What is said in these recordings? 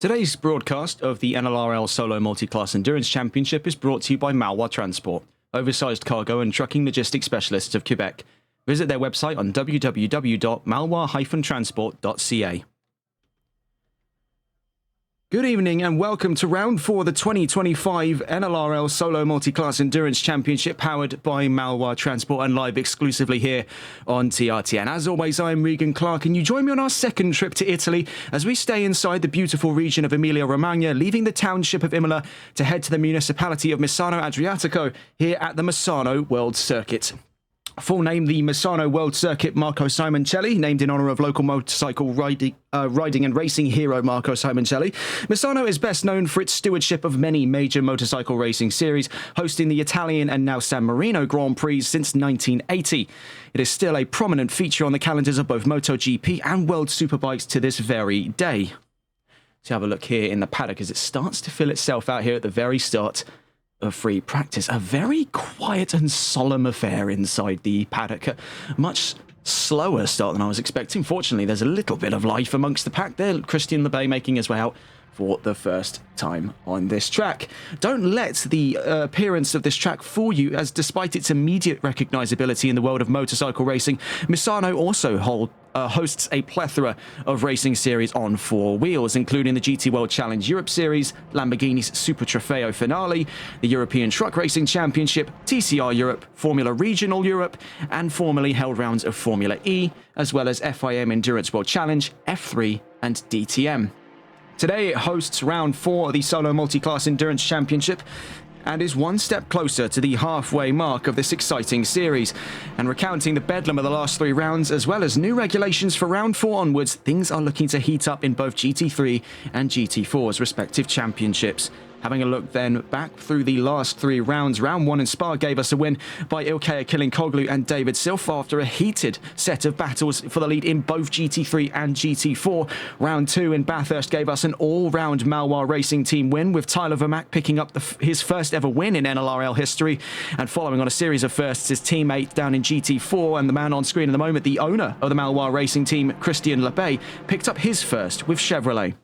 Today's broadcast of the NLRL Solo Multiclass Endurance Championship is brought to you by Malois Transport, oversized cargo and trucking logistics specialists of Quebec. Visit their website on www.malois-transport.ca. Good evening and welcome to round 4 of the 2025 NLRL Solo Multiclass Endurance Championship, powered by Malois Transport and live exclusively here on TRT. And as always, I'm Regan Clark, and you join me on our second trip to Italy as we stay inside the beautiful region of Emilia-Romagna, leaving the township of Imola to head to the municipality of Misano Adriatico here at the Misano World Circuit. Full name, the Misano World Circuit Marco Simoncelli, named in honour of local motorcycle riding and racing hero Marco Simoncelli. Misano is best known for its stewardship of many major motorcycle racing series, hosting the Italian and now San Marino Grand Prix since 1980. It is still a prominent feature on the calendars of both MotoGP and World Superbikes to this very day. Let's have a look here in the paddock as it starts to fill itself out here at the very start of free practice. A very quiet and solemn affair inside the paddock. A much slower start than I was expecting. Fortunately, there's a little bit of life amongst the pack there. Christian Lebay making his way out for the first time on this track. Don't let the appearance of this track fool you, as despite its immediate recognizability in the world of motorcycle racing, Misano also hosts a plethora of racing series on four wheels, including the GT World Challenge Europe Series, Lamborghini's Super Trofeo Finale, the European Truck Racing Championship, TCR Europe, Formula Regional Europe, and formerly held rounds of Formula E, as well as FIM Endurance World Challenge, F3, and DTM. Today it hosts round 4 of the Solo Multiclass Endurance Championship and is one step closer to the halfway mark of this exciting series. And recounting the bedlam of the last 3 rounds, as well as new regulations for round 4 onwards, things are looking to heat up in both GT3 and GT4's respective championships. Having a look then back through the last 3 rounds, round 1 in Spa gave us a win by Ilkay Kilinkoglu and David Silf after a heated set of battles for the lead in both GT3 and GT4. Round 2 in Bathurst gave us an all-round Malois Racing Team win, with Tyler Vermack picking up his first ever win in NLRL history, and following on a series of firsts, his teammate down in GT4 and the man on screen at the moment, the owner of the Malois Racing Team, Christian Lebay, picked up his first with Chevrolet.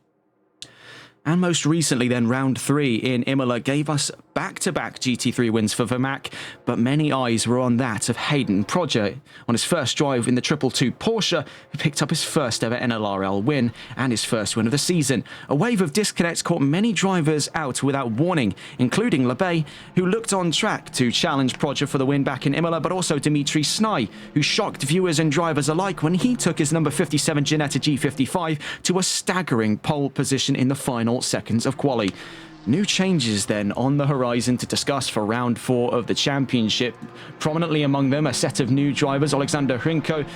And most recently then, round 3 in Imola gave us back-to-back GT3 wins for Vermack, but many eyes were on that of Hayden Proger on his first drive in the 222 Porsche, who picked up his first ever NLRL win and his first win of the season. A wave of disconnects caught many drivers out without warning, including Lebay, who looked on track to challenge Proger for the win back in Imola, but also Dimitri Snai, who shocked viewers and drivers alike when he took his number 57 Ginetta G55 to a staggering pole position in the final seconds of quali. New changes then on the horizon to discuss for round 4 of the championship. Prominently among them, a set of new drivers: Alexander Hrinko,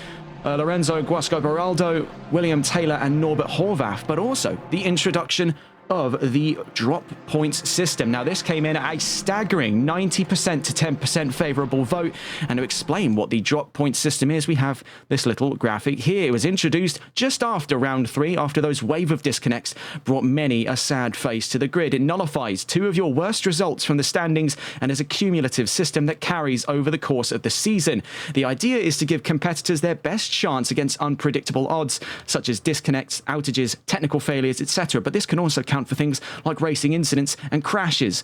Lorenzo Guasco-Baraldo, William Taylor and Norbert Horvath, but also the introduction of the drop points system. Now, this came in at a staggering 90% to 10% favourable vote, and to explain what the drop point system is, we have this little graphic here. It was introduced just after round 3, after those wave of disconnects brought many a sad face to the grid. It nullifies 2 of your worst results from the standings and is a cumulative system that carries over the course of the season. The idea is to give competitors their best chance against unpredictable odds, such as disconnects, outages, technical failures, etc., but this can also count for things like racing incidents and crashes.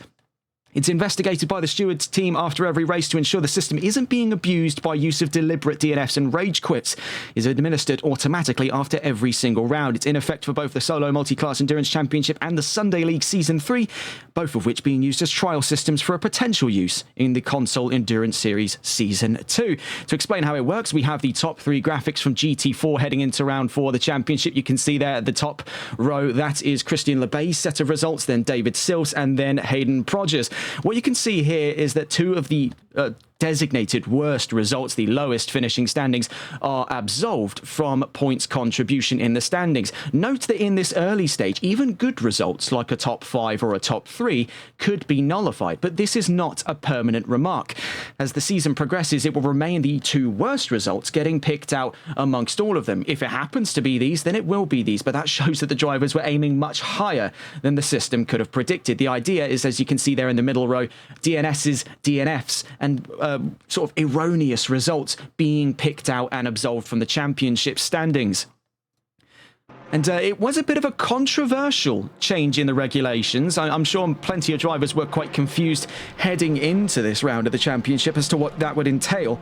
It's investigated by the stewards team after every race to ensure the system isn't being abused by use of deliberate DNFs, and rage quits is administered automatically after every single round. It's in effect for both the Solo Multiclass Endurance Championship and the Sunday League Season 3, both of which being used as trial systems for a potential use in the Console Endurance Series Season 2. To explain how it works, we have the top 3 graphics from GT4 heading into round 4 of the championship. You can see there at the top row, that is Christian Lebay's set of results, then David Silf's, and then Hayden Proger's. What you can see here is that 2 of the designated worst results, the lowest finishing standings, are absolved from points contribution in the standings. Note that in this early stage, even good results like a top 5 or a top 3 could be nullified, but this is not a permanent remark. As the season progresses, it will remain the 2 worst results getting picked out amongst all of them. If it happens to be these, then it will be these, but that shows that the drivers were aiming much higher than the system could have predicted. The idea is, as you can see there in the middle row, DNSs, DNFs, and sort of erroneous results being picked out and absolved from the championship standings. And it was a bit of a controversial change in the regulations. I'm sure plenty of drivers were quite confused heading into this round of the championship as to what that would entail.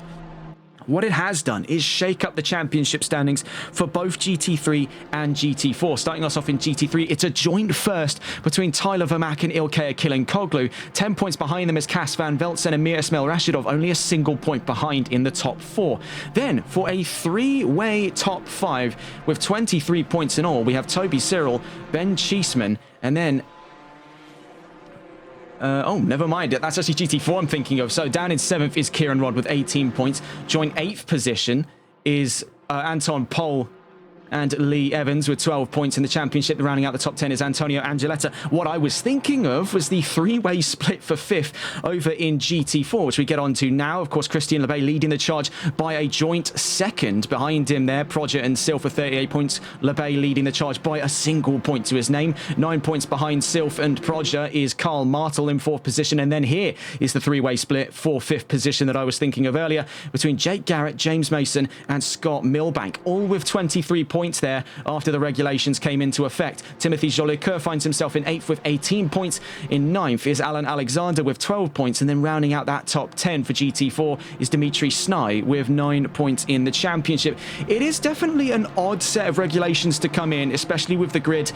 What it has done is shake up the championship standings for both GT3 and GT4. Starting us off in GT3, it's a joint first between Tyler Vermaak and Ilkay Akilinkoglu. 10 points behind them is Cas van Velzen and Mir Ismail Rashidov, only a single point behind in the top 4. Then, for a three-way top 5 with 23 points in all, we have Toby Cyril, Ben Cheeseman, and then oh, never mind. That's actually GT4 I'm thinking of. So down in 7th is Kieran Rod with 18 points. Joint 8th position is Anton Pol and Lee Evans with 12 points in the championship. Rounding out the top 10 is Antonio Angeletta. What I was thinking of was the three-way split for 5th over in GT4, which we get on to now. Of course, Christian Lebay leading the charge by a joint 2nd. Behind him there, Proger and Sylph with 38 points. Lebay leading the charge by a single point to his name. 9 points behind Sylph and Proger is Carl Martel in 4th position. And then here is the three-way split for 5th position that I was thinking of earlier between Jake Garrett, James Mason and Scott Milbank, all with 23 points there after the regulations came into effect. Timothy Jolicoeur finds himself in 8th with 18 points. In 9th is Alan Alexander with 12 points, and then rounding out that top 10 for GT4 is Dimitri Snai with 9 points in the championship. It is definitely an odd set of regulations to come in, especially with the grid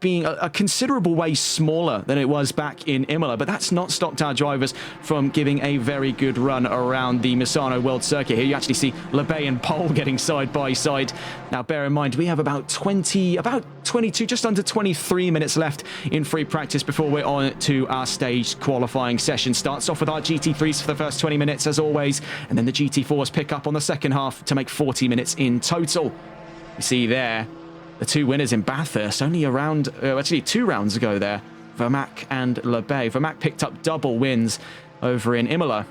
being a considerable way smaller than it was back in Imola, but that's not stopped our drivers from giving a very good run around the Misano World Circuit. Here you actually see Lebay and Pole getting side by side. Now bear in mind, we have about 22, just under 23 minutes left in free practice before we're on to our staged qualifying session. Starts off with our GT3s for the first 20 minutes as always, and then the GT4s pick up on the second half to make 40 minutes in total. You see there, the two winners in Bathurst, only around, actually 2 rounds ago there, Vermaak and Lebay. Vermaak picked up double wins over in Imola.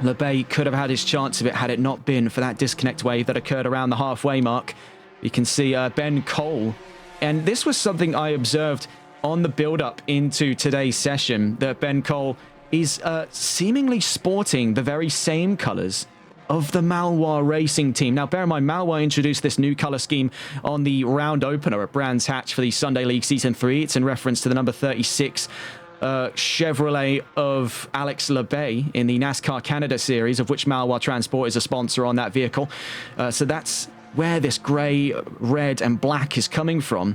Lebay could have had his chance of it had it not been for that disconnect wave that occurred around the halfway mark. You can see Ben Cole, and this was something I observed on the build-up into today's session, that Ben Cole is seemingly sporting the very same colours of the Malois racing team. Now, bear in mind, Malois introduced this new colour scheme on the round opener at Brands Hatch for the Sunday League Season 3. It's in reference to the number 36 Chevrolet of Alex Lebay in the NASCAR Canada Series, of which Malois Transport is a sponsor on that vehicle. So that's where this grey, red and black is coming from.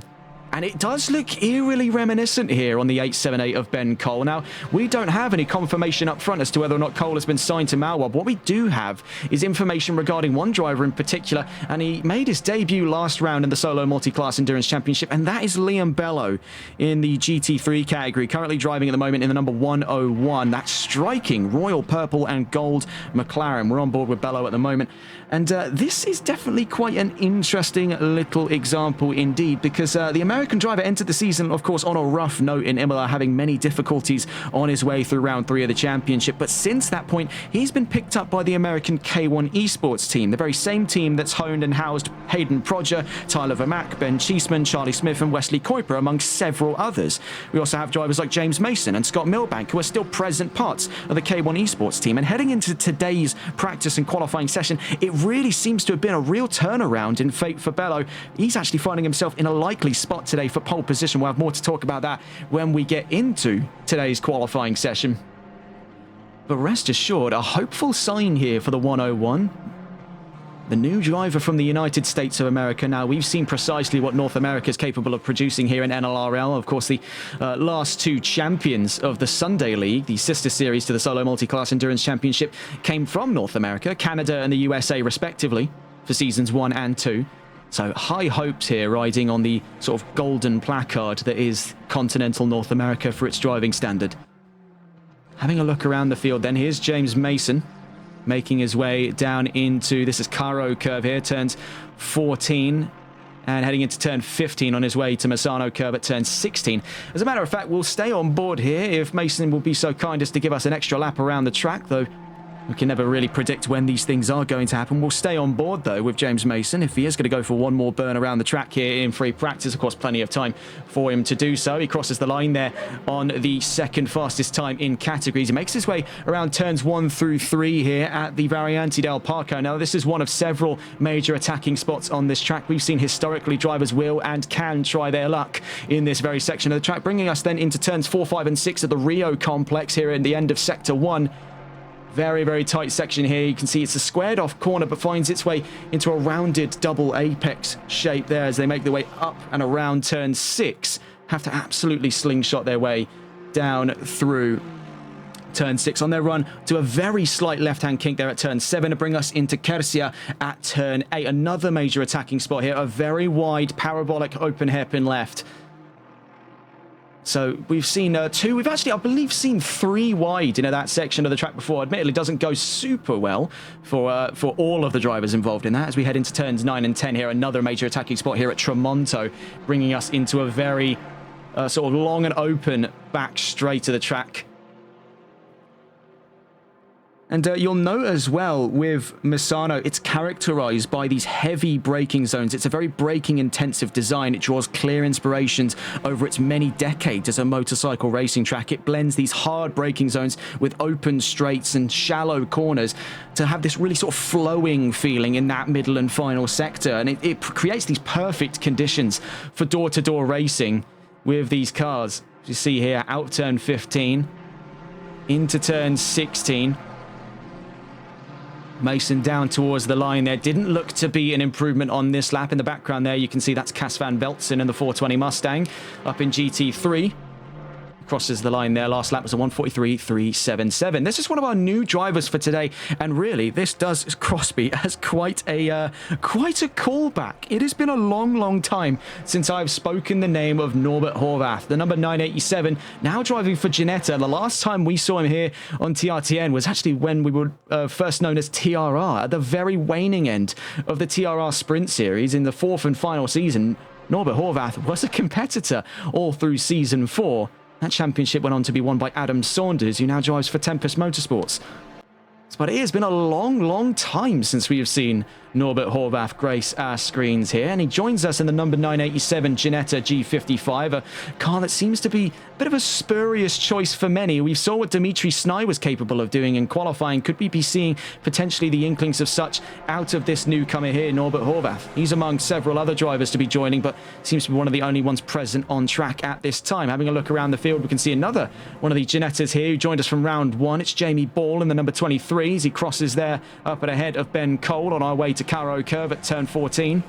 And it does look eerily reminiscent here on the 878 of Ben Cole. Now, we don't have any confirmation up front as to whether or not Cole has been signed to Malois. What we do have is information regarding one driver in particular, and he made his debut last round in the Solo Multiclass Endurance Championship, and that is Liam Bello in the GT3 category, currently driving at the moment in the number 101. That striking royal purple and gold McLaren. We're on board with Bello at the moment. And this is definitely quite an interesting little example indeed, because the American driver entered the season, of course, on a rough note in Imola, having many difficulties on his way through round 3 of the championship. But since that point, he's been picked up by the American K1 esports team, the very same team that's honed and housed Hayden Proger, Tyler Vermaak, Ben Cheeseman, Charlie Smith and Wesley Kuiper, among several others. We also have drivers like James Mason and Scott Milbank, who are still present parts of the K1 esports team. And heading into today's practice and qualifying session, it really seems to have been a real turnaround in fate for Bello. He's actually finding himself in a likely spot today for pole position. We'll have more to talk about that when we get into today's qualifying session. But rest assured, a hopeful sign here for the 101. The new driver from the United States of America. Now, we've seen precisely what North America is capable of producing here in NLRL. Of course, the last 2 champions of the Sunday League, the sister series to the Solo Multiclass Endurance Championship, came from North America, Canada and the USA respectively, for seasons 1 and 2. So high hopes here riding on the sort of golden placard that is continental North America for its driving standard. Having a look around the field then, here's James Mason, making his way down into, this is Caro curve here, turns 14 and heading into turn 15 on his way to Misano curve at turn 16. As a matter of fact, we'll stay on board here if Mason will be so kind as to give us an extra lap around the track, though We can never really predict when these things are going to happen. We'll stay on board, though, with James Mason. If he is going to go for one more burn around the track here in free practice, of course, plenty of time for him to do so. He crosses the line there on the second fastest time in categories. He makes his way around turns 1 through 3 here at the Variante del Parco. Now, this is one of several major attacking spots on this track. We've seen historically drivers will and can try their luck in this very section of the track, bringing us then into turns 4, 5, and 6 at the Rio complex here at the end of Sector 1. Very, very tight section here. You can see it's a squared off corner, but finds its way into a rounded double apex shape there as they make their way up and around turn 6. Have to absolutely slingshot their way down through turn 6 on their run to a very slight left-hand kink there at turn 7 to bring us into Quercia at turn 8. Another major attacking spot here. A very wide parabolic open hairpin left. So we've seen 2. We've actually, I believe, seen 3 wide in that section of the track before. Admittedly, doesn't go super well for all of the drivers involved in that. As we head into turns 9 and 10 here, another major attacking spot here at Tramonto, bringing us into a very sort of long and open back straight of the track. And you'll note as well with Misano, it's characterized by these heavy braking zones. It's a very braking intensive design. It draws clear inspirations over its many decades as a motorcycle racing track. It blends these hard braking zones with open straights and shallow corners to have this really sort of flowing feeling in that middle and final sector. And it creates these perfect conditions for door-to-door racing with these cars. As you see here, out turn 15, into turn 16. Mason down towards the line there. Didn't look to be an improvement on this lap. In the background there, you can see that's Cas van Veltzen in the 420 Mustang up in GT3. Crosses the line there. Last lap was a 1:43.377. This is one of our new drivers for today, and really, this does Crosby as quite a callback. It has been a long time since I've spoken the name of Norbert Horvath, the number 987, now driving for Ginetta. The last time we saw him here on TRTN was actually when we were first known as TRR, at the very waning end of the TRR Sprint Series in the 4th and final season. Norbert Horvath was a competitor all through Season 4. That championship went on to be won by Adam Saunders, who now drives for Tempest Motorsports. But it has been a long time since we have seen Norbert Horvath grace our screens here, and he joins us in the number 987 Ginetta G55, a car that seems to be a bit of a spurious choice for many. We saw what Dimitri Snai was capable of doing in qualifying. Could we be seeing potentially the inklings of such out of this newcomer here, Norbert Horvath? He's among several other drivers to be joining, but seems to be one of the only ones present on track at this time. Having a look around the field, we can see another one of the Ginettas here who joined us from round 1. It's Jamie Ball in the number 23. He crosses there up and ahead of Ben Cole on our way to Caro Curve at turn 14.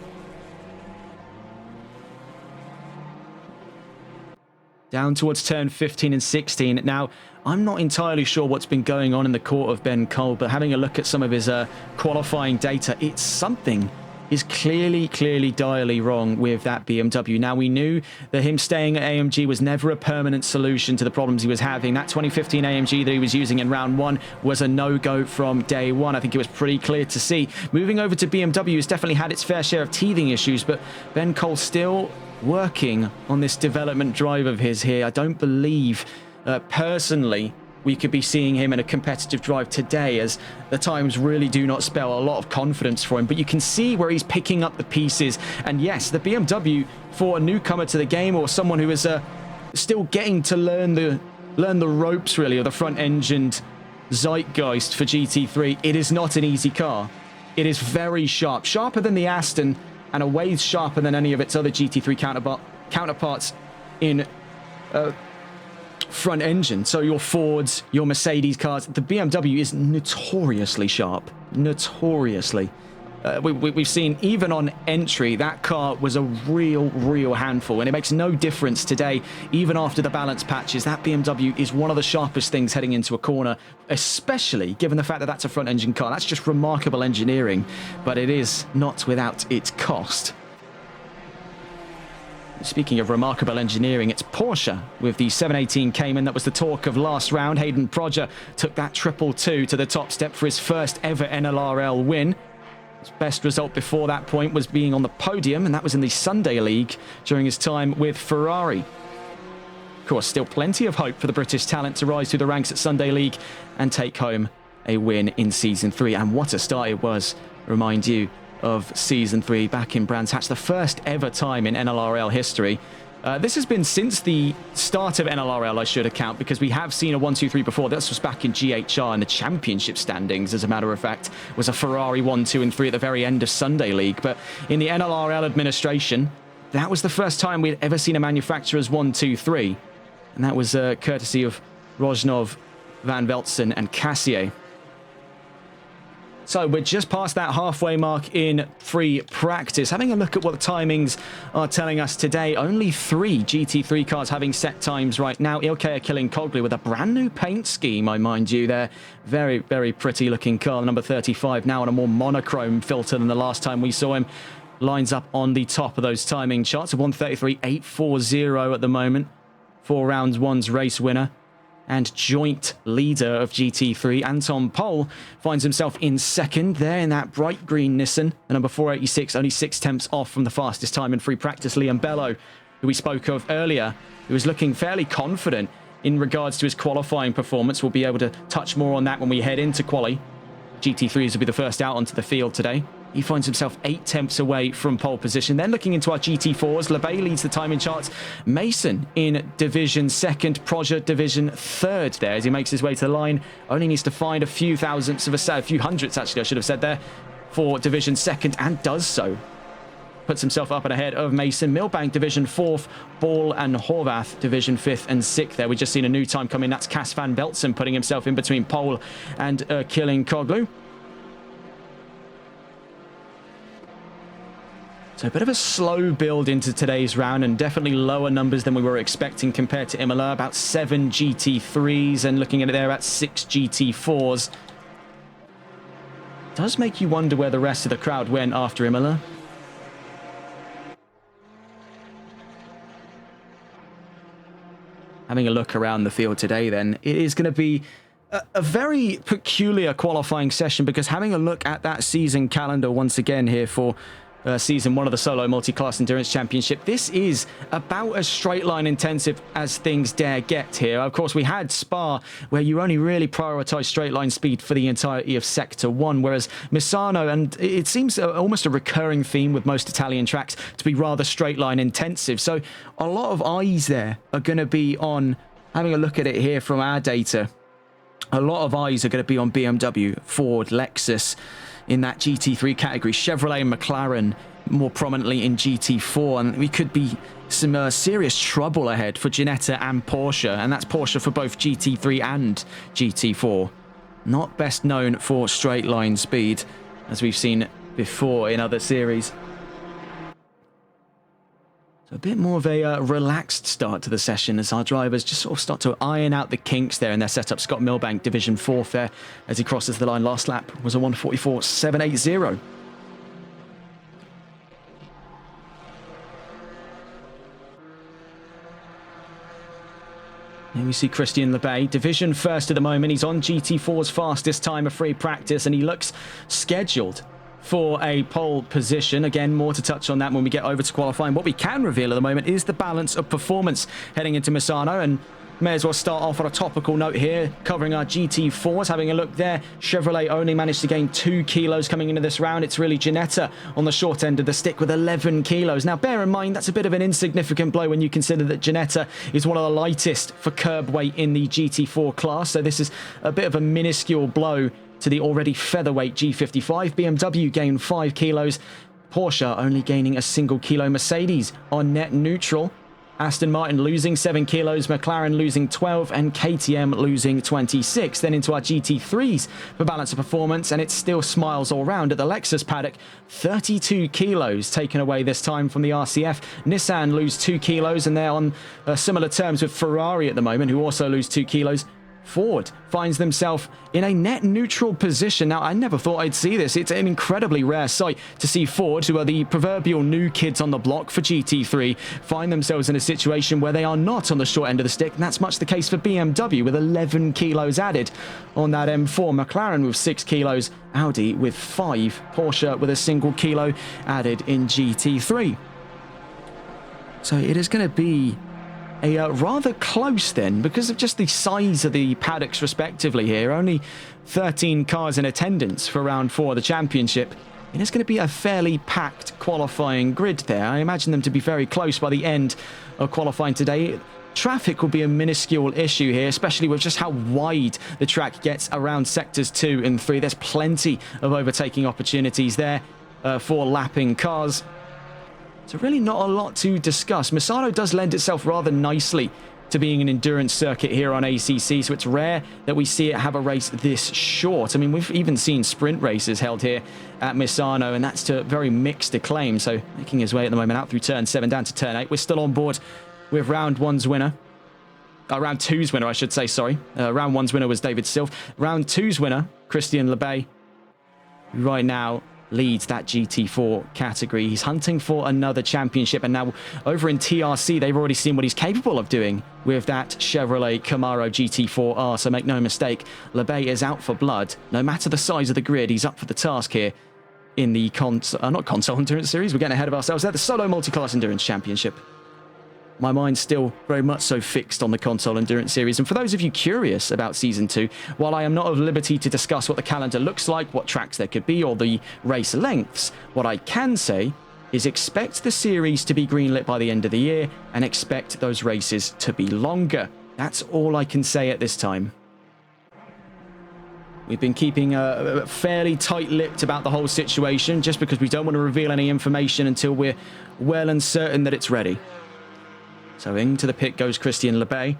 Down towards turn 15 and 16. Now, I'm not entirely sure what's been going on in the court of Ben Cole, but having a look at some of his qualifying data, it's something is clearly direly wrong with that BMW. Now, we knew that him staying at AMG was never a permanent solution to the problems he was having. That 2015 AMG that he was using in round 1 was a no-go from day 1. I think it was pretty clear to see. Moving over to BMW has definitely had its fair share of teething issues, but Ben Cole still working on this development drive of his here. I don't believe, personally, we could be seeing him in a competitive drive today, as the times really do not spell a lot of confidence for him. But you can see where he's picking up the pieces. And yes, the BMW, for a newcomer to the game or someone who is still getting to learn the ropes, really, of the front-engined zeitgeist for GT3, it is not an easy car. It is very sharp. Sharper than the Aston, and a ways sharper than any of its other GT3 counterparts in front engine. So your Fords, your Mercedes cars, the BMW is notoriously sharp. Notoriously. We've seen, even on entry, that car was a real handful, and it makes no difference today, even after the balance patches. That BMW is one of the sharpest things heading into a corner, especially given the fact that that's a front engine car. That's just remarkable engineering, but it is not without its cost. Speaking of remarkable engineering, it's Porsche with the 718 Cayman. That was the talk of last round. Hayden Prodger took that 222 to the top step for his first ever NLRL win. His best result before that point was being on the podium, and that was in the Sunday League during his time with Ferrari. Of course, still plenty of hope for the British talent to rise through the ranks at Sunday League and take home a win in Season 3. And what a start it was, remind you, of Season 3 back in Brands Hatch. The first ever time in NLRL history. This has been since the start of NLRL, I should account, because we have seen a 1-2-3 before. This was back in GHR in the championship standings, as a matter of fact. It was a Ferrari 1, 2, and 3 at the very end of Sunday League. But in the NLRL administration, that was the first time we'd ever seen a manufacturer's 1-2-3. And that was courtesy of Rojnov, Van Veltzen, and Cassier. So we're just past that halfway mark in free practice. Having a look at what the timings are telling us today. Only 3 GT3 cars having set times right now. Ilkay are killing Cogley with a brand new paint scheme, I mind you. They're very, very pretty looking car. Number 35 now on a more monochrome filter than the last time we saw him. Lines up on the top of those timing charts. A 1:33.840 at the moment. 4 rounds, 1's race winner. And joint leader of GT3, Anton Pol, finds himself in second there in that bright green Nissan. The number 486, only 6 tenths off from the fastest time in free practice. Liam Bello, who we spoke of earlier, who was looking fairly confident in regards to his qualifying performance. We'll be able to touch more on that when we head into quali. GT3s will be the first out onto the field today. He finds himself 8 tenths away from pole position. Then looking into our GT4s, LeBay leads the timing charts. Mason in Division 2nd, Proja Division 3rd there as he makes his way to the line. Only needs to find a few thousandths of a few hundredths, actually, I should have said there, for Division 2nd, and does so. Puts himself up and ahead of Mason. Millbank Division 4th, Ball and Horvath Division 5th and 6th there. We've just seen a new time come in. That's Cas van Veltzen putting himself in between Pole and killing Koglu. So a bit of a slow build into today's round, and definitely lower numbers than we were expecting compared to Imola. About 7 GT3s, and looking at it there at 6 GT4s. Does make you wonder where the rest of the crowd went after Imola. Having a look around the field today then, it is going to be a very peculiar qualifying session, because having a look at that season calendar once again here for Season 1 of the Solo Multiclass Endurance Championship. This is about as straight line intensive as things dare get here. Of course, we had Spa, where you only really prioritise straight line speed for the entirety of Sector 1, whereas Misano, and it seems almost a recurring theme with most Italian tracks, to be rather straight line intensive. So a lot of eyes there are going to be on, having a look at it here from our data, a lot of eyes are going to be on BMW, Ford, Lexus, in that GT3 category. Chevrolet and McLaren more prominently in GT4, and we could be some serious trouble ahead for Ginetta and Porsche, and that's Porsche for both GT3 and GT4. Not best known for straight line speed, as we've seen before in other series. So a bit more of a relaxed start to the session as our drivers just sort of start to iron out the kinks there in their setup. Scott Millbank, Division 4th there, as he crosses the line. Last lap was a 1:44.780. Here we see Christian LeBay, Division 1st at the moment. He's on GT4's fastest time of free practice, and he looks scheduled for a pole position. Again, more to touch on that when we get over to qualifying. What we can reveal at the moment is the balance of performance heading into Misano, and may as well start off on a topical note here, covering our GT4s. Having a look there, Chevrolet only managed to gain 2 kilos coming into this round. It's really Ginetta on the short end of the stick with 11 kilos. Now, bear in mind, that's a bit of an insignificant blow when you consider that Ginetta is one of the lightest for curb weight in the GT4 class. So this is a bit of a minuscule blow to the already featherweight G55. BMW gained 5 kilos. Porsche only gaining a single kilo. Mercedes on net neutral. Aston Martin losing 7 kilos, McLaren losing 12, and KTM losing 26. Then into our GT3s for balance of performance, and it still smiles all round at the Lexus paddock. 32 kilos taken away this time from the RCF. Nissan lose 2 kilos, and they're on similar terms with Ferrari at the moment, who also lose 2 kilos. Ford finds themselves in a net neutral position. Now, I never thought I'd see this. It's an incredibly rare sight to see Ford, who are the proverbial new kids on the block for GT3, find themselves in a situation where they are not on the short end of the stick. And that's much the case for BMW, with 11 kilos added on that M4. McLaren with 6 kilos, Audi with 5, Porsche with a single kilo added in GT3. So it is going to be a rather close then, because of just the size of the paddocks respectively here. Only 13 cars in attendance for round 4 of the championship. It is going to be a fairly packed qualifying grid there. I imagine them to be very close by the end of qualifying today. Traffic will be a minuscule issue here, especially with just how wide the track gets around sectors 2 and 3. There's plenty of overtaking opportunities there for lapping cars. So really not a lot to discuss. Misano does lend itself rather nicely to being an endurance circuit here on ACC, so it's rare that we see it have a race this short. I mean, we've even seen sprint races held here at Misano, and that's to very mixed acclaim. So making his way at the moment out through turn 7 down to turn 8. We're still on board with round 1's winner. Round 2's winner, I should say, sorry. Round 1's winner was David Silf. Round 2's winner, Christian Lebay, who right now leads that GT4 category. He's hunting for another championship, and now over in TRC, they've already seen what he's capable of doing with that Chevrolet Camaro GT4R, so make no mistake, Lebay is out for blood. No matter the size of the grid, he's up for the task here in the not console endurance series, we're getting ahead of ourselves there, the Solo Multiclass Endurance Championship. My mind's still very much so fixed on the console endurance series. And for those of you curious about Season 2, while I am not at liberty to discuss what the calendar looks like, what tracks there could be, or the race lengths, what I can say is expect the series to be greenlit by the end of the year and expect those races to be longer. That's all I can say at this time. We've been keeping fairly tight-lipped about the whole situation just because we don't want to reveal any information until we're well and certain that it's ready. So into the pit goes Christian Lebay.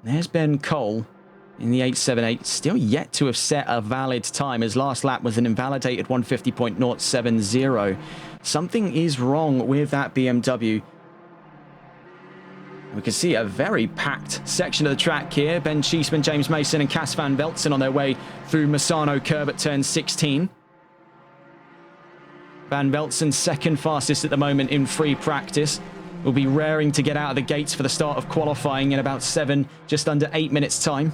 There's Ben Cole in the 878, still yet to have set a valid time. His last lap was an invalidated 150.070. Something is wrong with that BMW. We can see a very packed section of the track here. Ben Cheeseman, James Mason and Cas van Veltzen on their way through Misano curve at turn 16. Van Veltzen second fastest at the moment in free practice. Will be raring to get out of the gates for the start of qualifying in about just under 8 minutes time.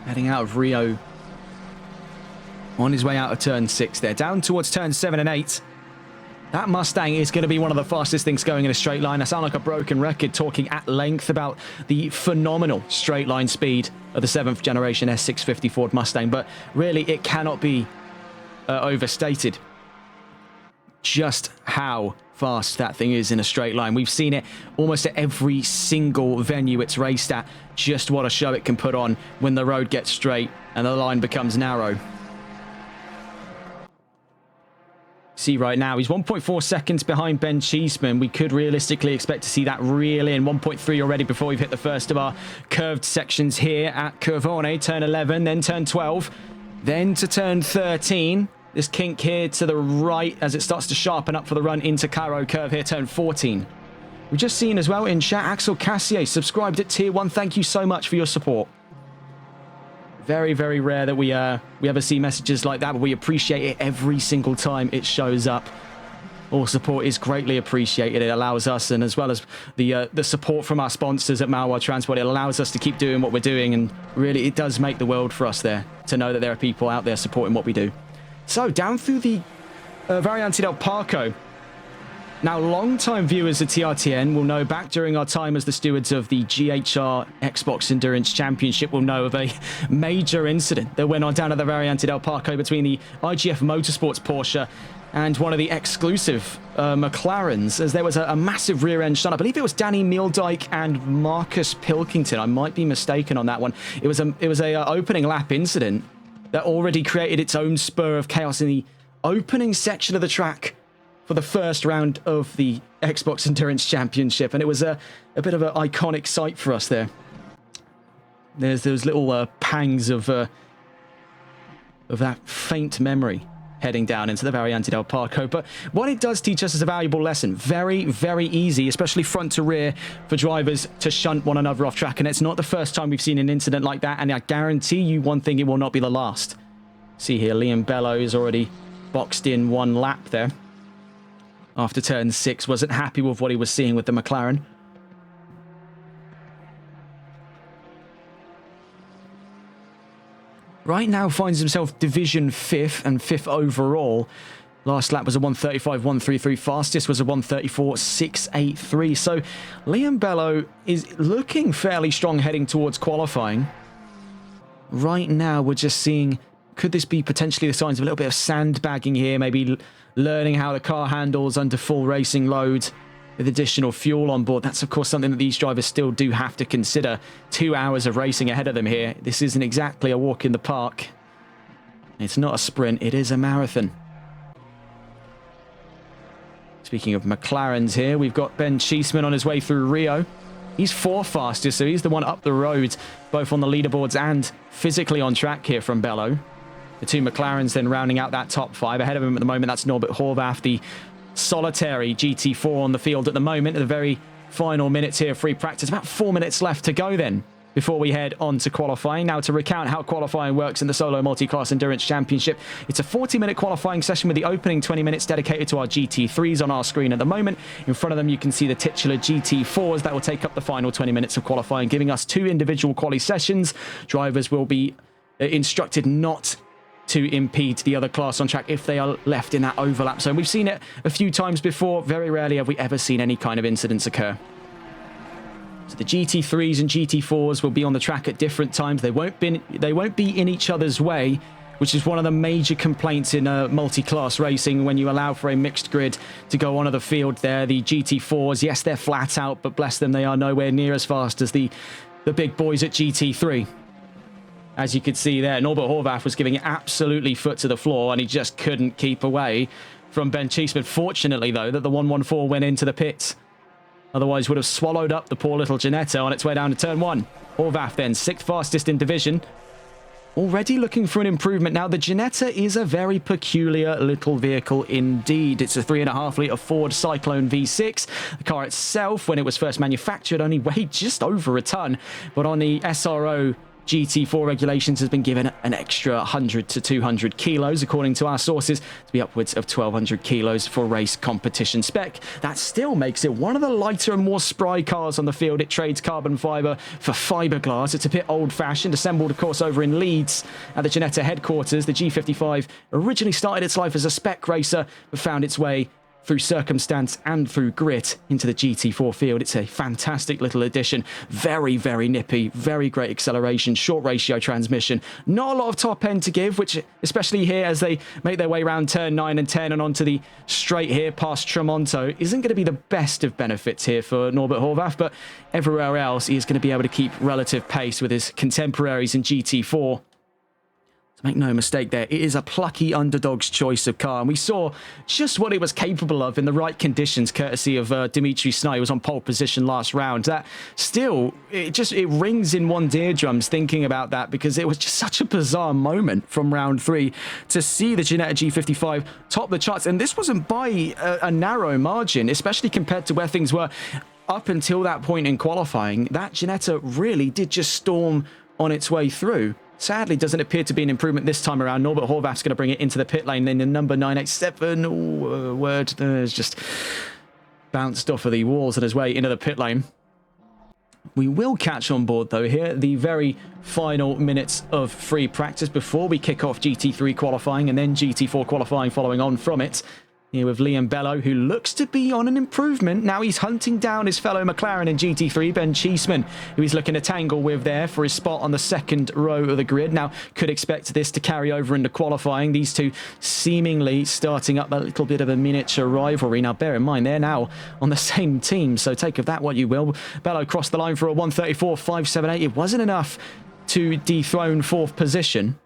Heading out of Rio. On his way out of turn 6 there. Down towards turn 7 and 8. That Mustang is going to be one of the fastest things going in a straight line. I sound like a broken record talking at length about the phenomenal straight line speed of the 7th generation S650 Ford Mustang, but really it cannot be overstated just how fast that thing is in a straight line. We've seen it almost at every single venue it's raced at. Just what a show it can put on when the road gets straight and the line becomes narrow. See right now, he's 1.4 seconds behind Ben Cheeseman. We could realistically expect to see that reel in 1.3 already before we've hit the first of our curved sections here at Curvone. Turn 11, then turn 12, then to turn 13. This kink here to the right as it starts to sharpen up for the run into Caro curve here, turn 14. We've just seen as well in chat, Axel Cassier subscribed at tier 1. Thank you so much for your support. Very, very rare that we ever see messages like that, but we appreciate it every single time it shows up. All support is greatly appreciated. It allows us, and as well as the support from our sponsors at Malois Transport, it allows us to keep doing what we're doing, and really it does make the world for us there to know that there are people out there supporting what we do. So down through the Variante del Parco. Now, long-time viewers of TRTN will know back during our time as the stewards of the GHR Xbox Endurance Championship will know of a major incident that went on down at the Variante del Parco between the IGF Motorsports Porsche and one of the exclusive McLarens, as there was a massive rear-end stunt. I believe it was Danny Meeldijk and Marcus Pilkington. I might be mistaken on that one. It was a opening lap incident that already created its own spur of chaos in the opening section of the track for the first round of the Xbox Endurance Championship, and it was a bit of an iconic sight for us there. There's those little pangs of that faint memory heading down into the Variante del Parco, but what it does teach us is a valuable lesson. Very, very easy, especially front to rear, for drivers to shunt one another off track, and it's not the first time we've seen an incident like that, and I guarantee you one thing, it will not be the last. See here, Liam Bello is already boxed in one lap there. After turn 6, wasn't happy with what he was seeing with the McLaren. right now finds himself Division 5th and 5th overall. Last lap was a 1:35.133. Fastest was a 1:34.683. So Liam Bello is looking fairly strong heading towards qualifying. Right now, we're just seeing, could this be potentially the signs of a little bit of sandbagging here? Maybe learning how the car handles under full racing load with additional fuel on board. That's, of course, something that these drivers still do have to consider. 2 hours of racing ahead of them here. This isn't exactly a walk in the park. It's not a sprint. It is a marathon. Speaking of McLarens here, we've got Ben Cheeseman on his way through Rio. He's 4th fastest, so he's the one up the road, both on the leaderboards and physically on track here from Bello. The 2 McLarens then rounding out that top 5. Ahead of him at the moment, that's Norbert Horvath, the solitary GT4 on the field at the moment. At the very final minutes here of free practice. About 4 minutes left to go then before we head on to qualifying. Now, to recount how qualifying works in the Solo Multiclass Endurance Championship, it's a 40-minute qualifying session with the opening 20 minutes dedicated to our GT3s on our screen at the moment. In front of them, you can see the titular GT4s that will take up the final 20 minutes of qualifying, giving us 2 individual quali sessions. Drivers will be instructed not to impede the other class on track if they are left in that overlap zone. We've seen it a few times before. Very rarely have we ever seen any kind of incidents occur. So the GT3s and GT4s will be on the track at different times. They won't be in each other's way, which is one of the major complaints in multi-class racing when you allow for a mixed grid to go onto the field there. The GT4s, yes, they're flat out, but bless them, they are nowhere near as fast as the big boys at GT3. As you could see there, Norbert Horvath was giving absolutely foot to the floor, and he just couldn't keep away from Ben Cheeseman. Fortunately, though, that the 114 went into the pits. Otherwise, would have swallowed up the poor little Ginetta on its way down to turn 1. Horvath then, 6th fastest in division. Already looking for an improvement. Now, the Ginetta is a very peculiar little vehicle indeed. It's a 3.5-litre Ford Cyclone V6. The car itself, when it was first manufactured, only weighed just over a ton. But on the SRO GT4 regulations, has been given an extra 100 to 200 kilos, according to our sources, to be upwards of 1,200 kilos for race competition spec. That still makes it one of the lighter and more spry cars on the field. It trades carbon fibre for fiberglass. It's a bit old-fashioned, assembled, of course, over in Leeds at the Ginetta headquarters. The G55 originally started its life as a spec racer, but found its way through circumstance and through grit into the GT4 field. It's a fantastic little addition. Very, very nippy, very great acceleration, short ratio transmission. Not a lot of top end to give, which especially here as they make their way around turn 9 and 10 and onto the straight here past Tremonto, isn't going to be the best of benefits here for Norbert Horvath, but everywhere else he is going to be able to keep relative pace with his contemporaries in GT4. So make no mistake there, it is a plucky underdog's choice of car. And we saw just what it was capable of in the right conditions, courtesy of Dimitri Snai, who was on pole position last round. That still, it rings in one's eardrums thinking about that, because it was just such a bizarre moment from round 3 to see the Ginetta G55 top the charts. And this wasn't by a narrow margin, especially compared to where things were up until that point in qualifying. That Ginetta really did just storm on its way through. Sadly, doesn't appear to be an improvement this time around. Norbert Horvath's going to bring it into the pit lane. Then the number 987, word, is just bounced off of the walls on his way into the pit lane. We will catch on board, though, here the very final minutes of free practice before we kick off GT3 qualifying and then GT4 qualifying following on from it. Here with Liam Bello, who looks to be on an improvement. Now he's hunting down his fellow McLaren in GT3, Ben Cheeseman, who he's looking to tangle with there for his spot on the second row of the grid. Now, could expect this to carry over into qualifying. These two seemingly starting up a little bit of a miniature rivalry. Now, bear in mind, they're now on the same team, so take of that what you will. Bello crossed the line for a 1:34.578. It wasn't enough to dethrone 4th position,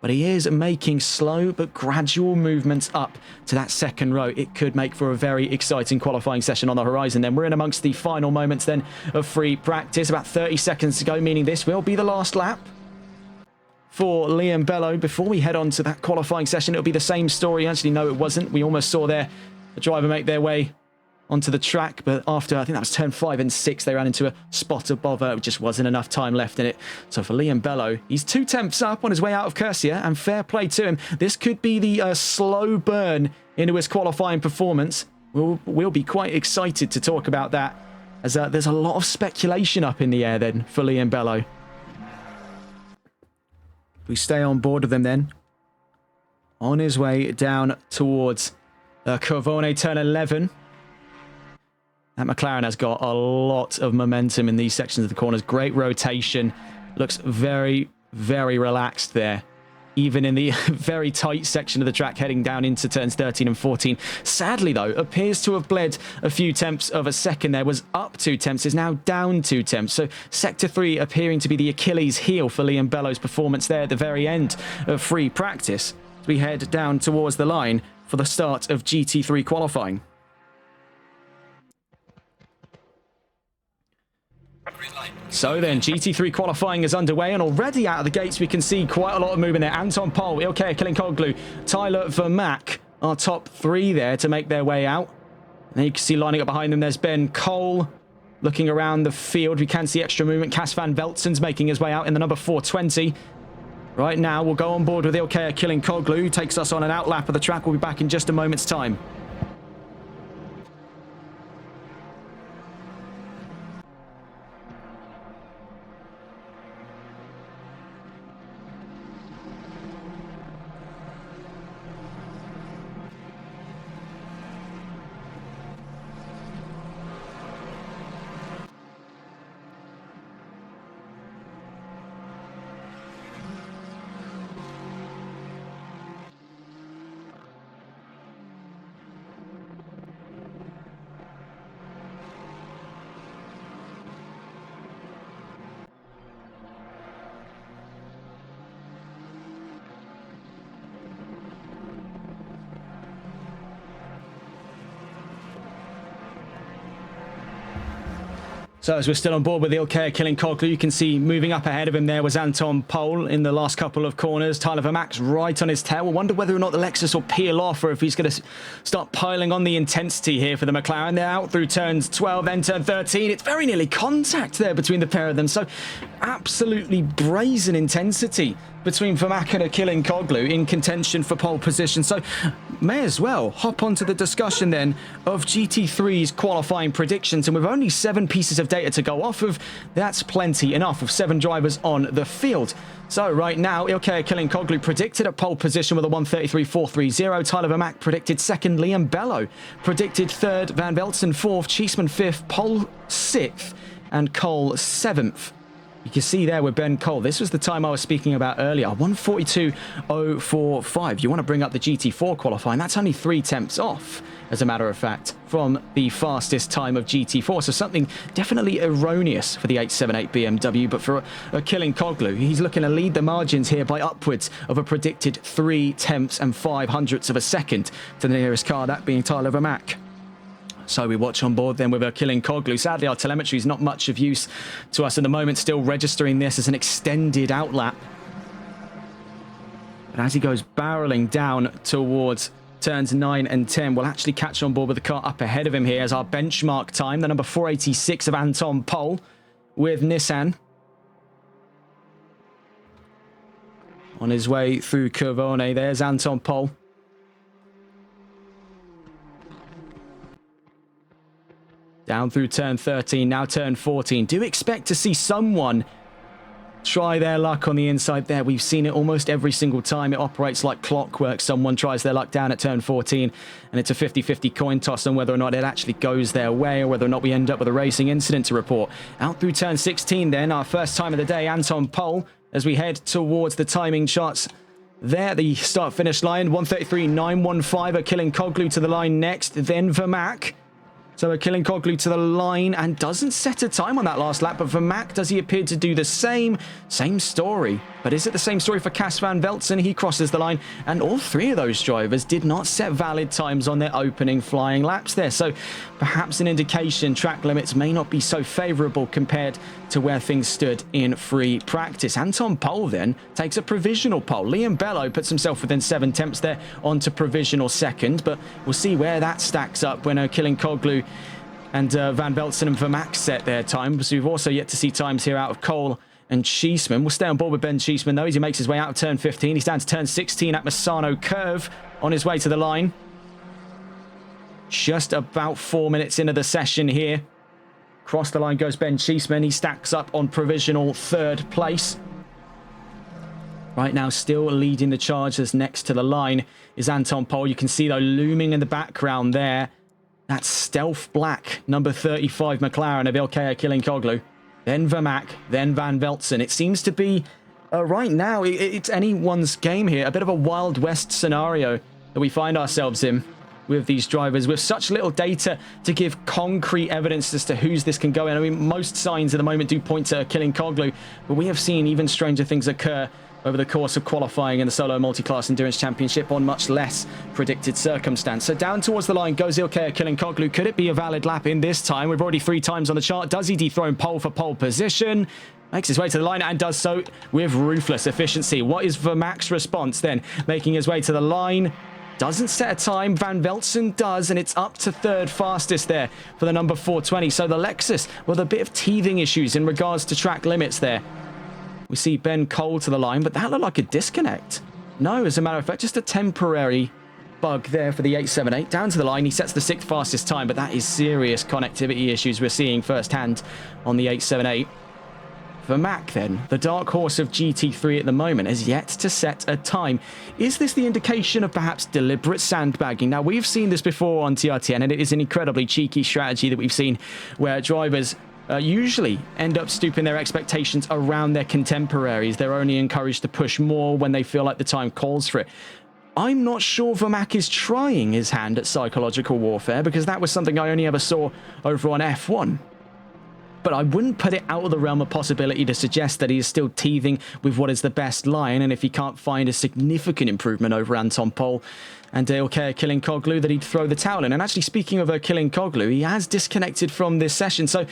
but he is making slow but gradual movements up to that second row. It could make for a very exciting qualifying session on the horizon. Then we're in amongst the final moments then of free practice. About 30 seconds to go, meaning this will be the last lap for Liam Bello. Before we head on to that qualifying session, it'll be the same story. Actually, no, it wasn't. We almost saw there the driver make their way onto the track, but after, I think that was turn 5 and 6, they ran into a spot of bother. It just wasn't enough time left in it. So for Liam Bello, he's 2 tenths up on his way out of Cursia, and fair play to him. This could be the slow burn into his qualifying performance. We'll be quite excited to talk about that, as there's a lot of speculation up in the air then for Liam Bello. We stay on board with him then. On his way down towards Corvone turn 11. That McLaren has got a lot of momentum in these sections of the corners. Great rotation. Looks very, very relaxed there. Even in the very tight section of the track heading down into turns 13 and 14. Sadly, though, appears to have bled a few tenths of a second there. Was up 2 tenths, is now down 2 tenths. So Sector 3 appearing to be the Achilles heel for Liam Bellow's performance there at the very end of free practice. As we head down towards the line for the start of GT3 qualifying. So then, GT3 qualifying is underway, and already out of the gates, we can see quite a lot of movement there. Anton Pol, Ilkay Kilinkoglu, Tyler Vermaak are top 3 there to make their way out. And then you can see lining up behind them, there's Ben Cole looking around the field. We can see extra movement. Cas van Veltsen's making his way out in the number 420. Right now, we'll go on board with Ilkay Kilinkoglu, who takes us on an outlap of the track. We'll be back in just a moment's time. So as we're still on board with Ilkay Kilinkoglu, you can see moving up ahead of him there was Anton Pol in the last couple of corners. Tyler Vermaak's right on his tail. We'll wonder whether or not the Lexus will peel off or if he's going to start piling on the intensity here for the McLaren. They're out through turns 12, then turn 13. It's very nearly contact there between the pair of them. So absolutely brazen intensity between Vermaak and Kilinkoglu in contention for pole position. So may as well hop onto the discussion then of GT3's qualifying predictions. And with only 7 pieces of data to go off of, that's plenty enough with 7 drivers on the field. So right now, Ilkay Kilinkoglu predicted a pole position with a 133.430. Tyler Vermaak predicted second. Liam Bellow predicted third. Van Veltsen 4th. Cheeseman 5th. Pol 6th. And Cole 7th. You can see there with Ben Cole, this was the time I was speaking about earlier, 142.045. You want to bring up the GT4 qualifying, that's only 3 tenths off, as a matter of fact, from the fastest time of GT4. So something definitely erroneous for the 878 BMW, but for Kilinkoglu, he's looking to lead the margins here by upwards of a predicted 3 tenths and 5 hundredths of a second to the nearest car, that being Tyler Vermaak. So we watch on board then with Kilinkoglu. Sadly, our telemetry is not much of use to us at the moment, still registering this as an extended outlap. But as he goes barreling down towards turns 9 and 10, we'll actually catch on board with the car up ahead of him here as our benchmark time, the number 486 of Anton Pol with Nissan. On his way through Corvone, there's Anton Pol. Down through turn 13, now turn 14. Do expect to see someone try their luck on the inside there. We've seen it almost every single time. It operates like clockwork. Someone tries their luck down at turn 14, and it's a 50-50 coin toss on whether or not it actually goes their way or whether or not we end up with a racing incident to report. Out through turn 16 then, our first time of the day, Anton Pol, as we head towards the timing charts. There, the start-finish line, 133.915. Kilinkoglu to the line next, then Vermaak. So Kilinkoglu to the line and doesn't set a time on that last lap, but Vermaak, does he appear to do the same? Same story. But is it the same story for Cas van Veltsen? He crosses the line, and all 3 of those drivers did not set valid times on their opening flying laps there. So perhaps an indication track limits may not be so favourable compared to where things stood in free practice. Anton Pol then takes a provisional pole. Liam Bellow puts himself within 7 tenths there onto provisional second, but we'll see where that stacks up when Kilinkoglu and Van Veltsen and Vermaak set their times. So we've also yet to see times here out of Cole and Cheeseman. We'll stay on board with Ben Cheeseman though as he makes his way out of turn 15. He's down to turn 16 at Misano curve on his way to the line. Just about 4 minutes into the session here. Across the line goes Ben Cheeseman. He stacks up on provisional 3rd place. Right now, still leading the charge as next to the line is Anton Pol. You can see, though, looming in the background there, that stealth black number 35 McLaren of Ilkay Kilinkoglu. Then Vermaak, then Van Velzen. It seems to be, right now, it's anyone's game here. A bit of a Wild West scenario that we find ourselves in with these drivers, with such little data to give concrete evidence as to whose this can go in. I mean, most signs at the moment do point to Kilinkoglu, but we have seen even stranger things occur over the course of qualifying in the Solo Multiclass Endurance Championship on much less predicted circumstance. So down towards the line goes Ilkay Kilinkoglu. Could it be a valid lap in this time? We've already 3 times on the chart. Does he dethrone Pole for pole position? Makes his way to the line and does so with ruthless efficiency. What is Vermaak's response then? Making his way to the line. Doesn't set a time. Van Velzen does, and it's up to 3rd fastest there for the number 420. So the Lexus with a bit of teething issues in regards to track limits there. We see Ben Cole to the line, but that looked like a disconnect. No, as a matter of fact, just a temporary bug there for the 878. Down to the line, he sets the 6th fastest time, but that is serious connectivity issues we're seeing firsthand on the 878. Vermaak then, the dark horse of GT3 at the moment, has yet to set a time. Is this the indication of perhaps deliberate sandbagging? Now, we've seen this before on TRTN, and it is an incredibly cheeky strategy that we've seen where drivers usually end up stooping their expectations around their contemporaries. They're only encouraged to push more when they feel like the time calls for it. I'm not sure Vermaak is trying his hand at psychological warfare, because that was something I only ever saw over on F1. But I wouldn't put it out of the realm of possibility to suggest that he is still teething with what is the best line, and if he can't find a significant improvement over Anton Pol and Ilkay Kilinkoglu, that he'd throw the towel in. And actually, speaking of Kilinkoglu, he has disconnected from this session, so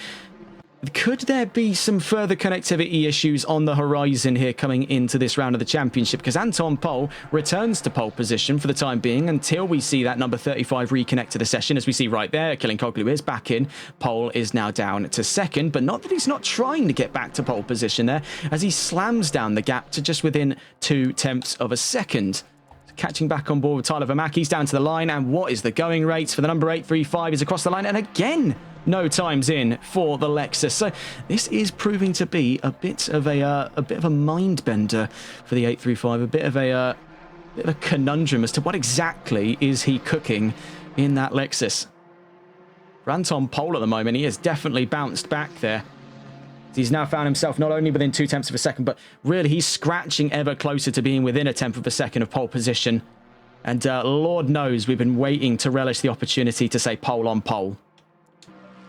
could there be some further connectivity issues on the horizon here coming into this round of the championship? Because Anton Pol returns to pole position for the time being until we see that number 35 reconnect to the session. As we see right there, Kilinkoglu is back in. Pol is now down to 2nd, but not that he's not trying to get back to pole position there, as he slams down the gap to just within 0.2 of a second. Catching back on board with Tyler Vermaak. He's down to the line, and what is the going rate for the number 835? Is across the line, and again, no times in for the Lexus. So this is proving to be a bit of a mind bender for the 835, a bit of a conundrum as to what exactly is he cooking in that Lexus. For Anton Pol at the moment, he has definitely bounced back there. He's now found himself not only within 0.2 of a second, but really he's scratching ever closer to being within 1/10 of a second of pole position. And Lord knows we've been waiting to relish the opportunity to say pole on pole.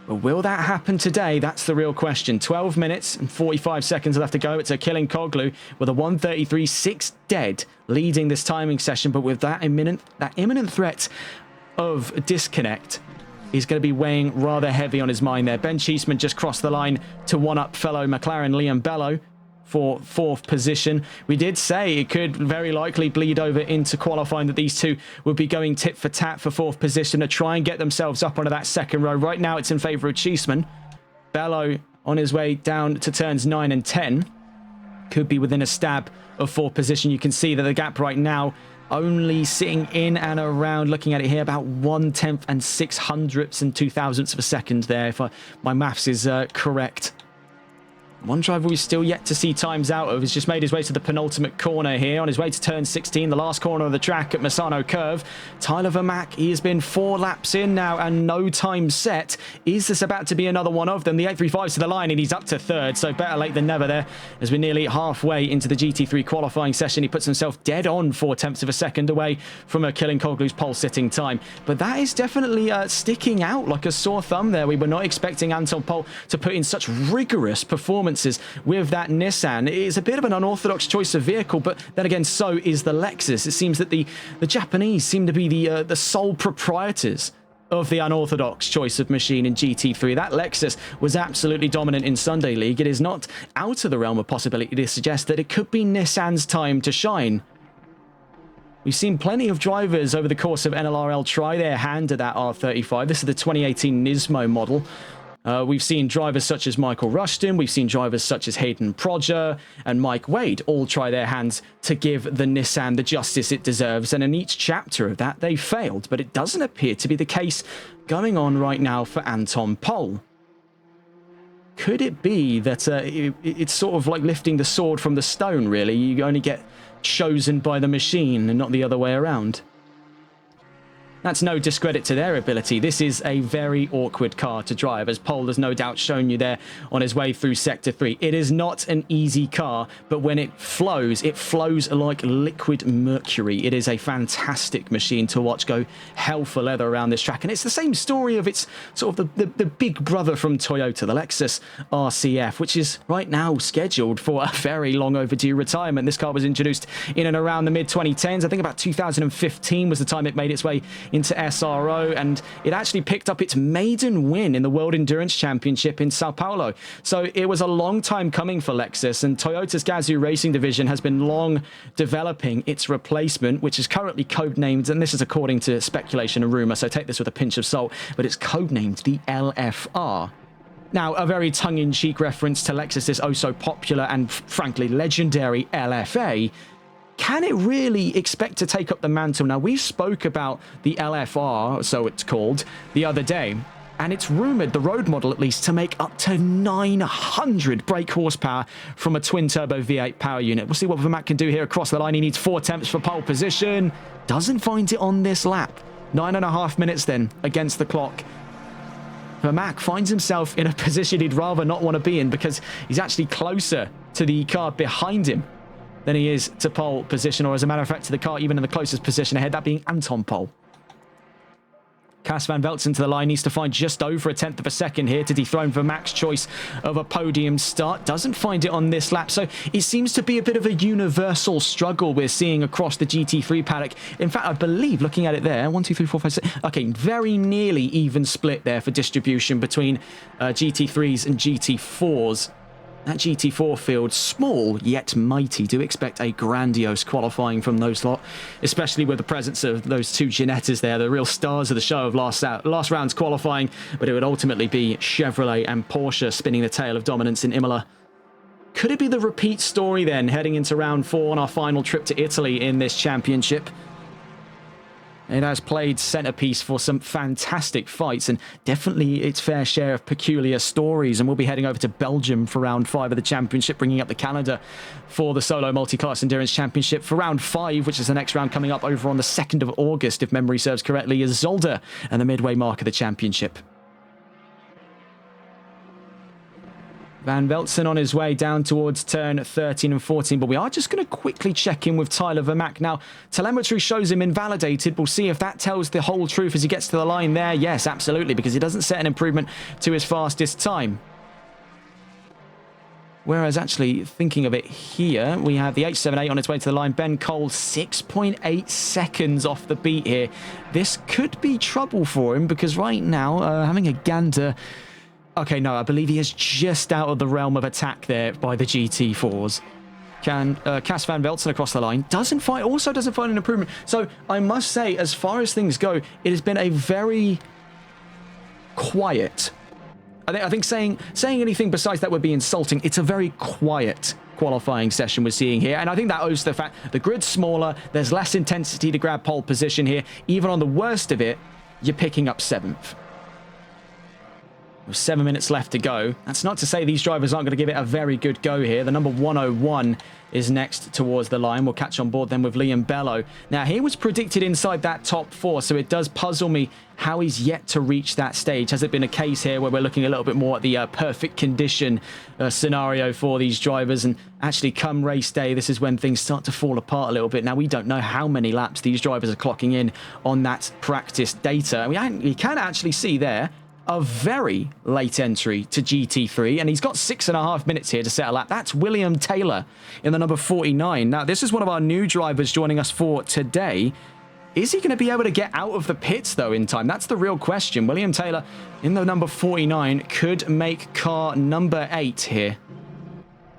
But will that happen today? That's the real question. 12 minutes and 45 seconds left to go. It's a Kilinkoglu with a 1:33.6 dead, leading this timing session, but with that imminent threat of disconnect is going to be weighing rather heavy on his mind there. Ben Cheeseman just crossed the line to one-up fellow McLaren Liam Bello for 4th position. We did say it could very likely bleed over into qualifying, that these two would be going tit for tat for 4th position to try and get themselves up onto that 2nd row. Right now it's in favour of Cheeseman. Bello on his way down to turns 9 and 10. Could be within a stab of 4th position. You can see that the gap right now only sitting in and around, looking at it here, about 1/10 and 0.0602 of a second there, if my maths is correct. One driver we've still yet to see times out of has just made his way to the penultimate corner here, on his way to turn 16, the last corner of the track at Misano Curve. Tyler Vermaak, he has been 4 laps in now and no time set. Is this about to be another one of them? The 835's to the line and he's up to 3rd, so better late than never there, as we're nearly halfway into the GT3 qualifying session. He puts himself dead on 0.4 of a second away from a Kilinkoglu's pole sitting time. But that is definitely sticking out like a sore thumb there. We were not expecting Anton Pol to put in such rigorous performances with that Nissan. It is a bit of an unorthodox choice of vehicle, but then again, so is the Lexus. It seems that the Japanese seem to be the sole proprietors of the unorthodox choice of machine in GT3. That Lexus was absolutely dominant in Sunday League. It is not out of the realm of possibility to suggest that it could be Nissan's time to shine. We've seen plenty of drivers over the course of NLRL try their hand at that R35. This is the 2018 Nismo model. We've seen drivers such as Michael Rushton, we've seen drivers such as Hayden Prodger and Mike Wade all try their hands to give the Nissan the justice it deserves, and in each chapter of that they failed, but it doesn't appear to be the case going on right now for Anton Pol. Could it be that it's sort of like lifting the sword from the stone, really? You only get chosen by the machine and not the other way around. That's no discredit to their ability. This is a very awkward car to drive, as Pole has no doubt shown you there on his way through Sector 3. It is not an easy car, but when it flows like liquid mercury. It is a fantastic machine to watch go hell for leather around this track. And it's the same story of its sort of the big brother from Toyota, the Lexus RCF, which is right now scheduled for a very long overdue retirement. This car was introduced in and around the mid-2010s. I think about 2015 was the time it made its way into SRO, and it actually picked up its maiden win in the World Endurance Championship in Sao Paulo. So it was a long time coming for Lexus, and Toyota's Gazoo Racing division has been long developing its replacement, which is currently codenamed, and this is according to speculation and rumor, so take this with a pinch of salt, but it's codenamed the LFR. Now, a very tongue-in-cheek reference to Lexus's oh-so-popular and, frankly, legendary LFA. Can it really expect to take up the mantle? Now, we spoke about the LFR, so it's called, the other day, and it's rumored, the road model at least, to make up to 900 brake horsepower from a twin-turbo V8 power unit. We'll see what Vermaat can do here across the line. He needs 4 attempts for pole position. Doesn't find it on this lap. 9.5 minutes then against the clock. Vermaat finds himself in a position he'd rather not want to be in, because he's actually closer to the car behind him than he is to pole position, or as a matter of fact to the car even in the closest position ahead, that being Anton Pole. Cas van Velzen to the line, needs to find just over 1/10 of a second here to dethrone Vermaat's choice of a podium start. Doesn't find it on this lap, so it seems to be a bit of a universal struggle we're seeing across the GT3 paddock. In fact, I believe, looking at it there, 1, 2, 3, 4, 5, 6, okay, very nearly even split there for distribution between GT3s and GT4s. That GT4 field, small yet mighty. Do expect a grandiose qualifying from those lot, especially with the presence of those two Ginettas there, the real stars of the show of last round's qualifying, but it would ultimately be Chevrolet and Porsche spinning the tail of dominance in Imola. Could it be the repeat story then, heading into round 4 on our final trip to Italy in this championship? It has played centerpiece for some fantastic fights and definitely its fair share of peculiar stories. And we'll be heading over to Belgium for round 5 of the championship, bringing up the calendar for the Solo Multiclass Endurance Championship for round 5, which is the next round coming up over on the 2nd of August, if memory serves correctly, is Zolder and the midway mark of the championship. Van Velzen on his way down towards turn 13 and 14, but we are just going to quickly check in with Tyler Vermaat. Now, telemetry shows him invalidated. We'll see if that tells the whole truth as he gets to the line there. Yes, absolutely, because he doesn't set an improvement to his fastest time. Whereas actually, thinking of it here, we have the 878 on its way to the line. Ben Cole, 6.8 seconds off the beat here. This could be trouble for him, because right now, having a gander... Okay, no, I believe he is just out of the realm of attack there by the GT4s. Cas van Velzen across the line. Doesn't find an improvement. So I must say, as far as things go, it has been a very quiet... I think saying anything besides that would be insulting. It's a very quiet qualifying session we're seeing here. And I think that owes to the fact the grid's smaller, there's less intensity to grab pole position here. Even on the worst of it, you're picking up 7th. With 7 minutes left to go. That's not to say these drivers aren't going to give it a very good go here. The number 101 is next towards the line. We'll catch on board then with Liam Bello. Now, he was predicted inside that top 4, so it does puzzle me how he's yet to reach that stage. Has it been a case here where we're looking a little bit more at the perfect condition scenario for these drivers? And actually, come race day, this is when things start to fall apart a little bit. Now, we don't know how many laps these drivers are clocking in on that practice data. We can actually see there a very late entry to GT3, and he's got 6.5 minutes here to set a lap. That's William Taylor in the number 49. Now, this is one of our new drivers joining us for today. Is he going to be able to get out of the pits, though, in time? That's the real question. William Taylor in the number 49 could make car number 8 here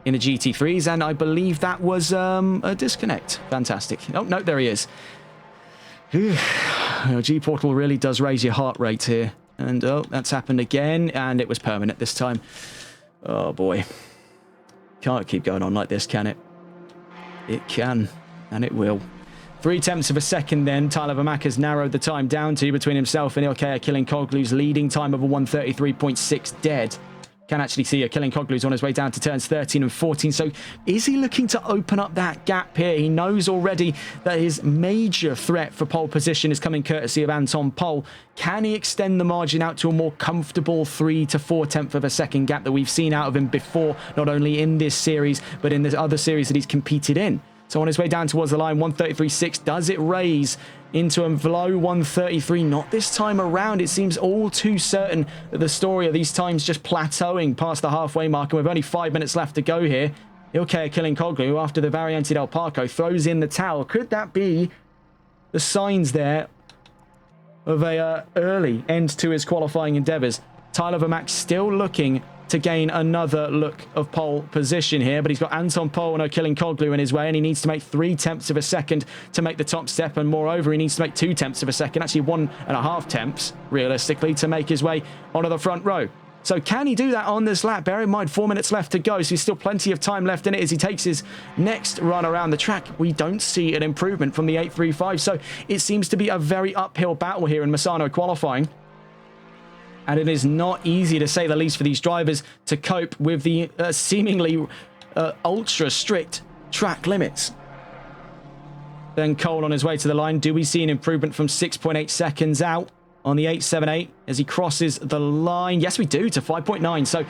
in the GT3s, and I believe that was a disconnect. Fantastic. Oh, no, there he is. G-Portal really does raise your heart rate here. And, oh, that's happened again, and it was permanent this time. Oh, boy. Can't keep going on like this, can it? It can, and it will. 0.3 of a second then, Tyler Vermaat has narrowed the time down to between himself and Ilkay Killing-Koglu's leading time of a 1:33.6 dead. Can actually see Killing Koglu's on his way down to turns 13 and 14. So is he looking to open up that gap here? He knows already that his major threat for pole position is coming courtesy of Anton Pol. Can he extend the margin out to a more comfortable 3 to 4 tenths of a second gap that we've seen out of him before, not only in this series, but in the other series that he's competed in? So on his way down towards the line, 133.6. Does it raise into a below 133? Not this time around. It seems all too certain that the story of these times just plateauing past the halfway mark. And with only 5 minutes left to go here, Ilkay Killing Koglu, after the Variante del Parco, throws in the towel. Could that be the signs there of a early end to his qualifying endeavours? Tyler Vermaak still looking to gain another look of pole position here, but he's got Anton Pol and Killing Koglu in his way, and he needs to make 3 tenths of a second to make the top step, and moreover, he needs to make 2 tenths of a second, actually 1.5 tenths, realistically, to make his way onto the front row. So can he do that on this lap? Bear in mind, 4 minutes left to go, so there's still plenty of time left in it as he takes his next run around the track. We don't see an improvement from the 8.35, so it seems to be a very uphill battle here in Misano qualifying. And it is not easy, to say the least, for these drivers to cope with the seemingly ultra strict track limits. Then Cole on his way to the line. Do we see an improvement from 6.8 seconds out on the 8.78 as he crosses the line? Yes, we do, to 5.9. So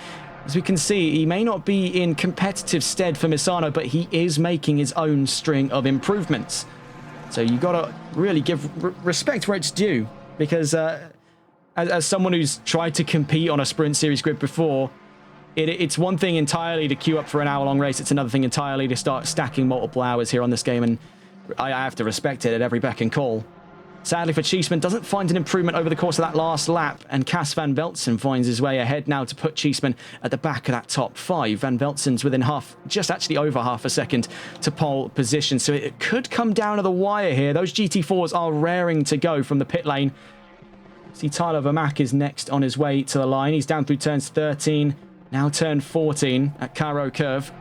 as we can see, he may not be in competitive stead for Misano, but he is making his own string of improvements. So you got to really give respect where it's due, because as someone who's tried to compete on a sprint series grid before, it's one thing entirely to queue up for an hour-long race. It's another thing entirely to start stacking multiple hours here on this game, and I have to respect it at every beck and call. Sadly for Cheeseman, doesn't find an improvement over the course of that last lap, and Cas Van Veltsen finds his way ahead now to put Cheeseman at the back of that top 5. Van Veltsen's within just actually over half a second to pole position, so it could come down to the wire here. Those GT4s are raring to go from the pit lane. See, Tyler Vermaak is next on his way to the line. He's down through turns 13, now turn 14 at Caro Curve.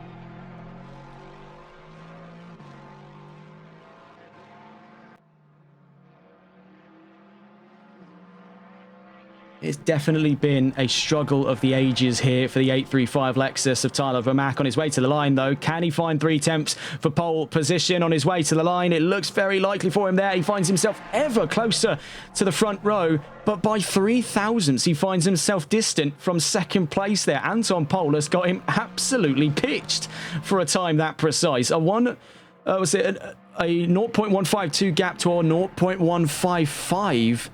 It's definitely been a struggle of the ages here for the 835 Lexus of Tyler Vermaak. On his way to the line, though, can he find 3 tenths for pole position on his way to the line? It looks very likely for him there. He finds himself ever closer to the front row, but by 3 thousandths, he finds himself distant from second place there. Anton Pol has got him absolutely pitched for a time that precise. A 0.152 gap to a 0.155.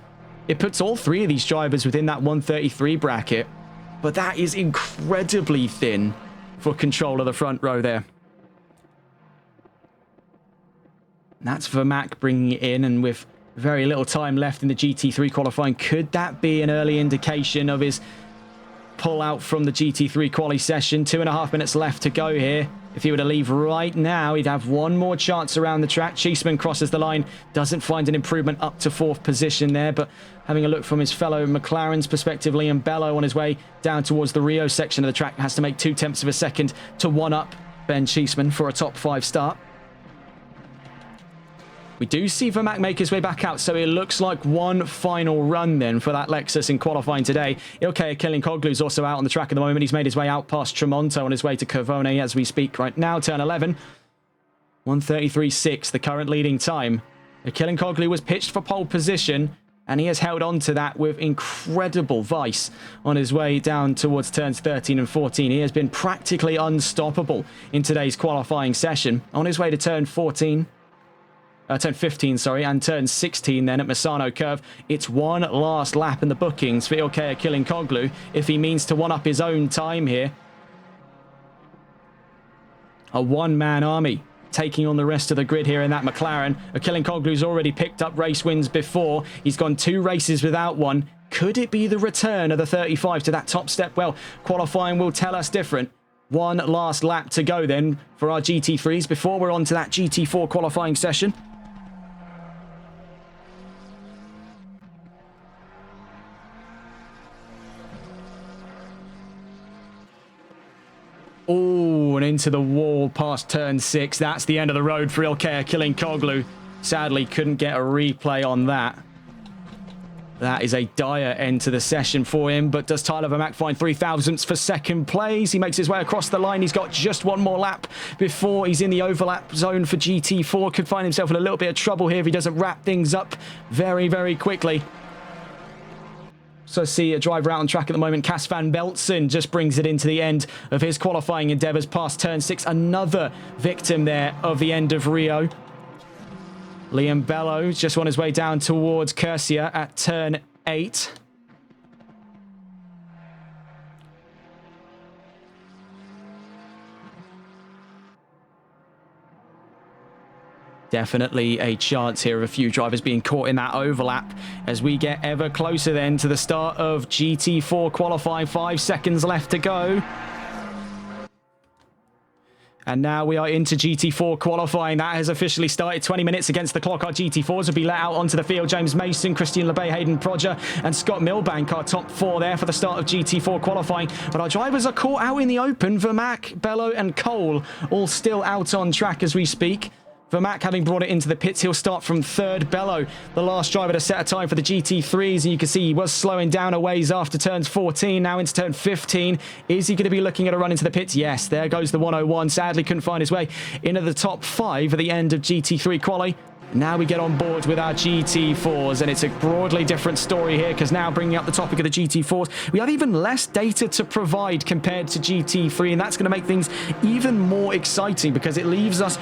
It puts all 3 of these drivers within that 133 bracket, but that is incredibly thin for control of the front row there. And that's Vermaak bringing it in, and with very little time left in the GT3 qualifying, could that be an early indication of his pull out from the GT3 quali session? 2.5 minutes left to go here. If he were to leave right now, he'd have one more chance around the track. Cheeseman crosses the line, doesn't find an improvement up to 4th position there, but having a look from his fellow McLaren's perspective, Liam Bello on his way down towards the Rio section of the track has to make 2 tenths of a second to one-up Ben Cheeseman for a top 5 start. We do see Vermaak make his way back out, so it looks like one final run then for that Lexus in qualifying today. Ilkay Killing Koglu's also out on the track at the moment. He's made his way out past Tremonto on his way to Cavone as we speak right now. Turn 11. 133.6, the current leading time. Killing Koglu was pitched for pole position, and he has held on to that with incredible vice on his way down towards turns 13 and 14. He has been practically unstoppable in today's qualifying session. On his way to turn 15, and turn 16 then at Misano Curve. It's one last lap in the bookings for Ilkay Killing Koglu if he means to one-up his own time here. A one-man army taking on the rest of the grid here in that McLaren. Killing Koglu's already picked up race wins before. He's gone 2 races without one. Could it be the return of the 35 to that top step? Well, qualifying will tell us different. One last lap to go then for our GT3s before we're on to that GT4 qualifying session. Oh, and into the wall past turn 6. That's the end of the road for Ilkay Killing Koglu. Sadly, couldn't get a replay on that. That is a dire end to the session for him, but does Tyler Vermaak find 3,000ths for second place? He makes his way across the line. He's got just one more lap before he's in the overlap zone for GT4. Could find himself in a little bit of trouble here if he doesn't wrap things up very, very quickly. So see a driver out on track at the moment. Cas van Beltsen just brings it into the end of his qualifying endeavours past turn 6. Another victim there of the end of Rio. Liam Bello just on his way down towards Cursia at turn 8. Definitely a chance here of a few drivers being caught in that overlap as we get ever closer then to the start of GT4 qualifying. 5 seconds left to go. And now we are into GT4 qualifying. That has officially started. 20 minutes against the clock. Our GT4s will be let out onto the field. James Mason, Christian Lebay, Hayden Prodger, and Scott Milbank are top 4 there for the start of GT4 qualifying. But our drivers are caught out in the open. Vermaak, Bello, and Cole all still out on track as we speak. Vermaak having brought it into the pits, he'll start from 3rd. Bello, the last driver to set a time for the GT3s, and you can see he was slowing down a ways after turns 14, now into turn 15. Is he going to be looking at a run into the pits? Yes, there goes the 101. Sadly, couldn't find his way into the top 5 at the end of GT3 quali. Now we get on board with our GT4s, and it's a broadly different story here because now bringing up the topic of the GT4s, we have even less data to provide compared to GT3, and that's going to make things even more exciting because it leaves us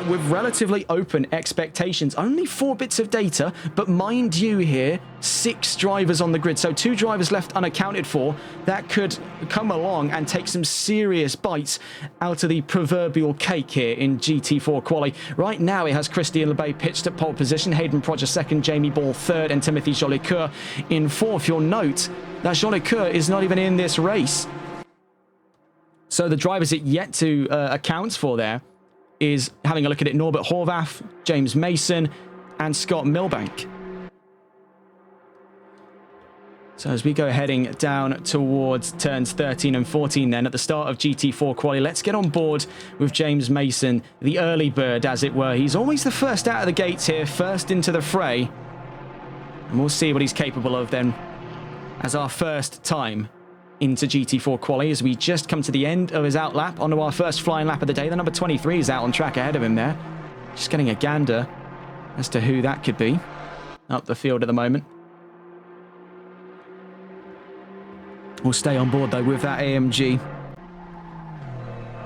with relatively open expectations. Only 4 bits of data, but mind you here, 6 drivers on the grid, so 2 drivers left unaccounted for. That could come along and take some serious bites out of the proverbial cake here in GT4 quali. Right now it has Christian Lebay pitched at pole position, Hayden Prodger 2nd, Jamie Ball 3rd, and Timothy Jolicoeur in 4th. You'll note that Jolicoeur is not even in this race. So the drivers it yet to account for there is, having a look at it, Norbert Horvath, James Mason, and Scott Milbank. So as we go heading down towards turns 13 and 14 then at the start of GT4 quali, let's get on board with James Mason, the early bird as it were. He's always the first out of the gates here, first into the fray. And we'll see what he's capable of then as our first time into GT4 quali as we just come to the end of his outlap onto our first flying lap of the day. The number 23 is out on track ahead of him there. Just getting a gander as to who that could be up the field at the moment. We'll stay on board though with that AMG.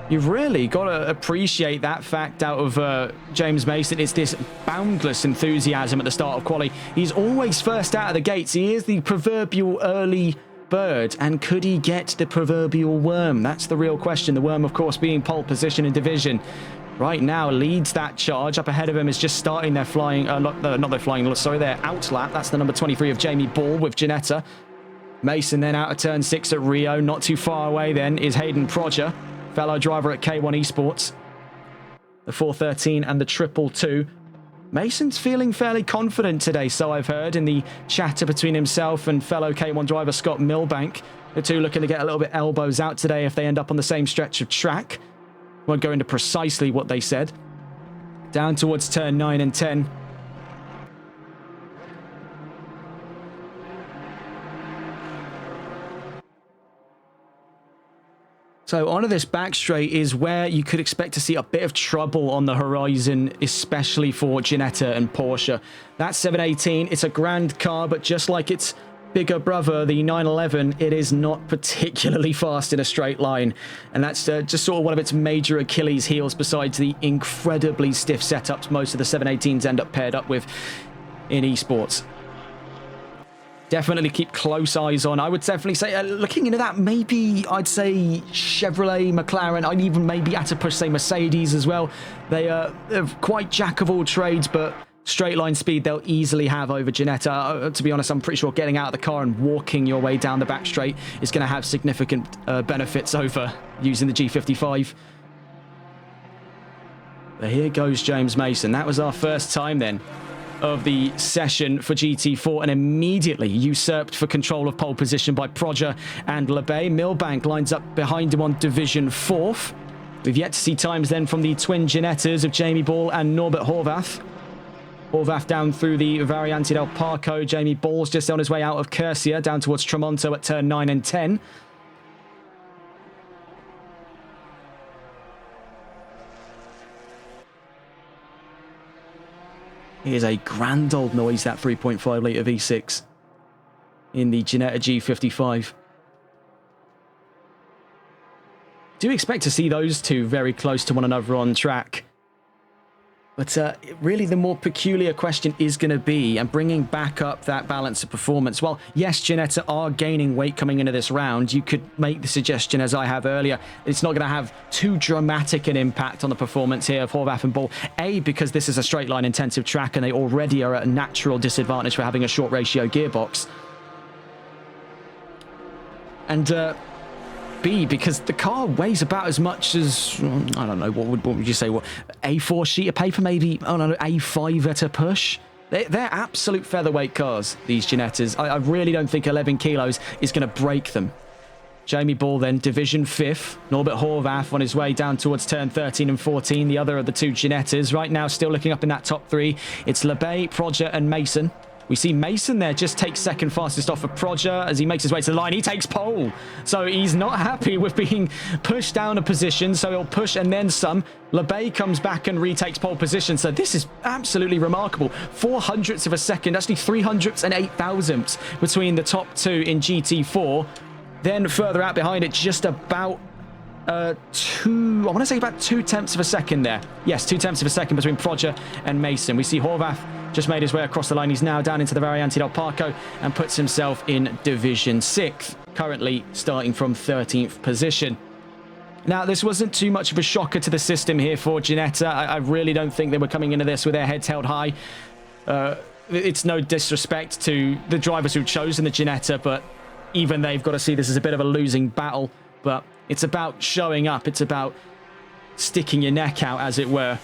You've really got to appreciate that fact out of James Mason. It's this boundless enthusiasm at the start of quali. He's always first out of the gates. He is the proverbial early bird. And could he get the proverbial worm? That's the real question. The worm, of course, being pole position in division. Right now leads that charge. Up ahead of him is just starting their flying, not their flying, sorry, their outlap. That's the number 23 of Jamie Ball with Ginetta. Mason then out of turn 6 at Rio. Not too far away then is Hayden Prodger, fellow driver at K1 Esports. The 413 and the 222. Mason's feeling fairly confident today, so I've heard, in the chatter between himself and fellow K1 driver Scott Milbank. The two looking to get a little bit elbows out today if they end up on the same stretch of track. Won't go into precisely what they said. Down towards turn 9 and 10. So onto this back straight is where you could expect to see a bit of trouble on the horizon, especially for Ginetta and Porsche. That 718, it's a grand car, but just like its bigger brother, the 911, it is not particularly fast in a straight line. And that's just sort of one of its major Achilles heels besides the incredibly stiff setups most of the 718s end up paired up with in esports. Definitely keep close eyes on. I would definitely say, looking into that, maybe I'd say Chevrolet, McLaren, I'd even maybe at a push say Mercedes as well. They are quite jack of all trades, but straight line speed they'll easily have over Ginetta. To be honest, I'm pretty sure getting out of the car and walking your way down the back straight is going to have significant benefits over using the G55. But here goes James Mason. That was our first time then of the session for GT4 and immediately usurped for control of pole position by Prodger and Lebay. Milbank lines up behind him on Division 4th. We've yet to see times then from the twin Ginettas of Jamie Ball and Norbert Horvath. Horvath down through the Variante del Parco. Jamie Ball's just on his way out of Curcia, down towards Tremonto at turn 9 and 10. Here's a grand old noise, that 3.5 litre V6 in the Ginetta G55. Do expect to see those two very close to one another on track. But really the more peculiar question is going to be, and bringing back up that balance of performance. Well, yes, Ginetta are gaining weight coming into this round. You could make the suggestion, as I have earlier, it's not going to have too dramatic an impact on the performance here of Horvath and Ball. A, because this is a straight line intensive track and they already are at a natural disadvantage for having a short ratio gearbox. And B, because the car weighs about as much as, I don't know, what would you say, what, A4 sheet of paper, maybe, I don't know, A5 at a push? They're absolute featherweight cars, these Ginettas. I really don't think 11 kilos is going to break them. Jamie Ball then, Division 5th. Norbert Horvath on his way down towards turn 13 and 14, the other of the two Ginettas. Right now, still looking up in that top three. It's Lebay, Proger and Mason. We see Mason there just take second fastest off of Proger as he makes his way to the line. He takes pole. So he's not happy with being pushed down a position. So he'll push and then some. Lebay comes back and retakes pole position. So this is absolutely remarkable. 400ths of a second, actually 300ths and 8,000ths between the top two in GT4. Then further out behind it, just about I want to say about 2/10 of a second there. Yes, 2/10 of a second between Proger and Mason. We see Horvath just made his way across the line. He's now down into the Variante del Parco and puts himself in Division 6th, currently starting from 13th position. Now, this wasn't too much of a shocker to the system here for Ginetta. I really don't think they were coming into this with their heads held high. It's no disrespect to the drivers who've chosen the Ginetta, but even they've got to see this as a bit of a losing battle. But it's about showing up. It's about sticking your neck out, as it were.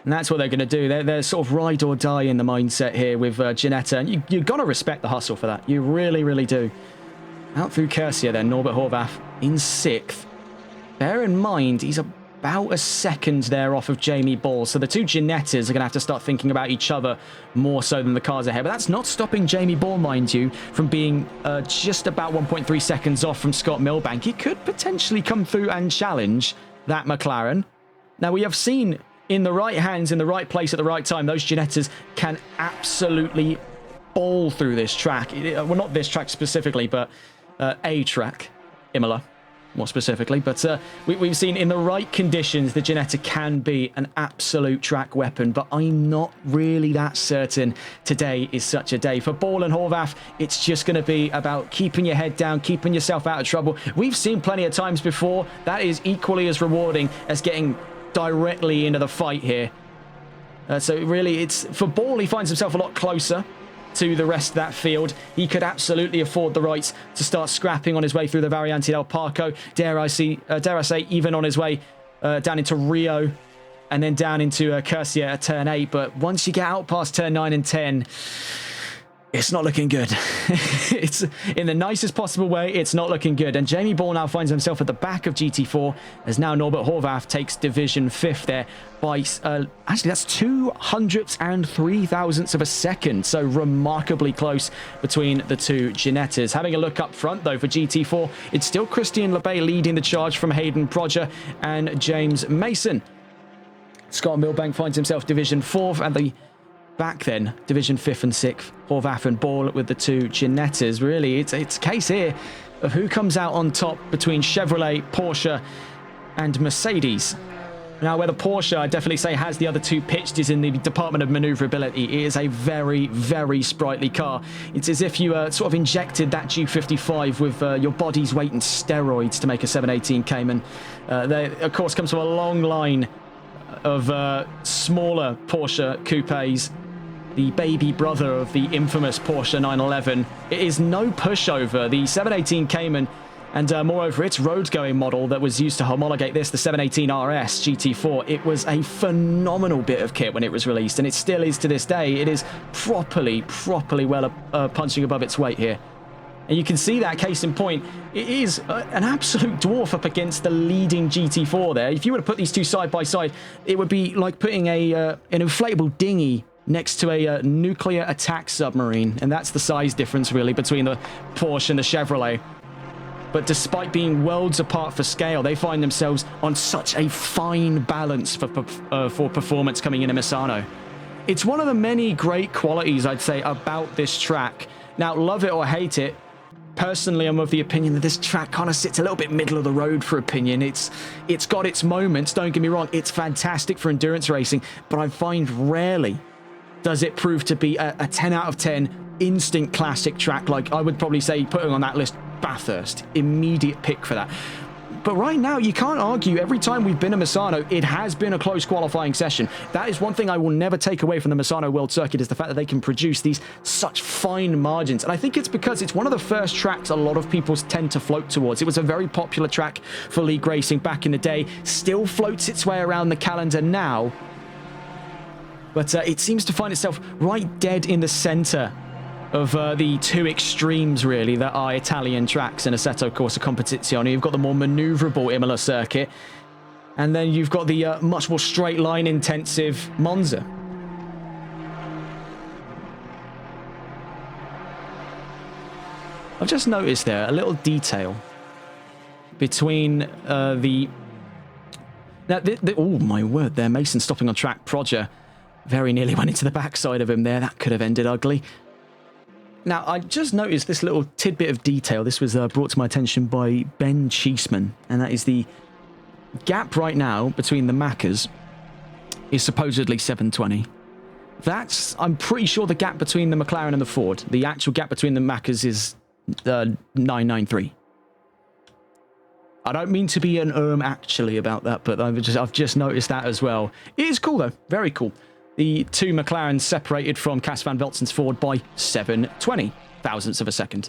And that's what they're going to do. They're sort of ride or die in the mindset here with Ginetta. And you've got to respect the hustle for that. You really, really do. Out through Curcia then, Norbert Horvath in 6th. Bear in mind, he's about a second there off of Jamie Ball. So the two Ginettas are going to have to start thinking about each other more so than the cars ahead. But that's not stopping Jamie Ball, mind you, from being just about 1.3 seconds off from Scott Milbank. He could potentially come through and challenge that McLaren. Now, we have seen in the right hands, in the right place at the right time, those Ginettas can absolutely ball through this track. Well, not this track specifically, but a track, Imola, more specifically. But we've seen in the right conditions, the Ginetta can be an absolute track weapon. But I'm not really that certain today is such a day. For Ball and Horvath, it's just going to be about keeping your head down, keeping yourself out of trouble. We've seen plenty of times before. That is equally as rewarding as getting directly into the fight here. So really, it's for Ball, he finds himself a lot closer to the rest of that field. He could absolutely afford the rights to start scrapping on his way through the Variante del Parco. Dare I say, even on his way down into Rio and then down into Curcia at turn 8. But once you get out past turn 9 and 10, it's not looking good. It's in the nicest possible way. It's not looking good. And Jamie Ball now finds himself at the back of GT4 as now Norbert Horvath takes Division 5th there by, actually that's 203,000ths of a second. So remarkably close between the two Ginettas. Having a look up front though for GT4, it's still Christian Lebay leading the charge from Hayden Proger and James Mason. Scott Milbank finds himself Division 4th and the back then, Division 5th and 6th, Horvath and Ball with the two Ginettas. Really, it's a case here of who comes out on top between Chevrolet, Porsche, and Mercedes. Now, where the Porsche, I definitely say, has the other two pitched is in the department of maneuverability. It is a very, very sprightly car. It's as if you sort of injected that G55 with your body's weight in steroids to make a 718 Cayman. There, of course, comes from a long line of smaller Porsche coupes, the baby brother of the infamous Porsche 911. It is no pushover. The 718 Cayman, and moreover, its road-going model that was used to homologate this, the 718 RS GT4, it was a phenomenal bit of kit when it was released, and it still is to this day. It is properly well punching above its weight here. And you can see that, case in point, it is an absolute dwarf up against the leading GT4 there. If you were to put these two side by side, it would be like putting an inflatable dinghy next to a nuclear attack submarine. And that's the size difference, really, between the Porsche and the Chevrolet. But despite being worlds apart for scale, they find themselves on such a fine balance for performance coming into Misano. It's one of the many great qualities, I'd say, about this track. Now, love it or hate it, personally, I'm of the opinion that this track kind of sits a little bit middle of the road for opinion. It's got its moments, don't get me wrong. It's fantastic for endurance racing, but I find rarely does it prove to be a 10 out of 10 instant classic track. Like I would probably say putting on that list, Bathurst, immediate pick for that. But right now, you can't argue. Every time we've been to Misano, it has been a close qualifying session. That is one thing I will never take away from the Misano World Circuit, is the fact that they can produce these such fine margins. And I think it's because it's one of the first tracks a lot of people tend to float towards. It was a very popular track for league racing back in the day. Still floats its way around the calendar now. But it seems to find itself right dead in the center of the two extremes, really, that are Italian tracks and Assetto Corsa Competizione. You've got the more maneuverable Imola circuit, and then you've got the much more straight line intensive Monza. I've just noticed there a little detail between oh my word, there, Mason stopping on track. Proger very nearly went into the backside of him there. That could have ended ugly. Now, I just noticed this little tidbit of detail. This was brought to my attention by Ben Cheeseman, and that is the gap right now between the Maccas is supposedly 720. That's, I'm pretty sure, the gap between the McLaren and the Ford. The actual gap between the Maccas is 993. I don't mean to be an actually about that, but I've just noticed that as well. It is cool, though. Very cool. The two McLarens separated from Cas van Velzen's Ford by 720 thousandths of a second.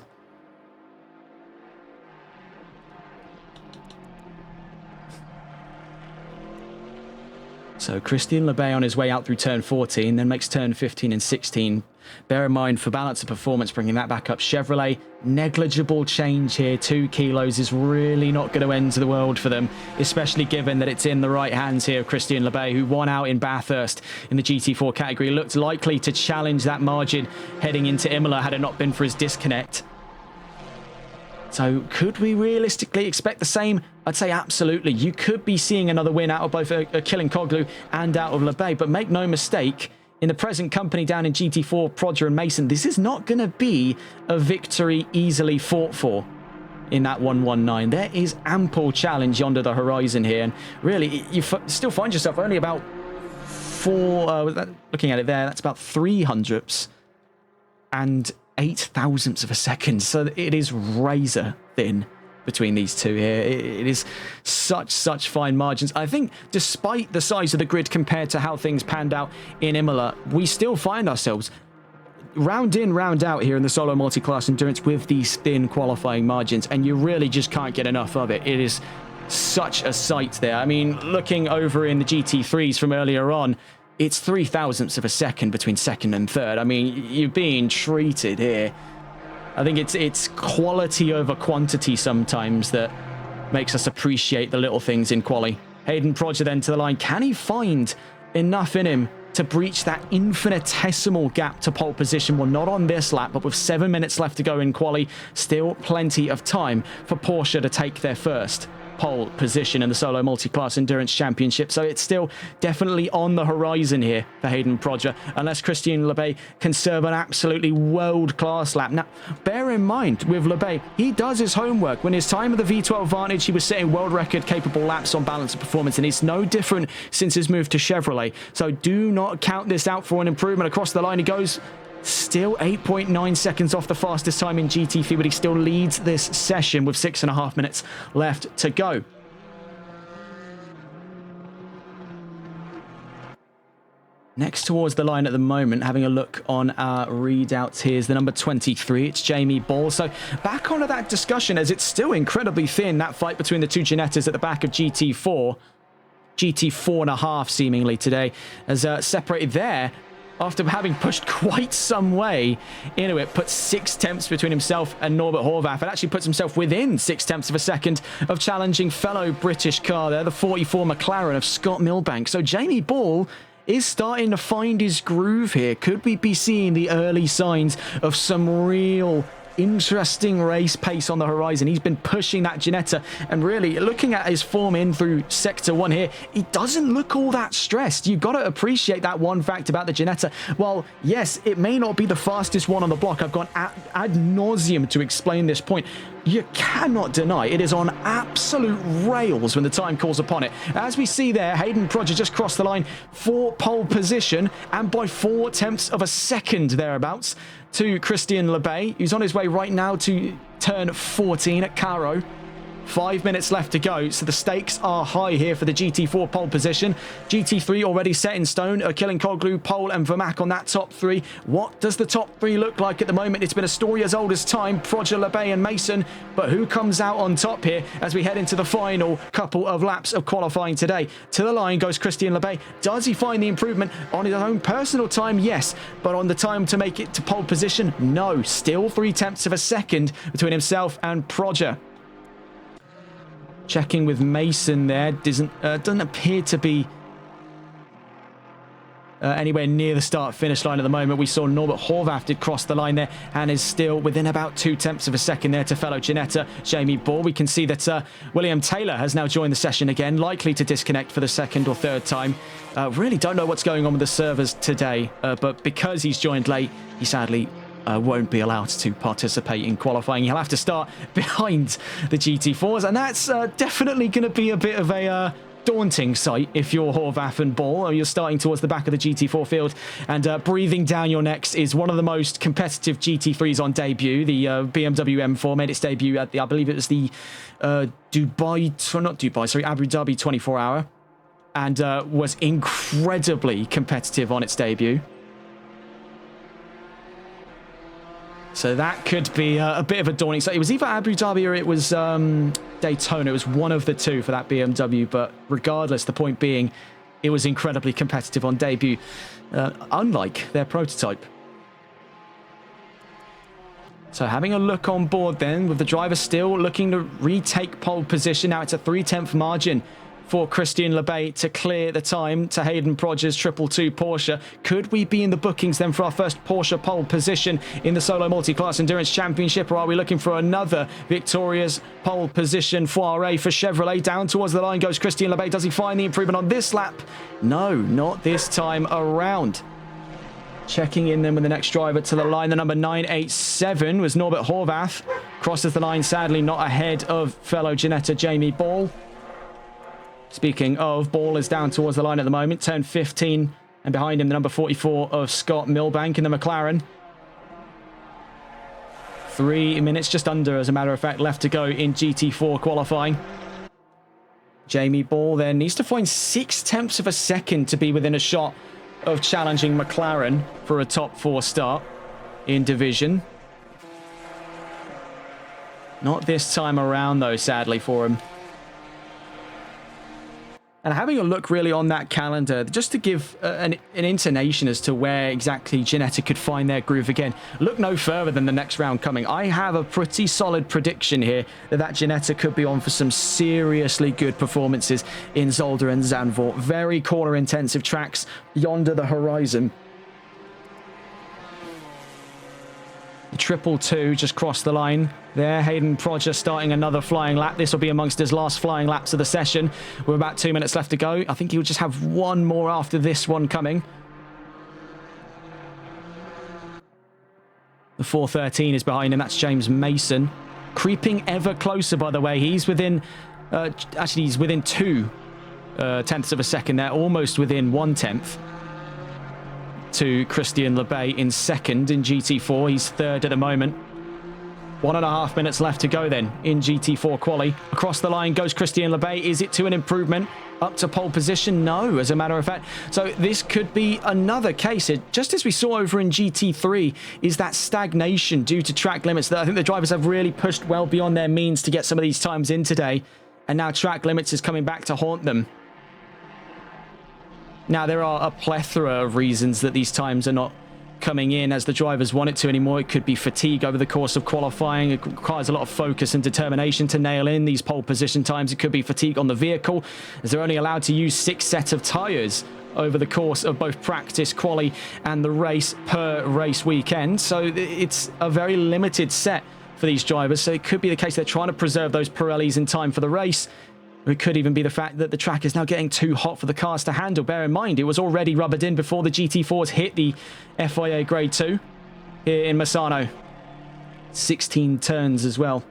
So Christian Lebay on his way out through turn 14, then makes turn 15 and 16. Bear in mind, for balance of performance, bringing that back up, Chevrolet, negligible change here. 2 kilos is really not going to end the world for them, especially given that it's in the right hands here of Christian Lebay, who won out in Bathurst in the GT4 category. Looked likely to challenge that margin heading into Imola had it not been for his disconnect. So could we realistically expect the same? I'd say absolutely. You could be seeing another win out of both Koglu and out of Lebay, but make no mistake, in the present company down in GT4, Proger and Mason, this is not going to be a victory easily fought for in that 119. There is ample challenge yonder the horizon here, and really, you still find yourself only about looking at it there, that's about 300ths and 8 thousandths of a second. So it is razor thin between these two here. It is such fine margins. I think despite the size of the grid compared to how things panned out in Imola, we still find ourselves round in, round out here in the solo multi-class endurance with these thin qualifying margins, and you really just can't get enough of it. It is such a sight there. I mean, looking over in the GT3s from earlier on, it's 3 thousandths of a second between second and third. I mean, you're being treated here. I think it's quality over quantity sometimes that makes us appreciate the little things in quali. Hayden Proger then to the line. Can he find enough in him to breach that infinitesimal gap to pole position? Well, not on this lap, but with 7 minutes left to go in quali, still plenty of time for Porsche to take their first pole position in the solo multi-class endurance championship. So it's still definitely on the horizon here for Hayden Proger, unless Christian Lebay can serve an absolutely world-class lap. Now, bear in mind, with Lebay, he does his homework. When his time of the V12 Vantage, he was setting world record capable laps on balance of performance, and it's no different since his move to Chevrolet. So do not count this out for an improvement. Across the line he goes. Still 8.9 seconds off the fastest time in GT3, but he still leads this session with 6.5 minutes left to go. Next towards the line at the moment, having a look on our readouts here, is the number 23. It's Jamie Ball. So back onto that discussion, as it's still incredibly thin, that fight between the two Ginettas at the back of GT4. GT4.5 seemingly today, as separated there after having pushed quite some way into it, put 6 tenths between himself and Norbert Horvath, and actually puts himself within 6 tenths of a second of challenging fellow British car there, the 44 McLaren of Scott Milbank. So Jamie Ball is starting to find his groove here. Could we be seeing the early signs of some real interesting race pace on the horizon? He's been pushing that Ginetta, and really looking at his form in through sector 1 here, he doesn't look all that stressed. You've got to appreciate that one fact about the Ginetta. Well, yes, it may not be the fastest one on the block. I've gone ad nauseum to explain this point. You cannot deny it is on absolute rails when the time calls upon it. As we see there, Hayden Prodger just crossed the line for pole position, and by 4 tenths of a second thereabouts to Christian Lebay, who's on his way right now to turn 14 at Caro. 5 minutes left to go, so the stakes are high here for the GT4 pole position. GT3 already set in stone. Killinkoglu, Pole and Vermac on that top 3. What does the top 3 look like at the moment? It's been a story as old as time. Prodger, Lebay and Mason. But who comes out on top here as we head into the final couple of laps of qualifying today? To the line goes Christian Lebay. Does he find the improvement on his own personal time? Yes. But on the time to make it to pole position? No. Still 3 tenths of a second between himself and Prodger. Checking with Mason there, doesn't appear to be anywhere near the start-finish line at the moment. We saw Norbert Horvath did cross the line there and is still within about 2 tenths of a second there to fellow Ginetta, Jamie Ball. We can see that William Taylor has now joined the session again, likely to disconnect for the 2nd or 3rd time. Really don't know what's going on with the servers today, but because he's joined late, he sadly won't be allowed to participate in qualifying. He'll have to start behind the GT4s, and that's definitely going to be a bit of a daunting sight if you're Horvath and Ball, or you're starting towards the back of the GT4 field, and breathing down your necks is one of the most competitive GT3s on debut. The BMW M4 made its debut at I believe it was the Abu Dhabi 24 hour, and was incredibly competitive on its debut. So that could be a bit of a daunting. So it was either Abu Dhabi or it was Daytona. It was one of the two for that BMW. But regardless, the point being, it was incredibly competitive on debut, unlike their prototype. So having a look on board then, with the driver still looking to retake pole position. Now it's a 3/10 margin for Christian Lebay to clear the time to Hayden Prodger's 222 Porsche. Could we be in the bookings then for our first Porsche pole position in the Solo Multiclass Endurance Championship, or are we looking for another victorious pole position foray for Chevrolet? Down towards the line goes Christian Lebay. Does he find the improvement on this lap? No, not this time around. Checking in then with the next driver to the line, the number 987 was Norbert Horvath. Crosses the line, sadly not ahead of fellow Ginetta Jamie Ball. Speaking of, Ball is down towards the line at the moment, turn 15, and behind him the number 44 of Scott Milbank in the McLaren. 3 minutes, just under as a matter of fact, left to go in GT4 qualifying. Jamie Ball then needs to find 6 tenths of a second to be within a shot of challenging McLaren for a top 4 start in division. Not this time around though, sadly for him. And having a look really on that calendar, just to give an intonation as to where exactly Ginetta could find their groove again, look no further than the next round coming. I have a pretty solid prediction here that Ginetta could be on for some seriously good performances in Zolder and Zandvoort. Very corner-intensive tracks yonder the horizon. The 222 just crossed the line there. Hayden Prodger starting another flying lap. This will be amongst his last flying laps of the session. With about 2 minutes left to go. I think he'll just have one more after this one coming. The 413 is behind him. That's James Mason. Creeping ever closer, by the way. He's within... actually, he's within 2 tenths of a second there. Almost within 1 tenth. To Christian Lebay in second in GT4. He's third at the moment. 1.5 minutes left to go then in GT4 quali. Across the line goes Christian Lebay. Is it to an improvement? Up to pole position? No, as a matter of fact. So this could be another case. Just as we saw over in GT3, is that stagnation due to track limits that I think the drivers have really pushed well beyond their means to get some of these times in today. And now track limits is coming back to haunt them. Now, there are a plethora of reasons that these times are not coming in as the drivers want it to anymore. It could be fatigue over the course of qualifying. It requires a lot of focus and determination to nail in these pole position times. It could be fatigue on the vehicle, as they're only allowed to use 6 sets of tyres over the course of both practice, quali, and the race per race weekend. So it's a very limited set for these drivers. So it could be the case they're trying to preserve those Pirellis in time for the race. It could even be the fact that the track is now getting too hot for the cars to handle. Bear in mind, it was already rubbered in before the GT4s hit the FIA Grade 2 here in Misano. 16 turns as well.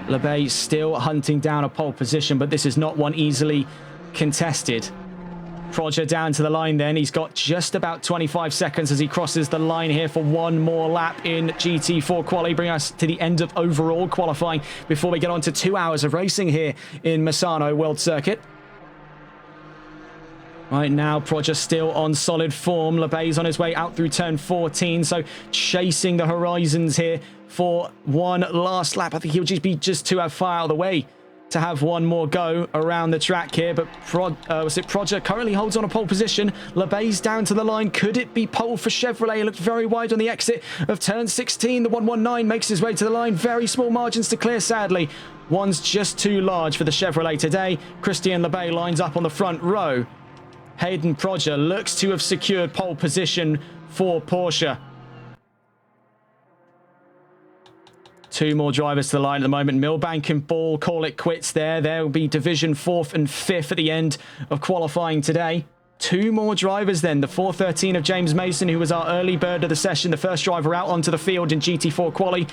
Lebay still hunting down a pole position, but this is not one easily contested. Proger down to the line then. He's got just about 25 seconds as he crosses the line here for one more lap in GT4 quali, bringing us to the end of overall qualifying before we get on to 2 hours of racing here in Misano World Circuit. Right now, Proger still on solid form. Lebay's on his way out through turn 14, so chasing the horizons here for one last lap. I think he'll just be too far out of the way to have one more go around the track here, but Proger currently holds on a pole position. Lebay's down to the line. Could it be pole for Chevrolet? It looked very wide on the exit of turn 16. The 119 makes his way to the line. Very small margins to clear, sadly. One's just too large for the Chevrolet today. Christian Lebay lines up on the front row. Hayden Proger looks to have secured pole position for Porsche. 2 more drivers to the line at the moment. Milbank and Ball call it quits there. There will be division 4th and 5th at the end of qualifying today. 2 more drivers then. The 413 of James Mason, who was our early bird of the session, the first driver out onto the field in GT4 quali.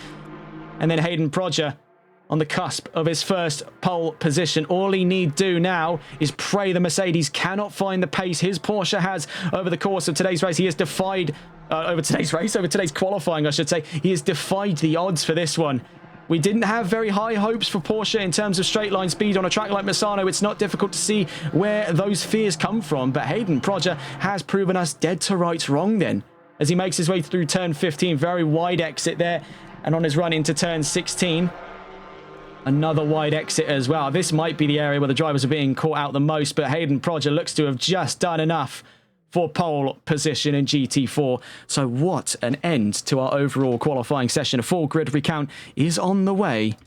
And then Hayden Proger on the cusp of his first pole position. All he need do now is pray the Mercedes cannot find the pace his Porsche has over the course of today's race. He has defied over today's qualifying, I should say. He has defied the odds for this one. We didn't have very high hopes for Porsche in terms of straight line speed on a track like Misano. It's not difficult to see where those fears come from, but Hayden Proger has proven us dead to rights wrong then, as he makes his way through turn 15. Very wide exit there, and on his run into turn 16. Another wide exit as well. This might be the area where the drivers are being caught out the most, but Hayden Proger looks to have just done enough for pole position in GT4. So what an end to our overall qualifying session. A full grid recount is on the way.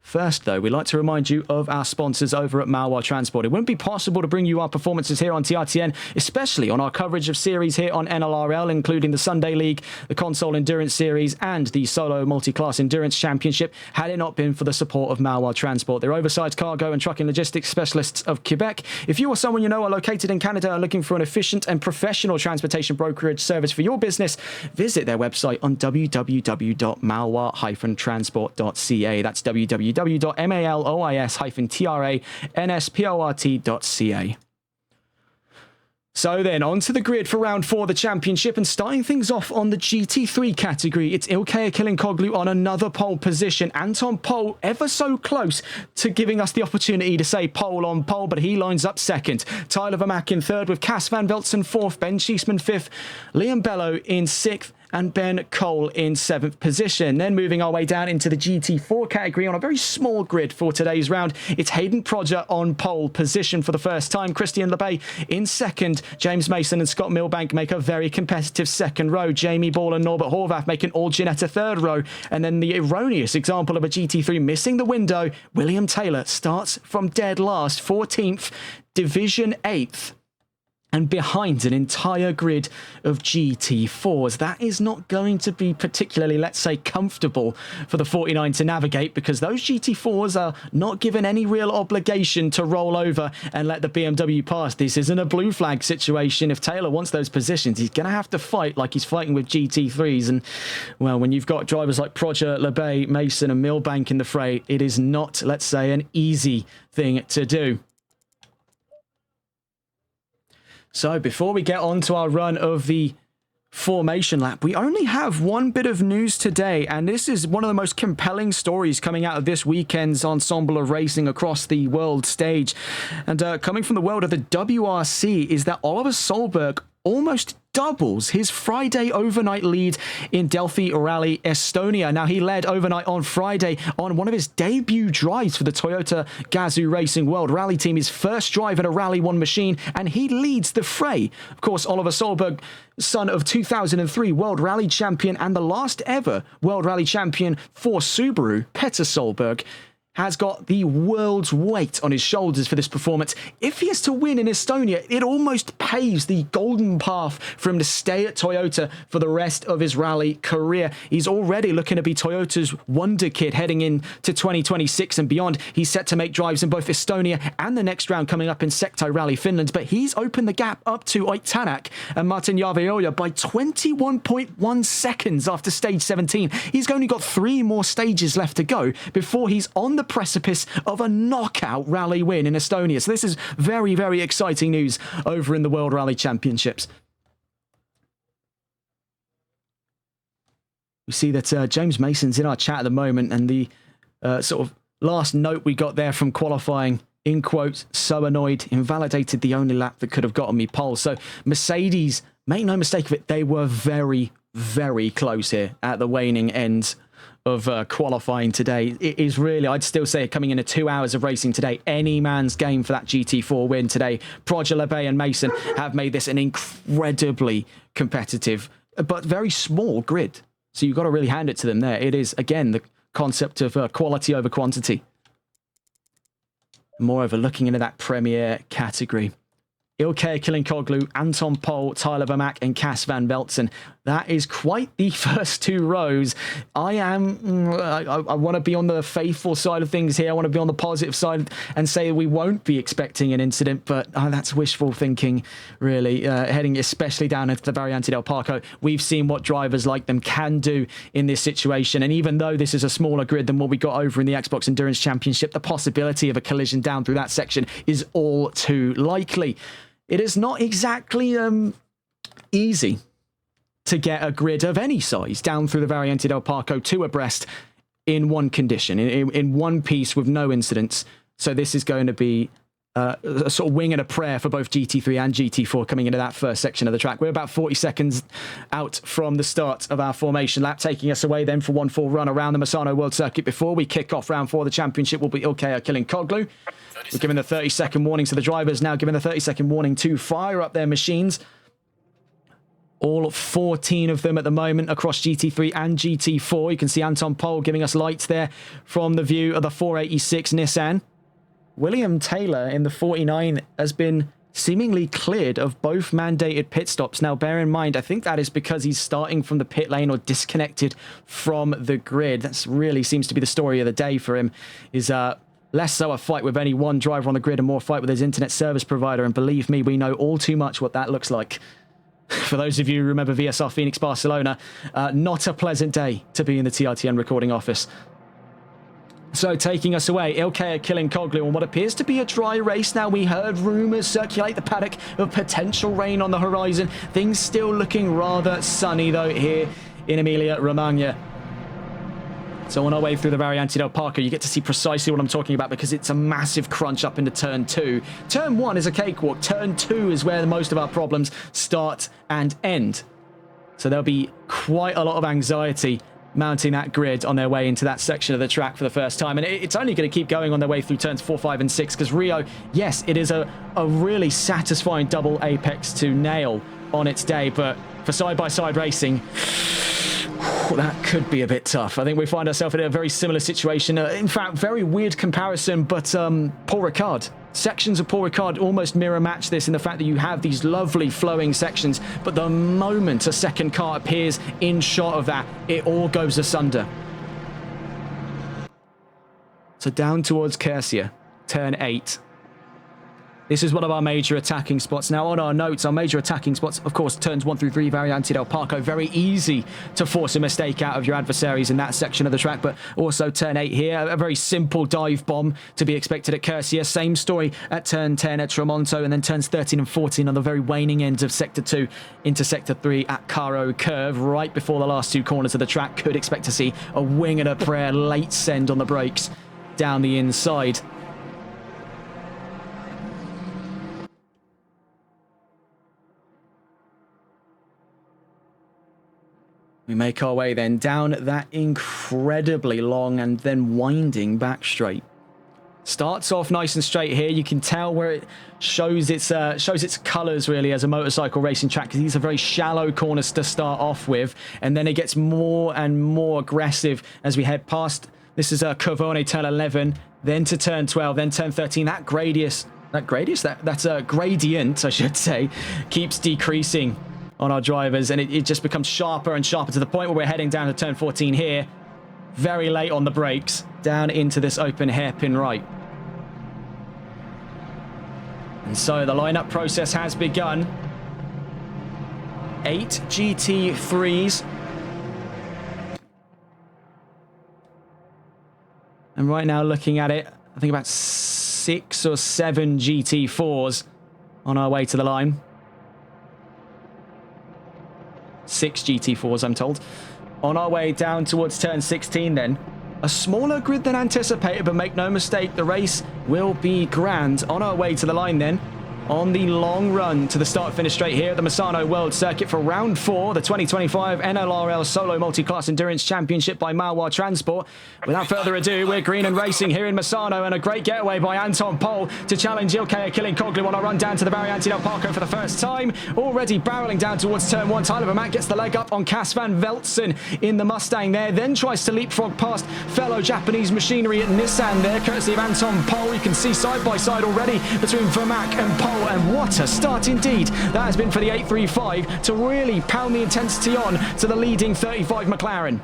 First, though, we'd like to remind you of our sponsors over at Malois Transport. It wouldn't be possible to bring you our performances here on TRTN, especially on our coverage of series here on NLRL, including the Sunday League, the Console Endurance Series, and the Solo Multiclass Endurance Championship, had it not been for the support of Malois Transport. They're oversized cargo and trucking logistics specialists of Quebec. If you or someone you know are located in Canada and looking for an efficient and professional transportation brokerage service for your business, visit their website on www.malois-transport.ca. That's www.malois-transport.ca. So then, onto the grid for round 4 of the championship, and starting things off on the GT3 category, it's Ilkay Akilinkoglu on another pole position. Anton Pole ever so close to giving us the opportunity to say pole on pole, but he lines up second. Tyler Vermaak in third, with Cas van Veltzen 4th, Ben Cheeseman 5th, Liam Bello in 6th, and Ben Cole in 7th position. Then moving our way down into the GT4 category on a very small grid for today's round, it's Hayden Proger on pole position for the first time. Christian Lebay in second. James Mason and Scott Milbank make a very competitive second row. Jamie Ball and Norbert Horvath make an all Ginetta third row. And then the erroneous example of a GT3 missing the window, William Taylor starts from dead last, 14th, division 8th. And behind an entire grid of GT4s. That is not going to be particularly, let's say, comfortable for the 49 to navigate, because those GT4s are not given any real obligation to roll over and let the BMW pass. This isn't a blue flag situation. If Taylor wants those positions, he's going to have to fight like he's fighting with GT3s. And, well, when you've got drivers like Proger, Lebay, Mason and Milbank in the fray, it is not, let's say, an easy thing to do. So before we get on to our run of the formation lap, we only have one bit of news today, and this is one of the most compelling stories coming out of this weekend's ensemble of racing across the world stage. And coming from the world of the WRC is that Oliver Solberg almost doubles his Friday overnight lead in Delphi Rally Estonia. Now, he led overnight on Friday on one of his debut drives for the Toyota Gazoo Racing World Rally Team, his first drive in a Rally 1 machine, and he leads the fray. Of course, Oliver Solberg, son of 2003 World Rally Champion and the last ever World Rally Champion for Subaru, Petter Solberg, has got the world's weight on his shoulders for this performance. If he is to win in Estonia, it almost paves the golden path for him to stay at Toyota for the rest of his rally career. He's already looking to be Toyota's wonder kid heading into 2026 and beyond. He's set to make drives in both Estonia and the next round coming up in Sektai Rally Finland, but he's opened the gap up to Ott Tänak and Martin Järveoja by 21.1 seconds after stage 17. He's only got 3 more stages left to go before he's on the precipice of a knockout rally win in Estonia. So this is very, very exciting news over in the World Rally Championships. We see that James Mason's in our chat at the moment, and the sort of last note we got there from qualifying, in quotes, so annoyed, invalidated the only lap that could have gotten me pole. So Mercedes, make no mistake of it, they were very, very close here at the waning end of qualifying today. It is really, I'd still say, coming into 2 hours of racing today, any man's game for that GT4 win today. Proger, Lebay and Mason have made this an incredibly competitive but very small grid. So you've got to really hand it to them there. It is, again, the concept of quality over quantity. Moreover, looking into that Premier category, Ilkay Kilinkoglu, Anton Pol, Tyler Vermaak and Cas van Veltzen. That is quite the first 2 rows. I want to be on the faithful side of things here. I want to be on the positive side and say we won't be expecting an incident, but that's wishful thinking, really. Heading especially down into the Variante del Parco, we've seen what drivers like them can do in this situation. And even though this is a smaller grid than what we got over in the Xbox Endurance Championship, the possibility of a collision down through that section is all too likely. It is not exactly easy to get a grid of any size down through the Variante del Parco 2 abreast in one condition, in one piece with no incidents. So this is going to be a sort of wing and a prayer for both GT3 and GT4 coming into that first section of the track. We're about 40 seconds out from the start of our formation lap, taking us away then for one full run around the Misano World Circuit before we kick off round 4. The championship will be Ilkay Kilinkoglu. We're giving the 30-second warning to the drivers, now giving the 30-second warning to fire up their machines. All 14 of them at the moment across GT3 and GT4. You can see Anton Pol giving us lights there from the view of the 486 Nissan. William Taylor in the 49 has been seemingly cleared of both mandated pit stops. Now, bear in mind, I think that is because he's starting from the pit lane or disconnected from the grid. That really seems to be the story of the day for him, is less so a fight with any one driver on the grid and more fight with his internet service provider. And believe me, we know all too much what that looks like. For those of you who remember VSR Phoenix Barcelona, not a pleasant day to be in the TRTN recording office. So taking us away, Ilkay Kilinkoglu on what appears to be a dry race. Now, we heard rumours circulate the paddock of potential rain on the horizon. Things still looking rather sunny, though, here in Emilia-Romagna. So on our way through the Variante del Parco, you get to see precisely what I'm talking about because it's a massive crunch up into Turn 2. Turn 1 is a cakewalk. Turn 2 is where most of our problems start and end. So there'll be quite a lot of anxiety mounting that grid on their way into that section of the track for the first time. And it's only going to keep going on their way through turns 4, 5 and 6 because Rio, yes, it is a really satisfying double apex to nail on its day, but for side-by-side racing, that could be a bit tough. I think we find ourselves in a very similar situation. In fact, very weird comparison, but Paul Ricard. Sections of Paul Ricard almost mirror match this in the fact that you have these lovely flowing sections, but the moment a second car appears in shot of that, it all goes asunder. So down towards Kersia, turn 8. This is one of our major attacking spots. Now, on our notes, our major attacking spots, of course, turns 1 through 3, Variante del Parco. Very easy to force a mistake out of your adversaries in that section of the track, but also turn 8 here. A very simple dive bomb to be expected at Kersia. Same story at turn 10 at Tramonto, and then turns 13 and 14 on the very waning ends of Sector 2 into Sector 3 at Caro Curve, right before the last 2 corners of the track. Could expect to see a wing and a prayer late send on the brakes down the inside. We make our way then down that incredibly long and then winding back straight. Starts off nice and straight here. You can tell where it shows its colours really as a motorcycle racing track, because these are very shallow corners to start off with, and then it gets more and more aggressive as we head past. This is Covone turn 11, then to turn 12, then turn 13. That's a gradient, I should say, keeps decreasing on our drivers, and it just becomes sharper and sharper to the point where we're heading down to turn 14 here. Very late on the brakes, down into this open hairpin right. And so the lineup process has begun. 8 GT3s. And right now, looking at it, I think about 6 or 7 GT4s on our way to the line. 6 GT4s, I'm told. On our way down towards turn 16 then. A smaller grid than anticipated, but make no mistake, the race will be grand. On our way to the line then, on the long run to the start-finish straight here at the Misano World Circuit for round 4, the 2025 NLRL Solo Multiclass Endurance Championship by Malois Transport. Without further ado, we're green and racing here in Misano, and a great getaway by Anton Pol to challenge Ilkay Kilinkoglu on a run down to the Variante del Parco for the first time. Already barreling down towards turn 1, Tyler Vermaat gets the leg up on Cas van Velzen in the Mustang there, then tries to leapfrog past fellow Japanese machinery at Nissan there, courtesy of Anton Pol. You can see side by side already between Vermaat and Pol. And what a start indeed that has been for the 835 to really pound the intensity on to the leading 35 McLaren.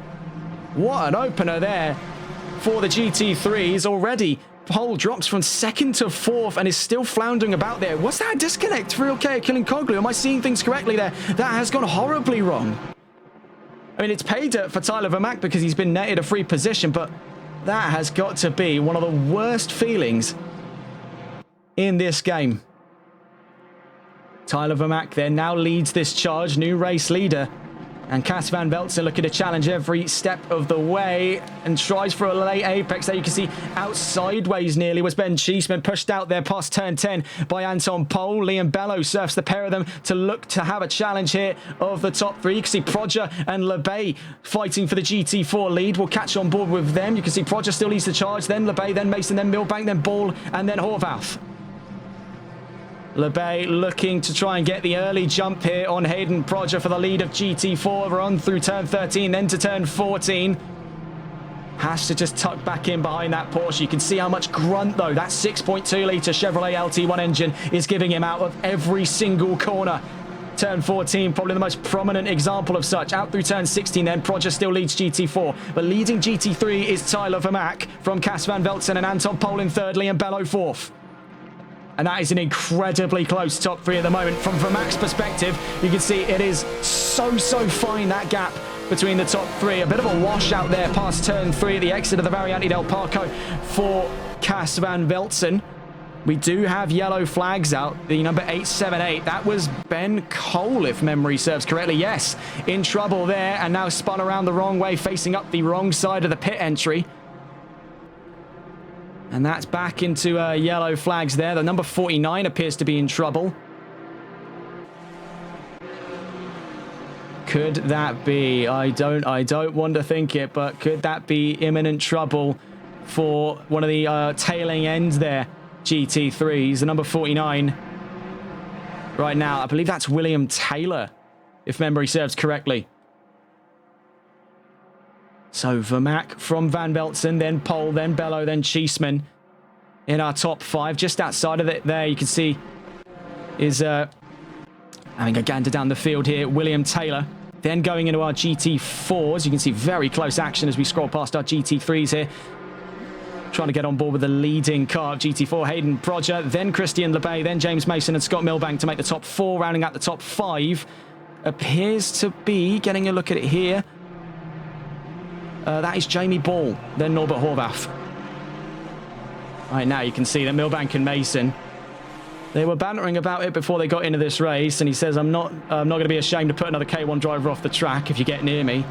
What an opener there for the GT3s. Already Pol drops from 2nd to 4th and is still floundering about there. What's that disconnect for Ilkay Kilinkoglu? Am I seeing things correctly there? That has gone horribly wrong. I mean, it's paid for Tyler Vermaat because he's been netted a free position, but that has got to be one of the worst feelings in this game. Tyler Vermaat then now leads this charge, new race leader. And Cas van Velzen looking to challenge every step of the way and tries for a late apex. There you can see out sideways nearly was Ben Cheeseman, pushed out there past turn 10 by Anton Pol. Liam Bello surfs the pair of them to look to have a challenge here of the top 3. You can see Proger and LeBay fighting for the GT4 lead. We'll catch on board with them. You can see Proger still leads the charge, then LeBay, then Mason, then Milbank, then Ball, and then Horvath. LeBay looking to try and get the early jump here on Hayden Proger for the lead of GT4. We're on through turn 13, then to turn 14. Has to just tuck back in behind that Porsche. You can see how much grunt, though, that 6.2 litre Chevrolet LT1 engine is giving him out of every single corner. Turn 14, probably the most prominent example of such. Out through turn 16 then, Proger still leads GT4. But leading GT3 is Tyler Vermaat from Cas van Velzen and Anton Pol in 3rd, and Bello 4th. And that is an incredibly close top 3 at the moment. From Vermaat's perspective, you can see it is so fine, that gap between the top 3. A bit of a washout there past turn 3 at the exit of the Variante del Parco for Cas van Velzen. We do have yellow flags out. The number 878, that was Ben Cole, if memory serves correctly. Yes, in trouble there, and now spun around the wrong way, facing up the wrong side of the pit entry. And that's back into yellow flags there. The number 49 appears to be in trouble. Could that be? I don't want to think it, but could that be imminent trouble for one of the tailing ends there? GT3s, the number 49. Right now, I believe that's William Taylor, if memory serves correctly. So Vermaat from Van Velzen, then Pol, then Bello, then Cheeseman in our top 5. Just outside of it there, you can see is having a gander down the field here, William Taylor. Then going into our GT4s, you can see very close action as we scroll past our GT3s here. Trying to get on board with the leading car of GT4, Hayden Proger, then Christian LeBay, then James Mason and Scott Milbank to make the top 4, rounding out the top 5. Appears to be, getting a look at it here, that is Jamie Ball, then Norbert Horvath. Right now you can see that Milbank and Mason, they were bantering about it before they got into this race, and he says, I'm not going to be ashamed to put another K1 driver off the track if you get near me.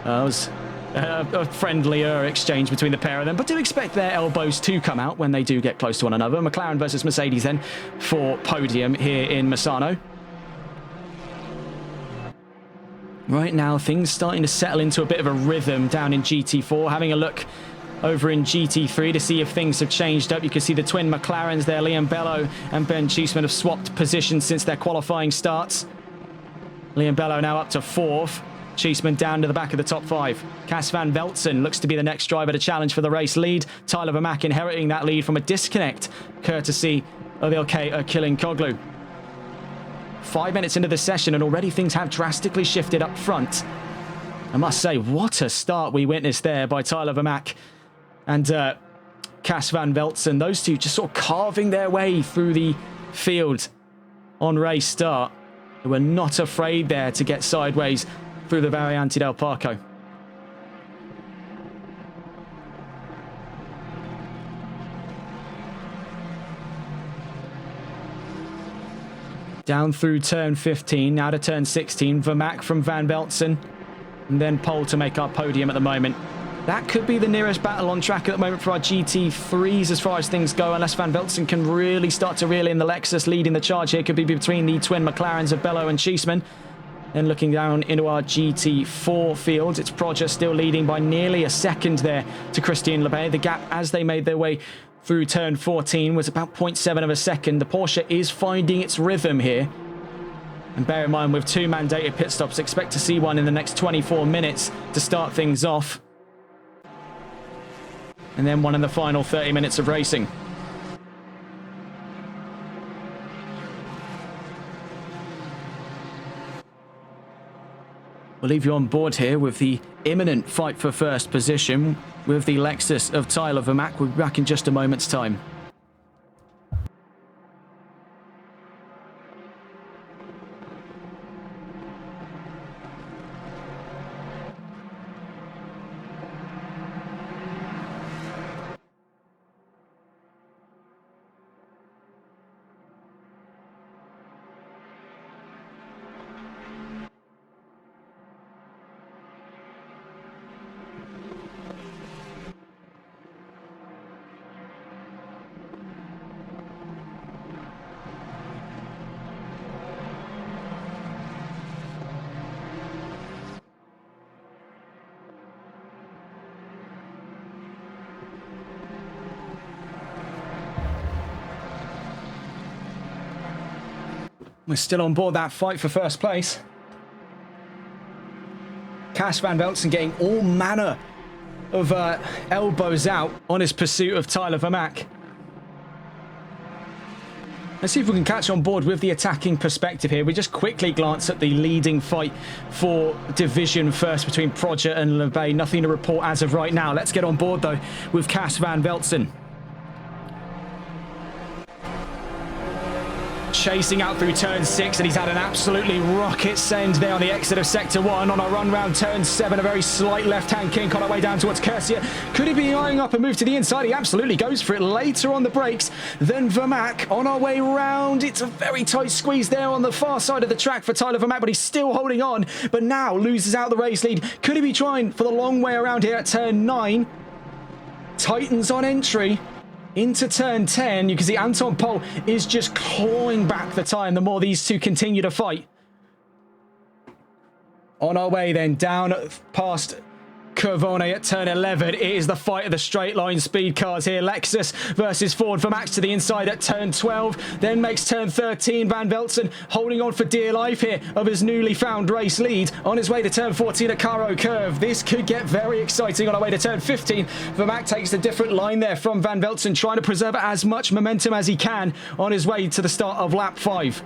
It was a friendlier exchange between the pair of them, but do expect their elbows to come out when they do get close to one another. McLaren versus Mercedes then for podium here in Misano. Right now, things starting to settle into a bit of a rhythm down in GT4. Having a look over in GT3 to see if things have changed up. You can see the twin McLarens there. Liam Bello and Ben Cheeseman have swapped positions since their qualifying starts. Liam Bello now up to 4th. Cheeseman down to the back of the top 5. Cas van Veltzen looks to be the next driver to challenge for the race lead. Tyler Vermaak inheriting that lead from a disconnect, courtesy of Ilkay Killinkoglu. 5 minutes into the session and already things have drastically shifted up front. I must say, what a start we witnessed there by Tyler Vermaak and Cas van Veltzen. Those two just sort of carving their way through the field on race start. They were not afraid there to get sideways through the Variante del Parco. Down through turn 15, now to turn 16. Vermaak from Van Veltzen, and then Pole to make our podium at the moment. That could be the nearest battle on track at the moment for our GT3s as far as things go, unless Van Veltzen can really start to reel in the Lexus leading the charge here. Could be between the twin McLarens of Bello and Cheeseman. Then looking down into our GT4 field, it's Proger still leading by nearly a second there to Christian Lebay. The gap as they made their way through turn 14 was about 0.7 of a second. The Porsche is finding its rhythm here. And bear in mind, with 2 mandated pit stops, expect to see one in the next 24 minutes to start things off. And then one in the final 30 minutes of racing. We'll leave you on board here with the imminent fight for first position with the Lexus of Tyler Vermaak. We'll be back in just a moment's time. We're still on board that fight for first place. Cas van Veltzen getting all manner of elbows out on his pursuit of Tyler Vermaak. Let's see if we can catch on board with the attacking perspective here. We just quickly glance at the leading fight for division first between Proger and Lebay. Nothing to report as of right now. Let's get on board though with Cas van Veltzen. Chasing out through turn 6, and he's had an absolutely rocket send there on the exit of sector 1. On our run round turn 7, a very slight left-hand kink on our way down towards Kersia. Could he be eyeing up a move to the inside? He absolutely goes for it later on the brakes than Vermaak. On our way round, it's a very tight squeeze there on the far side of the track for Tyler Vermaak, but he's still holding on, but now loses out the race lead. Could he be trying for the long way around here at turn 9? Tightens on entry. Into turn 10, you can see Anton Pol is just clawing back the time the more these two continue to fight. On our way then down past Curvone at turn 11. It is the fight of the straight line speed cars here. Lexus versus Ford. Vermaak to the inside at turn 12. Then makes turn 13. Van Veltzen holding on for dear life here of his newly found race lead. On his way to turn 14 at Caro Curve. This could get very exciting on our way to turn 15. Vermaak takes a different line there from Van Veltzen, trying to preserve as much momentum as he can on his way to the start of lap 5.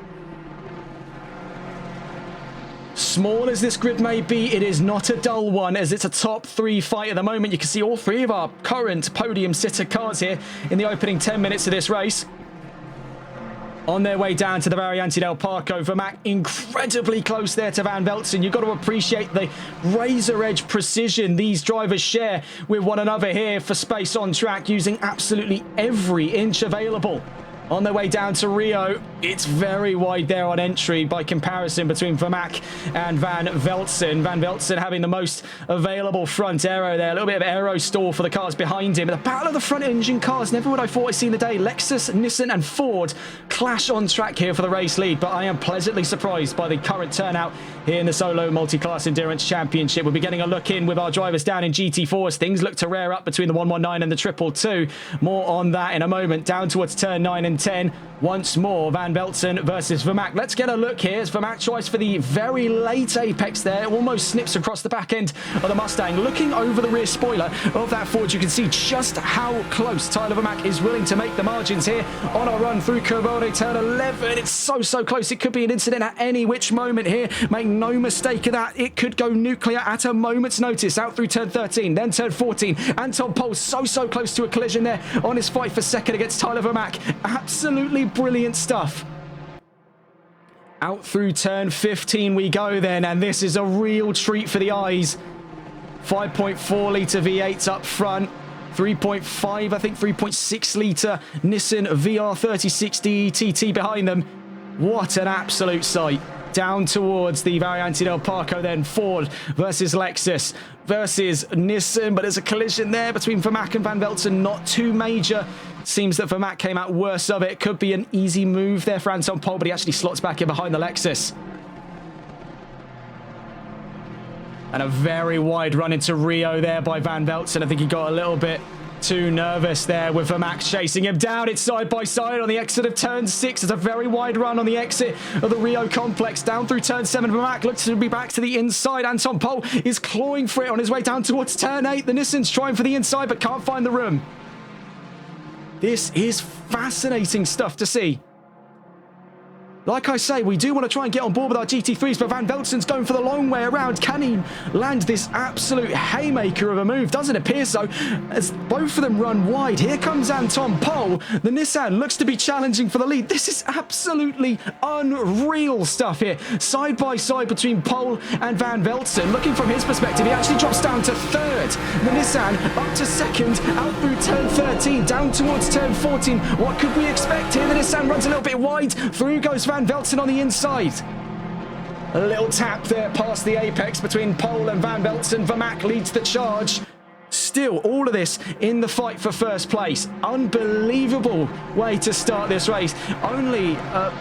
Small as this grid may be, it is not a dull one, as it's a top 3 fight at the moment. You can see all 3 of our current podium sitter cars here in the opening 10 minutes of this race. On their way down to the Variante del Parco, Vermaak incredibly close there to Van Veltzen. You've got to appreciate the razor edge precision these drivers share with one another here for space on track, using absolutely every inch available. On their way down to Rio, It's very wide there on entry by comparison between Vermaak and Van Veltzen. Van Veltzen having the most available front aero there. A little bit of aero stall for the cars behind him. The battle of the front engine cars, never would I thought I'd seen the day. Lexus, Nissan and Ford clash on track here for the race lead, but I am pleasantly surprised by the current turnout here in the Solo Multiclass Endurance Championship. We'll be getting a look in with our drivers down in GT4 as things look to rear up between the 119 and the 222. More on that in a moment. Down towards turn 9 and 10. Once more, Van Veltzen versus Vermaak. Let's get a look here as Vermaak tries for the very late apex there. Almost snips across the back end of the Mustang. Looking over the rear spoiler of that Ford, you can see just how close Tyler Vermaak is willing to make the margins here on our run through Covone turn 11. It's so close. It could be an incident at any which moment here. Make no mistake of that. It could go nuclear at a moment's notice. Out through turn 13, then turn 14. Anton Pol so close to a collision there on his fight for second against Tyler Vermaak. Absolutely brilliant stuff. Out through turn 15 we go then, and this is a real treat for the eyes. 5.4 litre V8s up front. 3.5, I think 3.6 litre Nissan VR3060 TT behind them. What an absolute sight. Down towards the Variante del Parco then. Ford versus Lexus versus Nissan, but there's a collision there between Vermaak and Van Veltzen. Not too major. Seems that Vermaak came out worse of it. Could be an easy move there for Anton Pol, but he actually slots back in behind the Lexus. And a very wide run into Rio there by Van Veltzen. I think he got a little bit too nervous there with Vermaak chasing him down. It's side by side on the exit of turn 6. It's a very wide run on the exit of the Rio complex. Down through turn 7. Vermaak looks to be back to the inside. Anton Pol is clawing for it on his way down towards turn 8. The Nissan's trying for the inside but can't find the room. This is fascinating stuff to see. Like I say, we do want to try and get on board with our GT3s, but Van Veltzen's going for the long way around. Can he land this absolute haymaker of a move? Doesn't appear so, as both of them run wide. Here comes Anton Pol. The Nissan looks to be challenging for the lead. This is absolutely unreal stuff here. Side by side between Pol and Van Veltzen. Looking from his perspective, he actually drops down to third. The Nissan up to second, out through turn 13, down towards turn 14. What could we expect here? The Nissan runs a little bit wide. Through goes Van Veltzen on the inside. A little tap there past the apex between Pol and Van Veltzen. Vermaak leads the charge. Still, all of this in the fight for first place. Unbelievable way to start this race. Only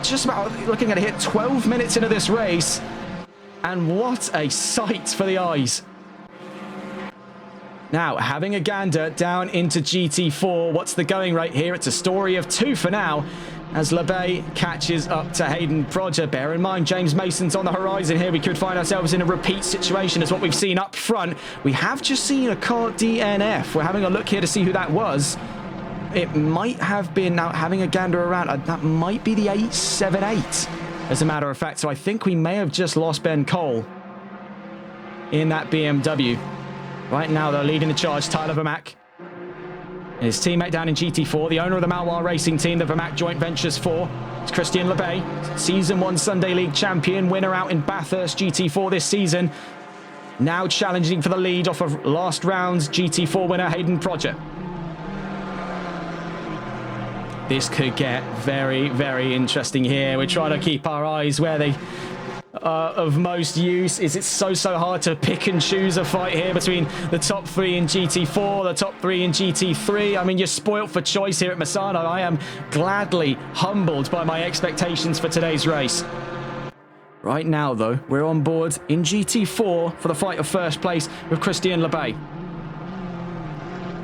just about, looking at it here, 12 minutes into this race. And what a sight for the eyes. Now, having a gander down into GT4. What's the going rate here? It's a story of 2 for now, as LeBay catches up to Hayden Prodger. Bear in mind, James Mason's on the horizon here. We could find ourselves in a repeat situation as what we've seen up front. We have just seen a car DNF. We're having a look here to see who that was. It might have been, now having a gander around, that might be the 878, as a matter of fact. So I think we may have just lost Ben Cole in that BMW. Right now, they're leading the charge, Tyler Vermaak. His teammate down in GT4, the owner of the Malois racing team, the Vermaak joint ventures for. It's Christian LeBay, Season 1 Sunday League champion, winner out in Bathurst GT4 this season. Now challenging for the lead off of last round's GT4 winner, Hayden Prodger. This could get very interesting here. We're trying to keep our eyes where they of most use. It's so hard to pick and choose a fight here between the top 3 in GT4, the top 3 in GT3. I mean, you're spoilt for choice here at Misano. I am gladly humbled by my expectations for today's race. Right now, though, we're on board in GT4 for the fight of first place with Christian LeBay.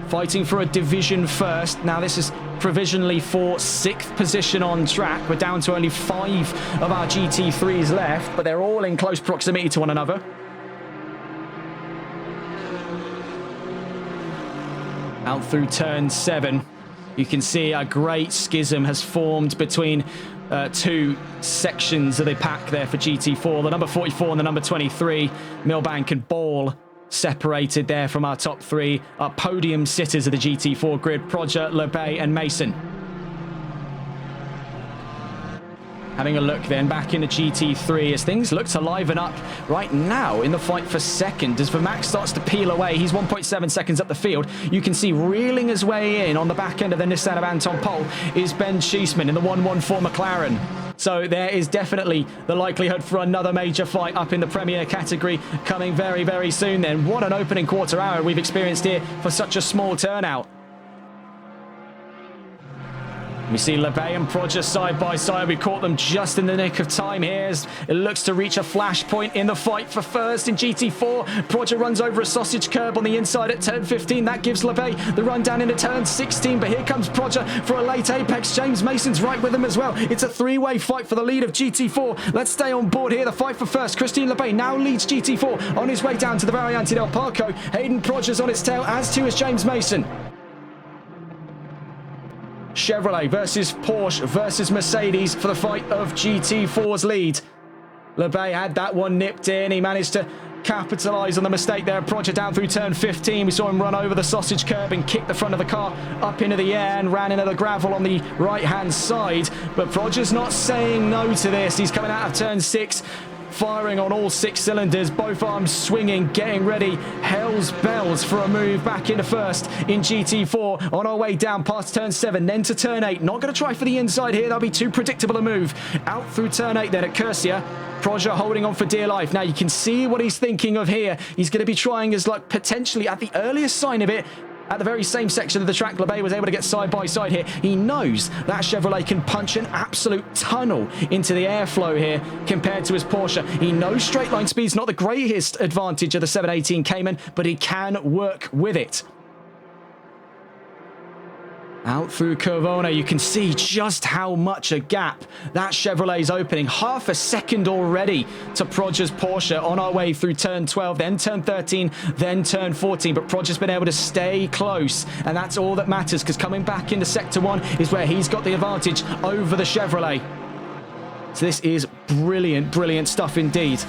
Fighting for a division first. Now, this is provisionally for 6th position on track. We're down to only 5 of our GT3s left, but they're all in close proximity to one another. Out through turn 7, you can see a great schism has formed between 2 sections of the pack there for GT4. The number 44 and the number 23, Milbank and Ball, separated there from our top 3, our podium sitters of the GT4 grid, Prodger, LeBay and Mason. Having a look then back in the GT3 as things look to liven up right now in the fight for second as Vermaak starts to peel away. He's 1.7 seconds up the field. You can see reeling his way in on the back end of the Nissan of Anton Pol is Ben Cheeseman in the 114 McLaren. So there is definitely the likelihood for another major fight up in the Premier category coming very, very soon then. What an opening quarter hour we've experienced here for such a small turnout. We see LeBay and Proger side by side. We caught them just in the nick of time here as it looks to reach a flashpoint in the fight for first in GT4. Proger runs over a sausage curb on the inside at turn 15. That gives LeBay the run down into turn 16. But here comes Proger for a late apex. James Mason's right with him as well. It's a three-way fight for the lead of GT4. Let's stay on board here. The fight for first. Christian LeBay now leads GT4 on his way down to the Variante del Parco. Hayden Proger's on its tail, as too is James Mason. Chevrolet versus Porsche versus Mercedes for the fight of GT4's lead. LeBay had that one nipped in. He managed to capitalise on the mistake there. Proger down through turn 15. We saw him run over the sausage curb and kick the front of the car up into the air and ran into the gravel on the right-hand side. But Proger's not saying no to this. He's coming out of turn 6. Firing on all 6 cylinders, both arms swinging, getting ready. Hell's bells for a move back into first in GT4. On our way down past turn 7, then to turn 8. Not going to try for the inside here. That'll be too predictable a move. Out through turn 8 then at Cursia. Proger holding on for dear life. Now you can see what he's thinking of here. He's going to be trying his luck potentially at the earliest sign of it. At the very same section of the track, LeBay was able to get side by side here. He knows that Chevrolet can punch an absolute tunnel into the airflow here compared to his Porsche. He knows straight line speed's not the greatest advantage of the 718 Cayman, but he can work with it. Out through Corvona, you can see just how much a gap that Chevrolet's opening. Half a second already to Proger's Porsche on our way through turn 12, then turn 13, then turn 14. But Proger's been able to stay close, and that's all that matters, because coming back into Sector 1 is where he's got the advantage over the Chevrolet. So this is brilliant, brilliant stuff indeed.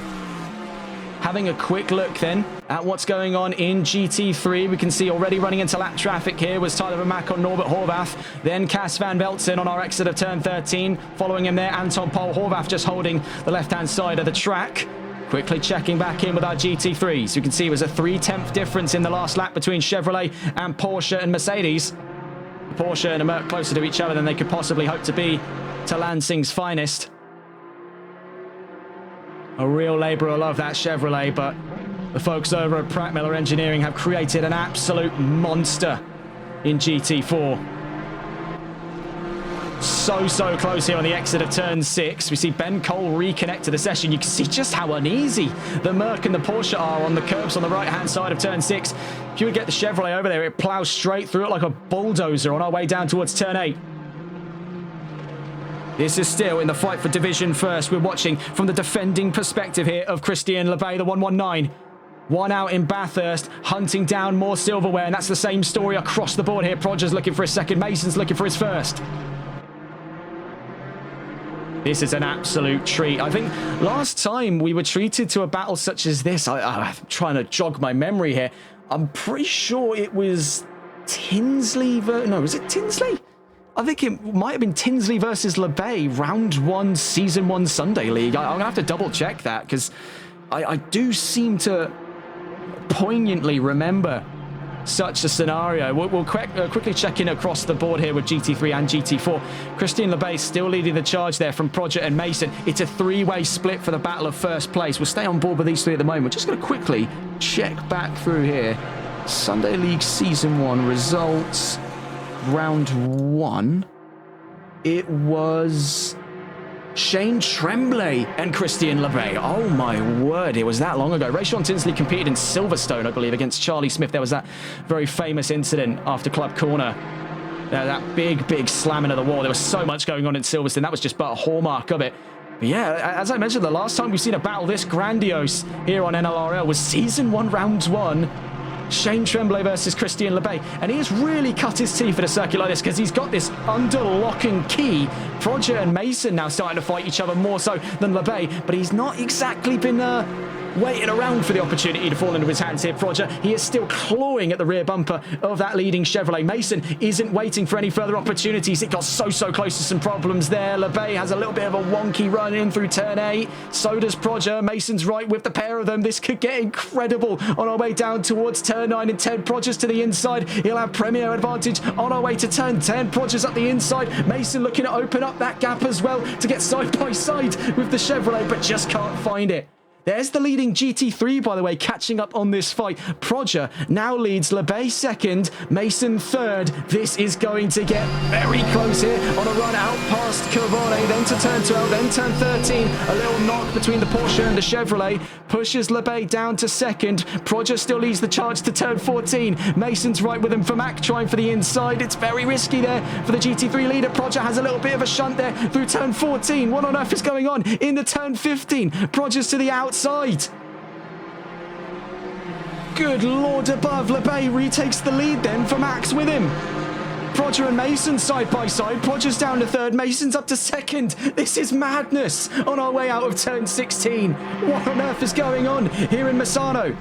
Having a quick look then at what's going on in GT3. We can see already running into lap traffic here was Tyler Vermaak on Norbert Horvath. Then Cas van Veltzen on our exit of turn 13. Following him there, Anton Pol. Horvath just holding the left-hand side of the track. Quickly checking back in with our GT3s. So you can see it was a 3/10 difference in the last lap between Chevrolet and Porsche and Mercedes. Porsche and a Merc closer to each other than they could possibly hope to be to Lansing's finest. A real labour of love, that Chevrolet, but the folks over at Pratt Miller Engineering have created an absolute monster in GT4. So close here on the exit of turn 6. We see Ben Cole reconnect to the session. You can see just how uneasy the Merc and the Porsche are on the curbs on the right-hand side of turn 6. If you would get the Chevrolet over there, it ploughs straight through it like a bulldozer on our way down towards turn 8. This is still in the fight for division first. We're watching from the defending perspective here of Christian LeBay, the 119. One out in Bathurst, hunting down more silverware, and that's the same story across the board here. Proger's looking for his second, Mason's looking for his first. This is an absolute treat. I think last time we were treated to a battle such as this, I'm trying to jog my memory here. I'm pretty sure it was Tinsley. No, was it Tinsley? I think it might have been Tinsley versus LeBay, round 1, season 1 Sunday League. I'm going to have to double check that, because I do seem to poignantly remember such a scenario. We'll quickly check in across the board here with GT3 and GT4. Christian LeBay still leading the charge there from Proger and Mason. It's a 3-way split for the battle of first place. We'll stay on board with these 3 at the moment. We're just going to quickly check back through here. Sunday League Season 1 results. Round 1, it was Shane Tremblay and Christian LeBay. Oh my word, it was that long ago. Rayshon Tinsley competed in Silverstone, I believe, against Charlie Smith. There was that very famous incident after Club Corner. That big slam into the wall. There was so much going on in Silverstone. That was just but a hallmark of it. But yeah, as I mentioned, the last time we've seen a battle this grandiose here on NLRL was Season 1, Round 1. Shane Tremblay versus Christian LeBay, and he has really cut his teeth at a circuit like this because he's got this under lock and key. Proger and Mason now starting to fight each other more so than LeBay, but he's not exactly been waiting around for the opportunity to fall into his hands here. Proger, he is still clawing at the rear bumper of that leading Chevrolet. Mason isn't waiting for any further opportunities. It got so close to some problems there. LeBay has a little bit of a wonky run in through turn 8. So does Proger. Mason's right with the pair of them. This could get incredible on our way down towards turn 9 and 10. Proger's to the inside. He'll have premier advantage on our way to turn 10. Proger's up the inside. Mason looking to open up that gap as well to get side by side with the Chevrolet, but just can't find it. There's the leading GT3, by the way, catching up on this fight. Proger now leads LeBay second, Mason third. This is going to get very close here on a run out past Cavone, then to turn 12, then turn 13. A little knock between the Porsche and the Chevrolet pushes LeBay down to second. Proger still leads the charge to turn 14. Mason's right with him. Vermac trying for the inside. It's very risky there for the GT3 leader. Proger has a little bit of a shunt there through turn 14. What on earth is going on in the turn 15? Proger's to the outside. Good Lord above. LeBay retakes the lead then for Max with him. Proger and Mason side by side. Proger's down to third. Mason's up to second. This is madness on our way out of turn 16. What on earth is going on here in Misano?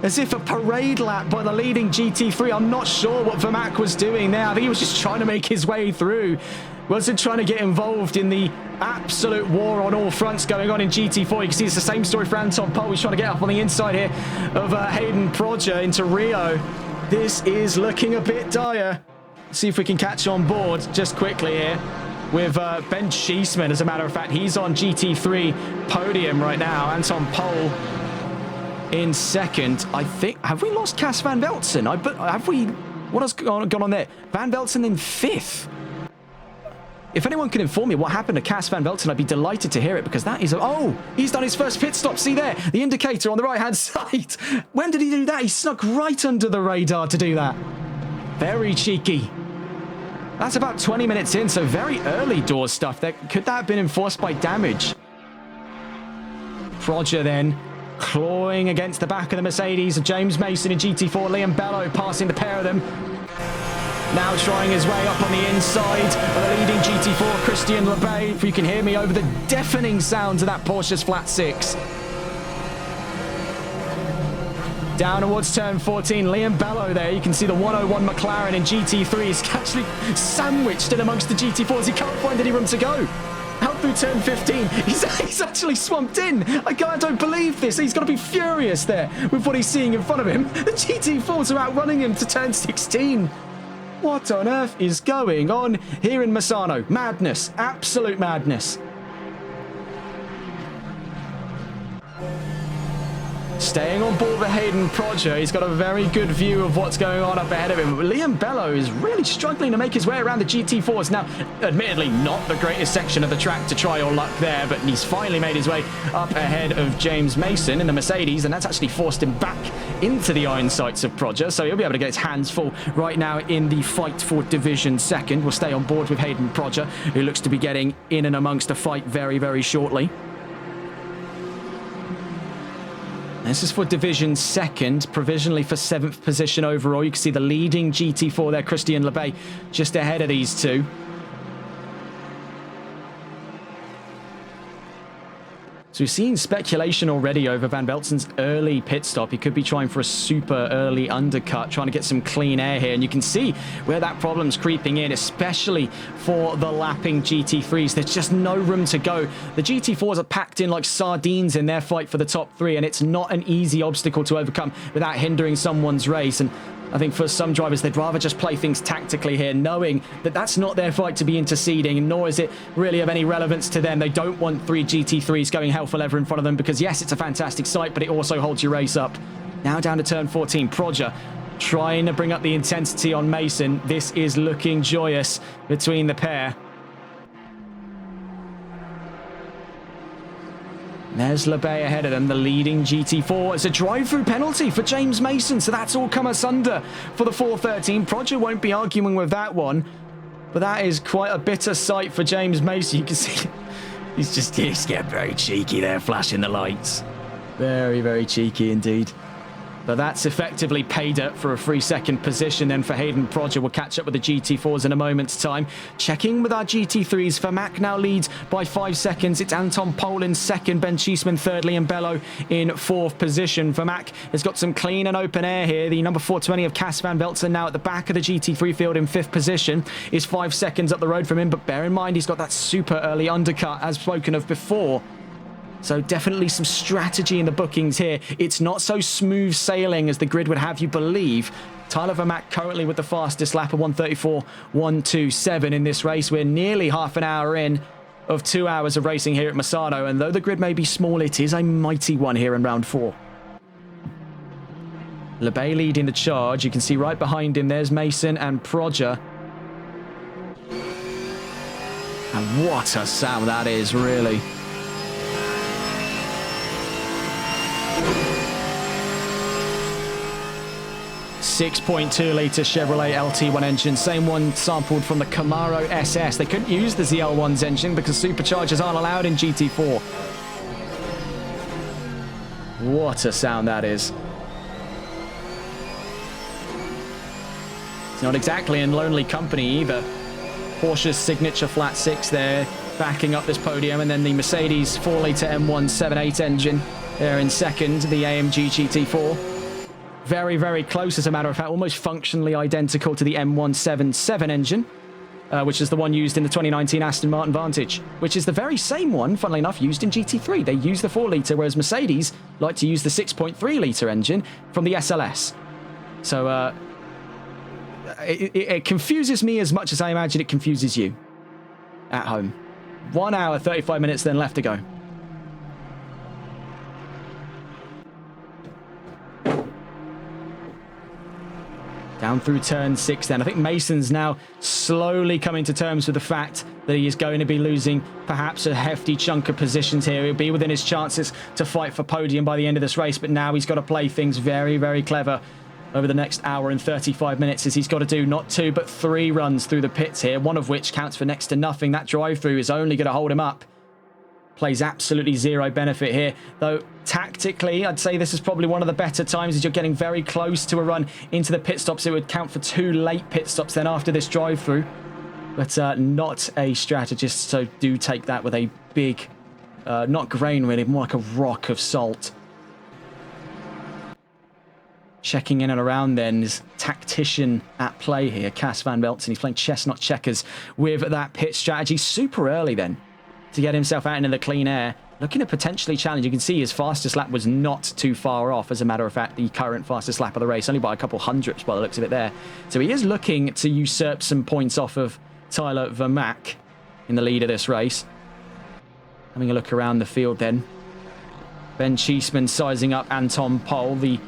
As if a parade lap by the leading GT3. I'm not sure what Vermac was doing there. I think he was just trying to make his way through. Wasn't trying to get involved in the absolute war on all fronts going on in GT4. You can see it's the same story for Anton Pohl. He's trying to get up on the inside here of Hayden Proger into Rio. This is looking a bit dire. See if we can catch on board just quickly here with Ben Cheeseman. As a matter of fact, he's on GT3 podium right now. Anton Pohl in second. I think, have we lost Cas Van Velzen? Have we? What has gone on there? Van Velzen in fifth. If anyone can inform me what happened to Cas Van Velzen, I'd be delighted to hear it, because that is... Oh, he's done his first pit stop. See there, the indicator on the right-hand side. When did he do that? He snuck right under the radar to do that. Very cheeky. That's about 20 minutes in, so very early door stuff. Could that have been enforced by damage? Proger then clawing against the back of the Mercedes of James Mason in GT4. Liam Bello passing the pair of them. Now trying his way up on the inside of the leading GT4, Christian LeBay. If you can hear me over the deafening sounds of that Porsche's flat 6. Down towards turn 14, Liam Bello there. You can see the 101 McLaren in GT3 is actually sandwiched in amongst the GT4s. He can't find any room to go. Out through turn 15, he's actually swamped in. I don't believe this. He's got to be furious there with what he's seeing in front of him. The GT4s are outrunning him to turn 16. What on earth is going on here in Misano? Madness. Absolute madness. Staying on board with Hayden Proger. He's got a very good view of what's going on up ahead of him. Liam Bello is really struggling to make his way around the GT4s. Now, admittedly, not the greatest section of the track to try your luck there, but he's finally made his way up ahead of James Mason in the Mercedes, and that's actually forced him back into the iron sights of Proger, so he'll be able to get his hands full right now in the fight for Division 2nd. We'll stay on board with Hayden Proger, who looks to be getting in and amongst a fight very, very shortly. This is for Division 2nd, provisionally for 7th position overall. You can see the leading GT4 there, Christian LeBay, just ahead of these two. So we've seen speculation already over Van Velzen's early pit stop. He could be trying for a super early undercut, trying to get some clean air here. And you can see where that problem's creeping in, especially for the lapping GT3s. There's just no room to go. The GT4s are packed in like sardines in their fight for the top 3, and it's not an easy obstacle to overcome without hindering someone's race. And I think for some drivers, they'd rather just play things tactically here, knowing that that's not their fight to be interceding, nor is it really of any relevance to them. They don't want 3 GT3s going hell for leather in front of them, because yes, it's a fantastic sight, but it also holds your race up. Now down to turn 14, Proger trying to bring up the intensity on Mason. This is looking joyous between the pair. There's LeBay ahead of them, the leading GT4. It's a drive-through penalty for James Mason, so that's all come asunder for the 413. Proger won't be arguing with that one, but that is quite a bitter sight for James Mason. You can see he's getting very cheeky there, flashing the lights. Very, very cheeky indeed. But that's effectively pay dirt for a 3-second position. Then for Hayden Prodger, we'll catch up with the GT4s in a moment's time. Checking with our GT3s, Vermaak now leads by 5 seconds. It's Anton Pol in second, Ben Cheeseman thirdly, and Bello in fourth position. Vermaak has got some clean and open air here. The number 420 of Cas van Velzen now at the back of the GT3 field in fifth position is 5 seconds up the road from him. But bear in mind, he's got that super early undercut, as spoken of before. So definitely some strategy in the bookings here. It's not so smooth sailing as the grid would have you believe. Tyler Vermaak currently with the fastest lap of 1:34.127 in this race. We're nearly half an hour in of 2 hours of racing here at Misano. And though the grid may be small, it is a mighty one here in round 4. LeBay leading the charge. You can see right behind him, there's Mason and Prodger. And what a sound that is, really. 6.2 litre Chevrolet LT1 engine, same one sampled from the Camaro SS. They couldn't use the ZL1's engine because superchargers aren't allowed in GT4. What a sound that is. It's not exactly in lonely company either. Porsche's signature flat 6 there, backing up this podium, and then the Mercedes 4 litre M178 engine there in second, the AMG GT4. Very, very close, as a matter of fact, almost functionally identical to the M177 engine, which is the one used in the 2019 Aston Martin Vantage, which is the very same one, funnily enough, used in GT3. They use the 4 litre, whereas Mercedes like to use the 6.3 litre engine from the SLS. So it confuses me as much as I imagine it confuses you at home. 1 hour, 35 minutes then left to go. Down through turn 6 then. I think Mason's now slowly coming to terms with the fact that he is going to be losing perhaps a hefty chunk of positions here. He'll be within his chances to fight for podium by the end of this race, but now he's got to play things very, very clever over the next hour and 35 minutes, as he's got to do not 2 but 3 runs through the pits here, one of which counts for next to nothing. That drive-through is only going to hold him up. Plays absolutely zero benefit here, though tactically I'd say this is probably one of the better times, as you're getting very close to a run into the pit stops. It would count for 2 late pit stops then after this drive-through, but not a strategist, so do take that with a big, not grain really, more like a rock of salt. Checking in and around then is tactician at play here, Cas van Velzen. He's playing chess, not checkers, with that pit strategy super early then to get himself out into the clean air. Looking to potentially challenge. You can see his fastest lap was not too far off, as a matter of fact, the current fastest lap of the race, only by a couple hundredths by the looks of it there. So he is looking to usurp some points off of Tyler Vermaak in the lead of this race. Having a look around the field then. Ben Cheeseman sizing up Anton Pol, the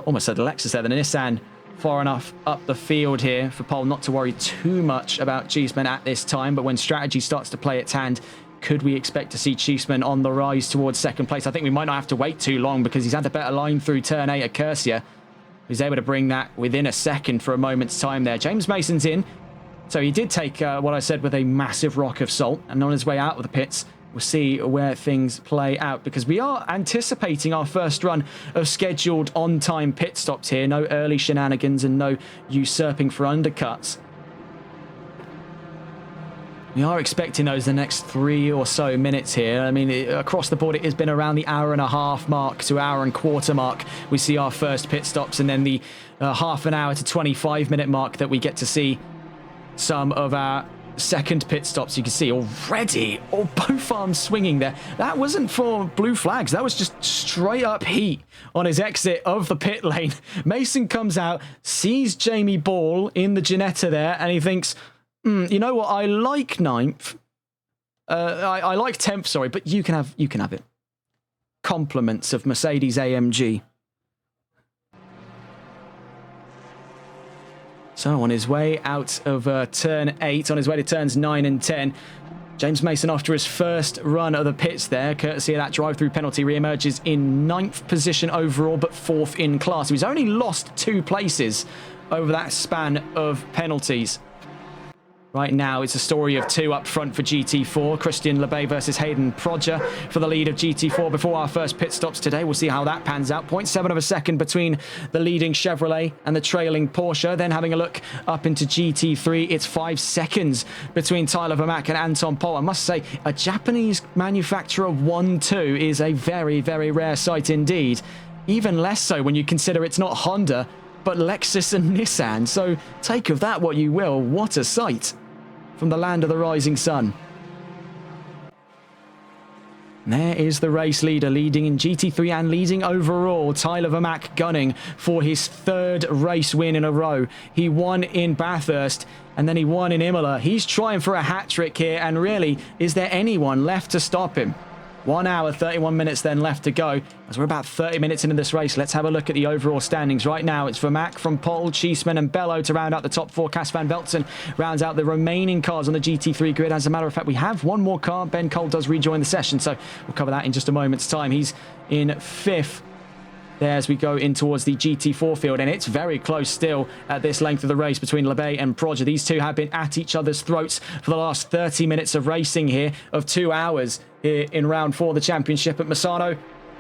almost said the Lexus there, the Nissan far enough up the field here for Pol not to worry too much about Cheeseman at this time. But when strategy starts to play its hand, could we expect to see Cheeseman on the rise towards second place? I think we might not have to wait too long, because he's had the better line through turn 8 at Cursia. He's able to bring that within a second for a moment's time there. James Mason's in. So he did take what I said with a massive rock of salt, and on his way out of the pits, we'll see where things play out, because we are anticipating our first run of scheduled on-time pit stops here. No early shenanigans and no usurping for undercuts. We are expecting those the next 3 or so minutes here. I mean, across the board, it has been around the hour and a half mark to hour and quarter mark. We see our first pit stops, and then the half an hour to 25-minute mark that we get to see some of our second pit stops. You can see already both arms swinging there. That wasn't for blue flags. That was just straight up heat on his exit of the pit lane. Mason comes out, sees Jamie Ball in the Ginetta there, and he thinks, you know what, I like 9th. I like 10th, sorry, but you can have it. Compliments of Mercedes AMG. So on his way out of turn 8, on his way to turns 9 and 10, James Mason, after his first run of the pits there, courtesy of that drive-through penalty, re-emerges in 9th position overall, but 4th in class. He's only lost 2 places over that span of penalties. Right now, it's a story of two up front for GT4. Christian Lebay versus Hayden Prodger for the lead of GT4 before our first pit stops today. We'll see how that pans out. 0.7 of a second between the leading Chevrolet and the trailing Porsche. Then having a look up into GT3, it's 5 seconds between Tyler Vermack and Anton Pohl. I must say, a Japanese manufacturer 1-2 is a very, very rare sight indeed. Even less so when you consider it's not Honda, but Lexus and Nissan. So take of that what you will. What a sight from the land of the rising sun. There is the race leader leading in GT3 and leading overall. Tyler Vermack gunning for his 3rd race win in a row. He won in Bathurst and then he won in Imola. He's trying for a hat-trick here, and really, is there anyone left to stop him? 1 hour, 31 minutes then left to go. As we're about 30 minutes into this race, let's have a look at the overall standings. Right now, it's Vermack from Pohl, Cheeseman and Bello to round out the top 4. Cas van Veltzen rounds out the remaining cars on the GT3 grid. As a matter of fact, we have one more car. Ben Cole does rejoin the session, so we'll cover that in just a moment's time. He's in 5th there as we go in towards the GT4 field, and it's very close still at this length of the race between Lebay and Prodger. These two have been at each other's throats for the last 30 minutes of racing here, of 2 hours here in round 4 of the championship at Misano.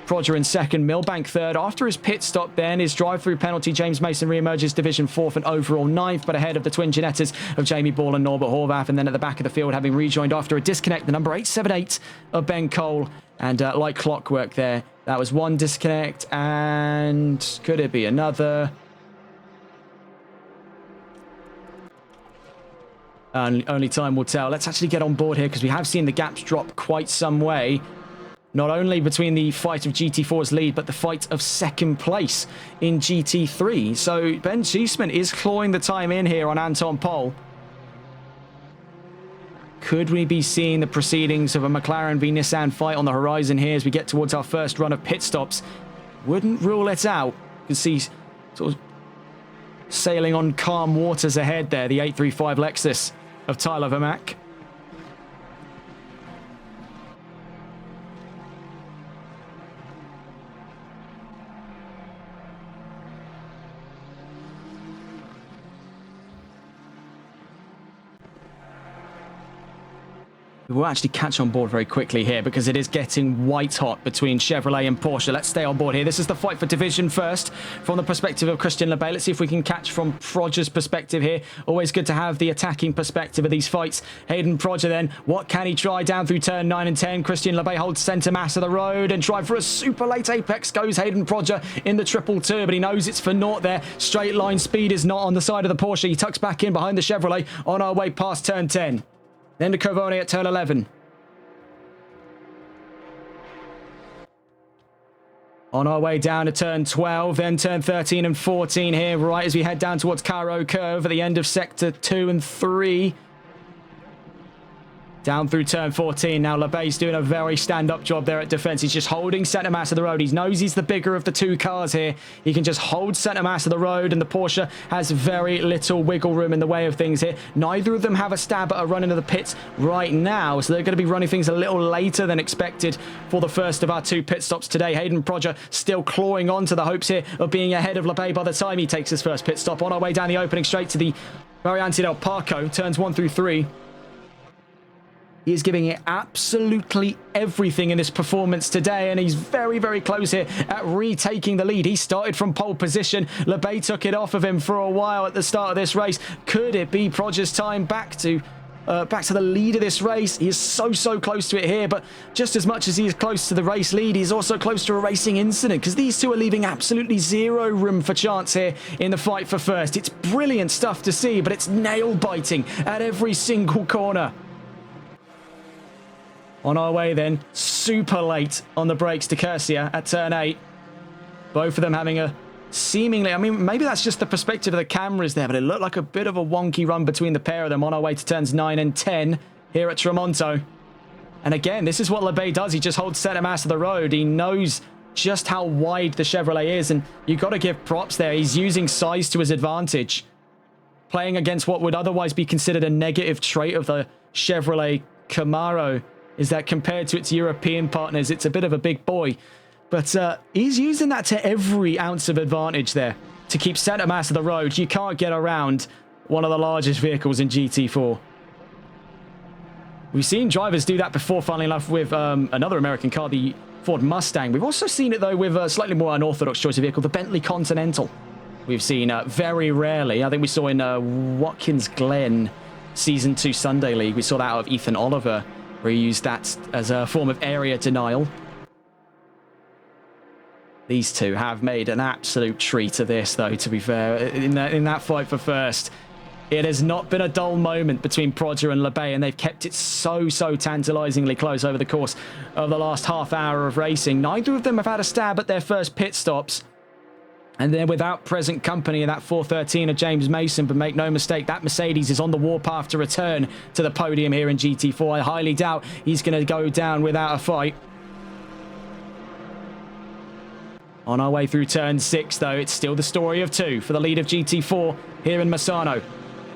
Prodger in 2nd, Milbank 3rd. After his pit stop then, his drive-through penalty, James Mason re-emerges Division 4th and overall 9th, but ahead of the twin Ginettas of Jamie Ball and Norbert Horvath. And then at the back of the field, having rejoined after a disconnect, the number 878 of Ben Cole. And like clockwork there, that was one disconnect, and could it be another? Only time will tell. Let's actually get on board here, because we have seen the gaps drop quite some way. Not only between the fight of GT4's lead, but the fight of 2nd place in GT3. So Ben Cheeseman is clawing the time in here on Anton Pohl. Could we be seeing the proceedings of a McLaren v Nissan fight on the horizon here as we get towards our first run of pit stops? Wouldn't rule it out. You can see sort of sailing on calm waters ahead there, the 835 Lexus of Tyler Vermack. We'll actually catch on board very quickly here, because it is getting white hot between Chevrolet and Porsche. Let's stay on board here. This is the fight for division first from the perspective of Christian Lebay. Let's see if we can catch from Prodger's perspective here. Always good to have the attacking perspective of these fights. Hayden Prodger then, what can he try down through turn 9 and 10? Christian Lebay holds centre mass of the road and try for a super late apex goes Hayden Prodger in the 222, but he knows it's for naught there. Straight line speed is not on the side of the Porsche. He tucks back in behind the Chevrolet on our way past turn 10. Then to Covone at turn 11. On our way down to turn 12, then turn 13 and 14 here, right as we head down towards Cairo Curve at the end of sector 2 and 3. Down through turn 14. Now Lebay's doing a very stand-up job there at defense. He's just holding centre mass of the road. He knows he's the bigger of the two cars here. He can just hold centre mass of the road, and the Porsche has very little wiggle room in the way of things here. Neither of them have a stab at a run into the pits right now, so they're going to be running things a little later than expected for the first of our 2 pit stops today. Hayden Prodger still clawing on to the hopes here of being ahead of Lebay by the time he takes his first pit stop. On our way down the opening straight to the Variante del Parco, turns 1 through 3. He is giving it absolutely everything in this performance today, and he's very, very close here at retaking the lead. He started from pole position. Lebay took it off of him for a while at the start of this race. Could it be Prodger's time back to the lead of this race? He is so close to it here, but just as much as he is close to the race lead, he's also close to a racing incident, because these two are leaving absolutely zero room for chance here in the fight for first. It's brilliant stuff to see, but it's nail-biting at every single corner. On our way then, super late on the brakes to Cursia at turn 8. Both of them having a seemingly, I mean, maybe that's just the perspective of the cameras there, but it looked like a bit of a wonky run between the pair of them on our way to turns 9 and 10 here at Tramonto. And again, this is what Lebay does. He just holds centre mass of the road. He knows just how wide the Chevrolet is, and you've got to give props there. He's using size to his advantage, playing against what would otherwise be considered a negative trait of the Chevrolet Camaro, is that compared to its European partners, it's a bit of a big boy. But he's using that to every ounce of advantage there to keep centre mass of the road. You can't get around one of the largest vehicles in GT4. We've seen drivers do that before, funnily enough, with another American car, the Ford Mustang. We've also seen it, though, with a slightly more unorthodox choice of vehicle, the Bentley Continental. We've seen very rarely. I think we saw in Watkins Glen Season 2 Sunday League. We saw that out of Ethan Oliver, where he used that as a form of area denial. These two have made an absolute treat of this, though, to be fair. In that fight for first, it has not been a dull moment between Prodger and LeBay, and they've kept it so tantalizingly close over the course of the last half hour of racing. Neither of them have had a stab at their first pit stops. And then without present company in that 413 of James Mason, but make no mistake, that Mercedes is on the warpath to return to the podium here in GT4. I highly doubt he's going to go down without a fight. On our way through turn 6, though, it's still the story of 2 for the lead of GT4 here in Misano.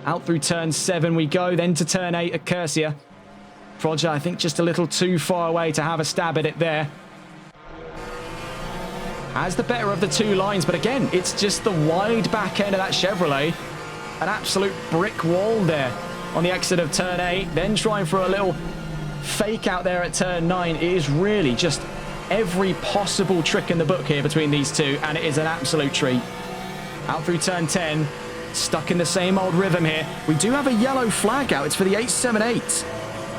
Out through turn 7 we go, then to turn 8 at Cursia. Prodger, I think, just a little too far away to have a stab at it there. Has the better of the two lines, but again, it's just the wide back end of that Chevrolet. An absolute brick wall there on the exit of turn 8. Then trying for a little fake out there at turn 9. It is really just every possible trick in the book here between these two, and it is an absolute treat. Out through turn 10, stuck in the same old rhythm here. We do have a yellow flag out. It's for the 878.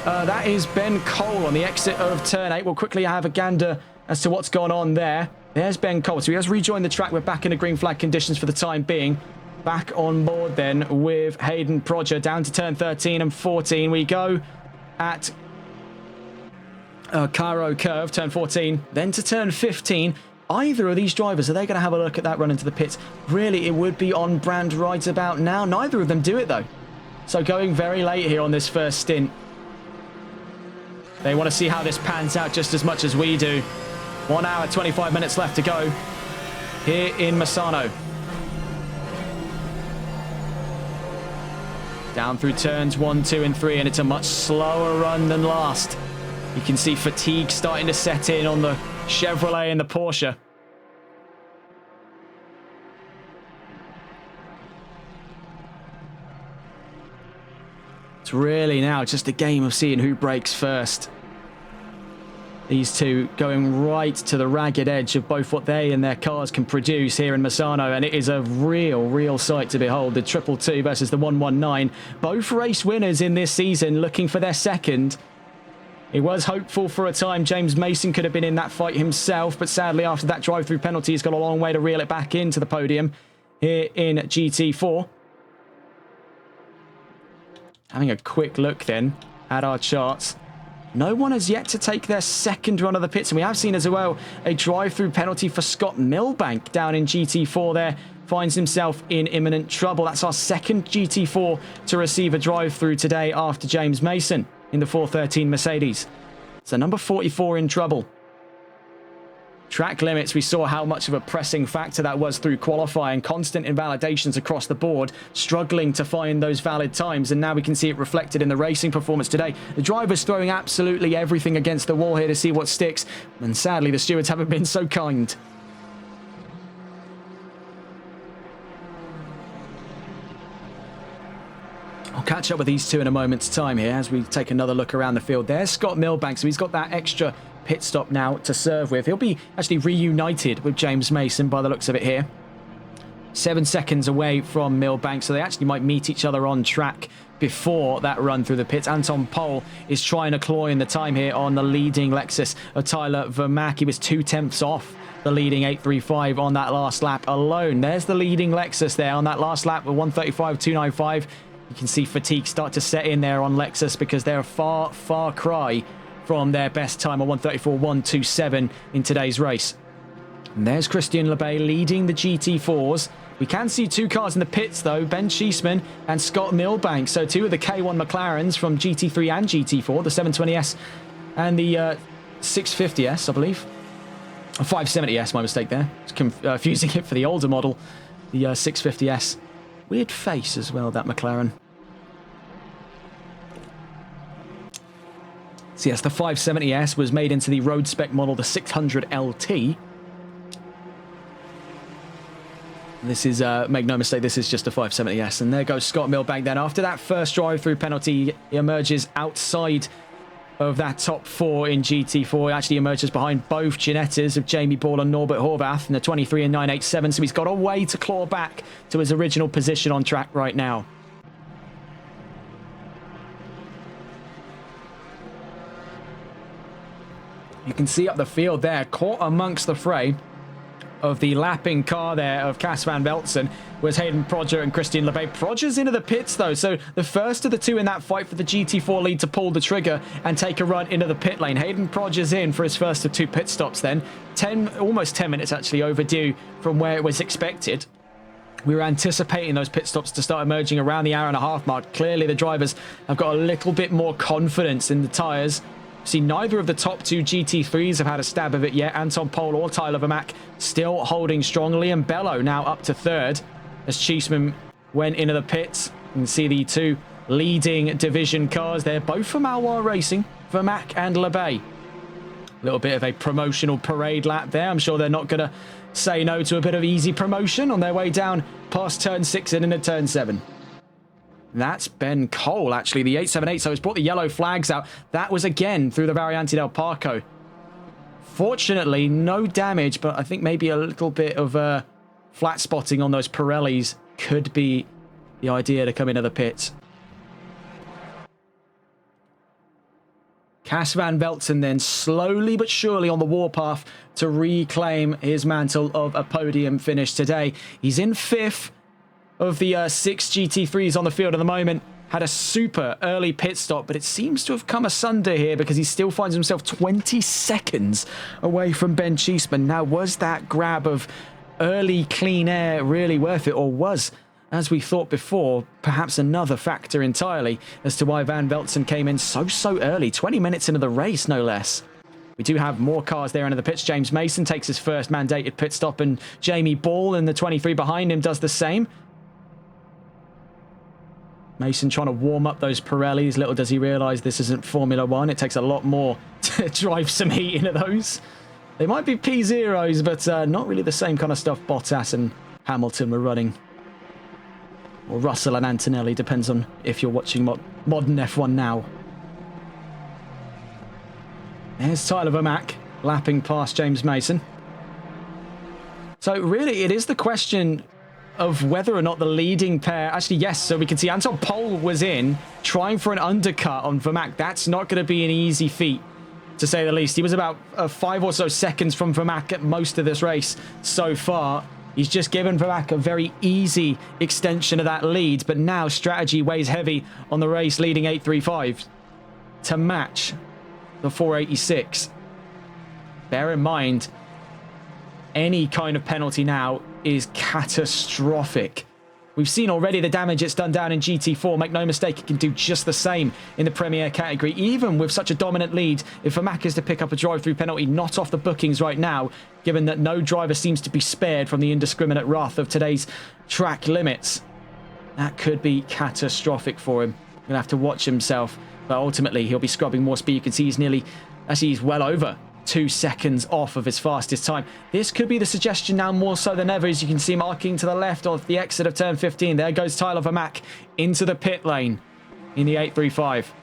That is Ben Cole on the exit of turn 8. We'll quickly have a gander as to what's gone on there. There's Ben Cole. So he has rejoined the track. We're back in the green flag conditions for the time being. Back on board then with Hayden Prodger. Down to turn 13 and 14 we go at Cairo Curve, turn 14. Then to turn 15. Either of these drivers, are they going to have a look at that run into the pits? Really, it would be on brand right about now. Neither of them do it, though. So going very late here on this first stint. They want to see how this pans out just as much as we do. 1 hour, 25 minutes left to go here in Misano. Down through turns 1, 2, and 3, and it's a much slower run than last. You can see fatigue starting to set in on the Chevrolet and the Porsche. It's really now just a game of seeing who breaks first. These two going right to the ragged edge of both what they and their cars can produce here in Misano, and it is a real sight to behold. The 222 versus the 119. Both race winners in this season looking for their second. It was hopeful for a time James Mason could have been in that fight himself, but sadly after that drive-through penalty, he's got a long way to reel it back into the podium here in GT4. Having a quick look then at our charts. No one has yet to take their second run of the pits, and we have seen as well a drive-through penalty for Scott Milbank down in GT4 there. Finds himself in imminent trouble. That's our second GT4 to receive a drive-through today after James Mason in the 413 Mercedes. So number 44 in trouble. Track limits, we saw how much of a pressing factor that was through qualifying. Constant invalidations across the board, struggling to find those valid times, and now we can see it reflected in the racing performance today. The drivers throwing absolutely everything against the wall here to see what sticks, and sadly the stewards haven't been so kind. I'll catch up with these two in a moment's time here as we take another look around the field. There's Scott Milbank, so he's got that extra pit stop now to serve with. He'll be actually reunited with James Mason by the looks of it here. 7 seconds away from Milbank, so they actually might meet each other on track before that run through the pits. Anton Pohl is trying to claw in the time here on the leading Lexus of Tyler Vermack. He was 2/10 off the leading 835 on that last lap alone. There's the leading Lexus there on that last lap with 135.295. You can see fatigue start to set in there on Lexus because they're a far cry from their best time of 134.127 in today's race. And there's Christian LeBay leading the GT4s. We can see two cars in the pits though, Ben Cheeseman and Scott Milbank. So two of the K1 McLarens from GT3 and GT4, the 720S and the 650S, I believe. 570S, my mistake there. It's confusing it for the older model, the 650S. Weird face as well, that McLaren. So yes, the 570S was made into the road spec model, the 600 LT. This is, make no mistake, this is just a 570S. And there goes Scott Milbank then. After that first drive-through penalty, he emerges outside of that top 4 in GT4. He actually emerges behind both Ginettas of Jamie Ball and Norbert Horvath in the 23 and 987. So he's got a way to claw back to his original position on track right now. You can see up the field there, caught amongst the fray of the lapping car there of Cas van Veltzen was Hayden Prodger and Christian Lebay. Prodger's into the pits though, so the first of the two in that fight for the GT4 lead to pull the trigger and take a run into the pit lane. Hayden Prodger's in for his first of 2 pit stops then. Almost 10 minutes actually overdue from where it was expected. We were anticipating those pit stops to start emerging around the hour-and-a-half mark. Clearly the drivers have got a little bit more confidence in the tyres. See, neither of the top 2 GT3s have had a stab of it yet. Anton Pol or Tyler Vermack still holding strongly, and Bello now up to 3rd as Cheeseman went into the pits. You can see the 2 leading division cars there, both from Malois Racing, Vermack and Lebay. A little bit of a promotional parade lap there. I'm sure they're not going to say no to a bit of easy promotion on their way down past turn 6 and into turn 7. That's Ben Cole, actually, the 878. So he's brought the yellow flags out. That was again through the Variante del Parco. Fortunately, no damage, but I think maybe a little bit of flat spotting on those Pirellis could be the idea to come into the pits. Cas van Veltzen then slowly but surely on the warpath to reclaim his mantle of a podium finish today. He's in 5th. Of the 6 GT3s on the field at the moment, had a super early pit stop, but it seems to have come asunder here because he still finds himself 20 seconds away from Ben Cheeseman. Now, was that grab of early clean air really worth it, or was, as we thought before, perhaps another factor entirely as to why Van Veltzen came in so early, 20 minutes into the race, no less? We do have more cars there into the pits. James Mason takes his first mandated pit stop, and Jamie Ball in the 23 behind him does the same. Mason trying to warm up those Pirellis. Little does he realise this isn't Formula 1. It takes a lot more to drive some heat into those. They might be P0s, but not really the same kind of stuff Bottas and Hamilton were running. Or Russell and Antonelli, depends on if you're watching modern F1 now. There's Tyler Vermack lapping past James Mason. So really, it is the question of whether or not the leading pair... Actually, yes, so we can see Anton Pol was in, trying for an undercut on Vermack. That's not going to be an easy feat, to say the least. He was about 5 or so seconds from Vermack at most of this race so far. He's just given Vermack a very easy extension of that lead, but now strategy weighs heavy on the race-leading 835 to match the 486. Bear in mind, any kind of penalty now is catastrophic. We've seen already the damage it's done down in GT4. Make no mistake, it can do just the same in the Premier category. Even with such a dominant lead, if Vermack is to pick up a drive-through penalty, not off the bookings right now, given that no driver seems to be spared from the indiscriminate wrath of today's track limits, that could be catastrophic for him. He's going to have to watch himself, but ultimately he'll be scrubbing more speed. You can see he's well over 2 seconds off of his fastest time. This could be the suggestion now more so than ever, as you can see him arcing to the left of the exit of turn 15. There goes Tyler Vermack into the pit lane in the 835.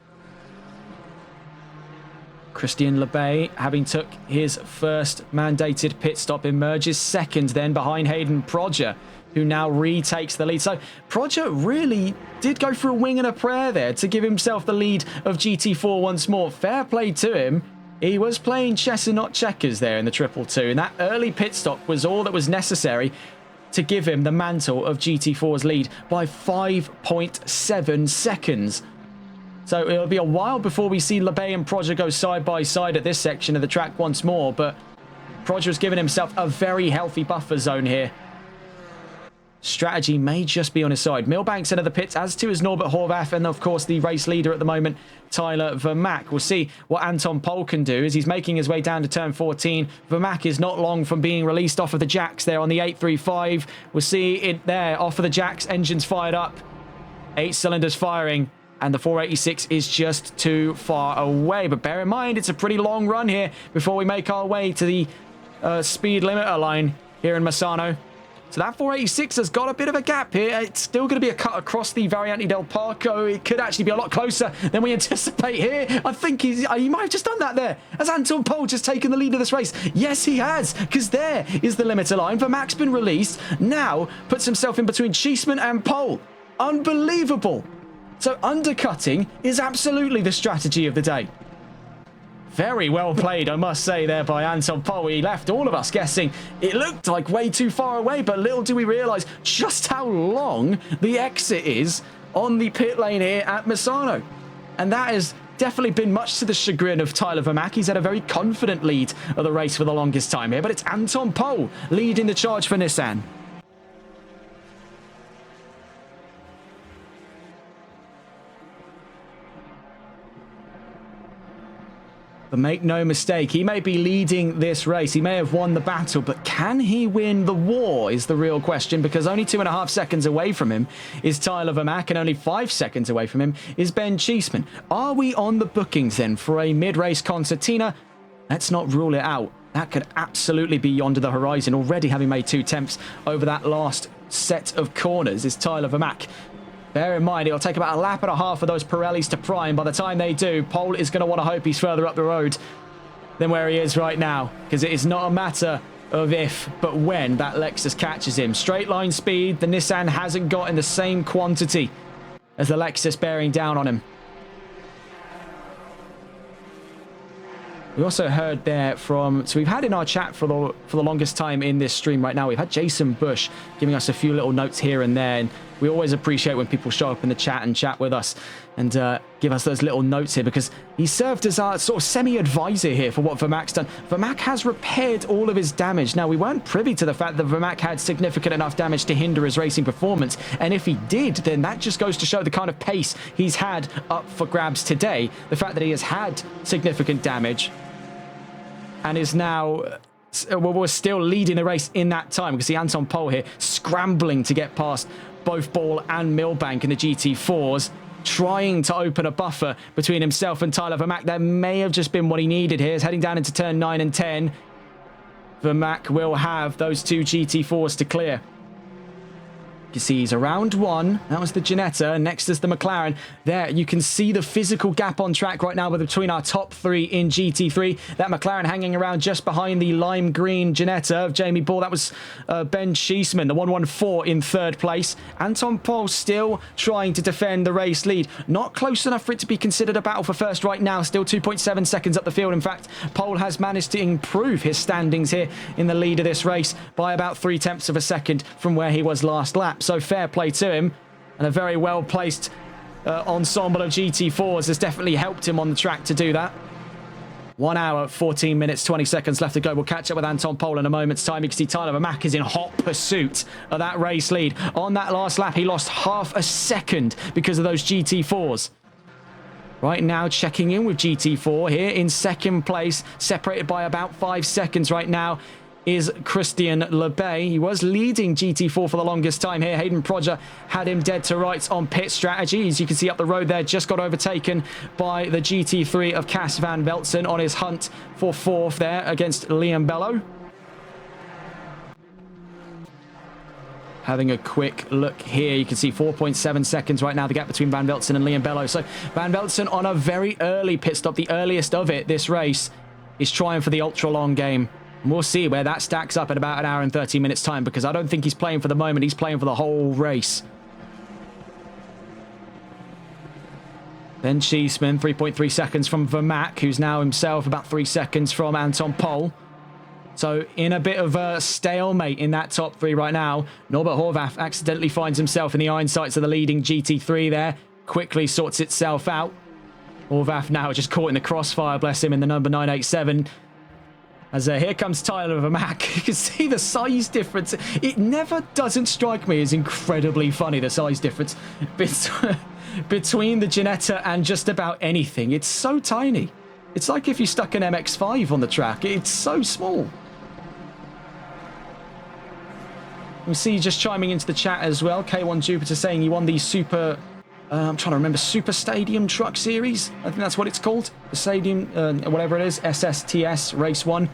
Christian Lebay, having took his first mandated pit stop, emerges second then behind Hayden Prodger, who now retakes the lead. So Prodger really did go for a wing and a prayer there to give himself the lead of GT4 once more. Fair play to him. He was playing chess and not checkers there in the 222, and that early pit stop was all that was necessary to give him the mantle of GT4's lead by 5.7 seconds. So it'll be a while before we see Lebay and Prodger go side by side at this section of the track once more, but Prodger has given himself a very healthy buffer zone here. Strategy may just be on his side. Milbank's into the pits, as too is Norbert Horvath, and of course the race leader at the moment, Tyler Vermack. We'll see what Anton Pol can do as he's making his way down to turn 14. Vermack is not long from being released off of the jacks there on the 835. We'll see it there, off of the jacks, engines fired up, 8 cylinders firing, and the 486 is just too far away. But bear in mind, it's a pretty long run here before we make our way to the speed limiter line here in Misano. So that 486 has got a bit of a gap here. It's still going to be a cut across the Variante del Parco. It could actually be a lot closer than we anticipate here. I think he might have just done that there. Has Anton Pol just taken the lead of this race? Yes, he has, because there is the limiter line. Vermaak's been released. Now puts himself in between Cheeseman and Pol. Unbelievable. So undercutting is absolutely the strategy of the day. Very well played, I must say, there by Anton Pol. He left all of us guessing. It looked like way too far away, but little do we realise just how long the exit is on the pit lane here at Misano. And that has definitely been much to the chagrin of Tyler Vermaak. He's had a very confident lead of the race for the longest time here, but it's Anton Pol leading the charge for Nissan. But make no mistake, he may be leading this race. He may have won the battle, but can he win the war is the real question, because only 2.5 seconds away from him is Tyler Vermaak, and only 5 seconds away from him is Ben Cheeseman. Are we on the bookings then for a mid-race concertina? Let's not rule it out. That could absolutely be yonder the horizon. Already having made 2 attempts over that last set of corners is Tyler Vermaak. Bear in mind, it'll take about a lap and a half for those Pirellis to prime. By the time they do, Pol is going to want to hope he's further up the road than where he is right now, because it is not a matter of if, but when that Lexus catches him. Straight line speed, the Nissan hasn't got in the same quantity as the Lexus bearing down on him. We also heard there from, so we've had in our chat for the longest time in this stream right now, we've had Jason Bush giving us a few little notes here and there, and we always appreciate when people show up in the chat and chat with us and give us those little notes here, because he served as our sort of semi-advisor here for what Vermaak's done. Vermaak has repaired all of his damage. Now, we weren't privy to the fact that Vermaak had significant enough damage to hinder his racing performance, and if he did, then that just goes to show the kind of pace he's had up for grabs today. The fact that he has had significant damage and is now, well, we're still leading the race in that time. We can see Anton Pol here scrambling to get past both Ball and Milbank in the GT4s, trying to open a buffer between himself and Tyler Vermaak. That may have just been what he needed here. He's heading down into turn 9 and 10. Vermaak will have those 2 GT4s to clear. You see he's around 1. That was the Ginetta. Next is the McLaren. There, you can see the physical gap on track right now between our top 3 in GT3. That McLaren hanging around just behind the lime green Ginetta of Jamie Ball. That was Ben Cheeseman, the 114 in 3rd place. Anton Pol still trying to defend the race lead. Not close enough for it to be considered a battle for first right now. Still 2.7 seconds up the field. In fact, Pol has managed to improve his standings here in the lead of this race by about 0.3 of a second from where he was last lap. So fair play to him, and a very well placed ensemble of GT4s has definitely helped him on the track to do that. 1 hour, 14 minutes, 20 seconds left to go. We'll catch up with Anton Pol in a moment's time. You can see Tyler Vermaak is in hot pursuit of that race lead. On that last lap, he lost half a second because of those GT4s. Right now, checking in with GT4 here in 2nd place, separated by about 5 seconds right now, is Christian Lebay. He was leading GT4 for the longest time here. Hayden Prodger had him dead to rights on pit strategy. As you can see up the road there, just got overtaken by the GT3 of Cas van Veltzen on his hunt for 4th there against Liam Bello. Having a quick look here, you can see 4.7 seconds right now, the gap between Van Veltzen and Liam Bello. So Van Veltzen on a very early pit stop, the earliest of it this race, is trying for the ultra long game. We'll see where that stacks up in about 1 hour and 30 minutes time, because I don't think he's playing for the moment. He's playing for the whole race. Ben Cheeseman, 3.3 seconds from Vermaak, who's now himself about 3 seconds from Anton Pol. So in a bit of a stalemate in that top 3 right now. Norbert Horvath accidentally finds himself in the iron sights of the leading GT3 there. Quickly sorts itself out. Horvath now just caught in the crossfire, bless him, in the number 987. As here comes Tyler Vermaak. You can see the size difference. It never doesn't strike me as incredibly funny, the size difference between the Ginetta and just about anything. It's so tiny. It's like if you stuck an MX-5 on the track. It's so small. We see just chiming into the chat as well. K1 Jupiter saying he won the Super... I'm trying to remember, Super Stadium Truck Series. I think that's what it's called. The Stadium, whatever it is, SSTS Race 1.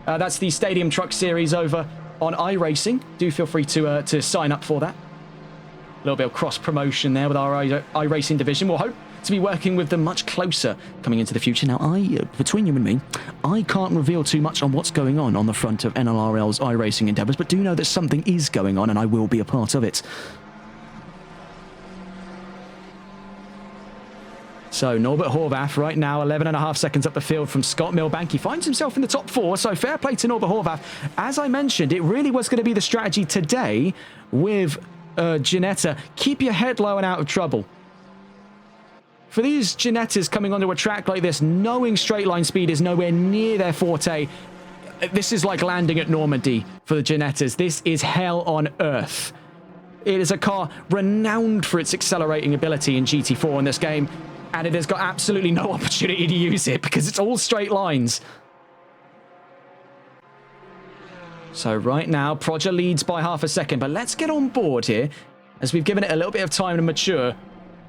That's the Stadium Truck Series over on iRacing, do feel free to sign up for that. A little bit of cross-promotion there with our iRacing division. We'll hope to be working with them much closer coming into the future. Now, between you and me, I can't reveal too much on what's going on the front of NLRL's iRacing endeavours, but do know that something is going on and I will be a part of it. So Norbert Horvath right now 11.5 seconds up the field from Scott Milbank. He finds himself in the top 4, so fair play to Norbert Horvath. As I mentioned, it really was going to be the strategy today with Ginetta. Keep your head low and out of trouble. For these Ginettas coming onto a track like this, knowing straight line speed is nowhere near their forte. This is like landing at Normandy for the Ginettas. This is hell on earth. It is a car renowned for its accelerating ability in GT4 in this game, and it has got absolutely no opportunity to use it because it's all straight lines. So right now, Proger leads by half a second, but let's get on board here as we've given it a little bit of time to mature.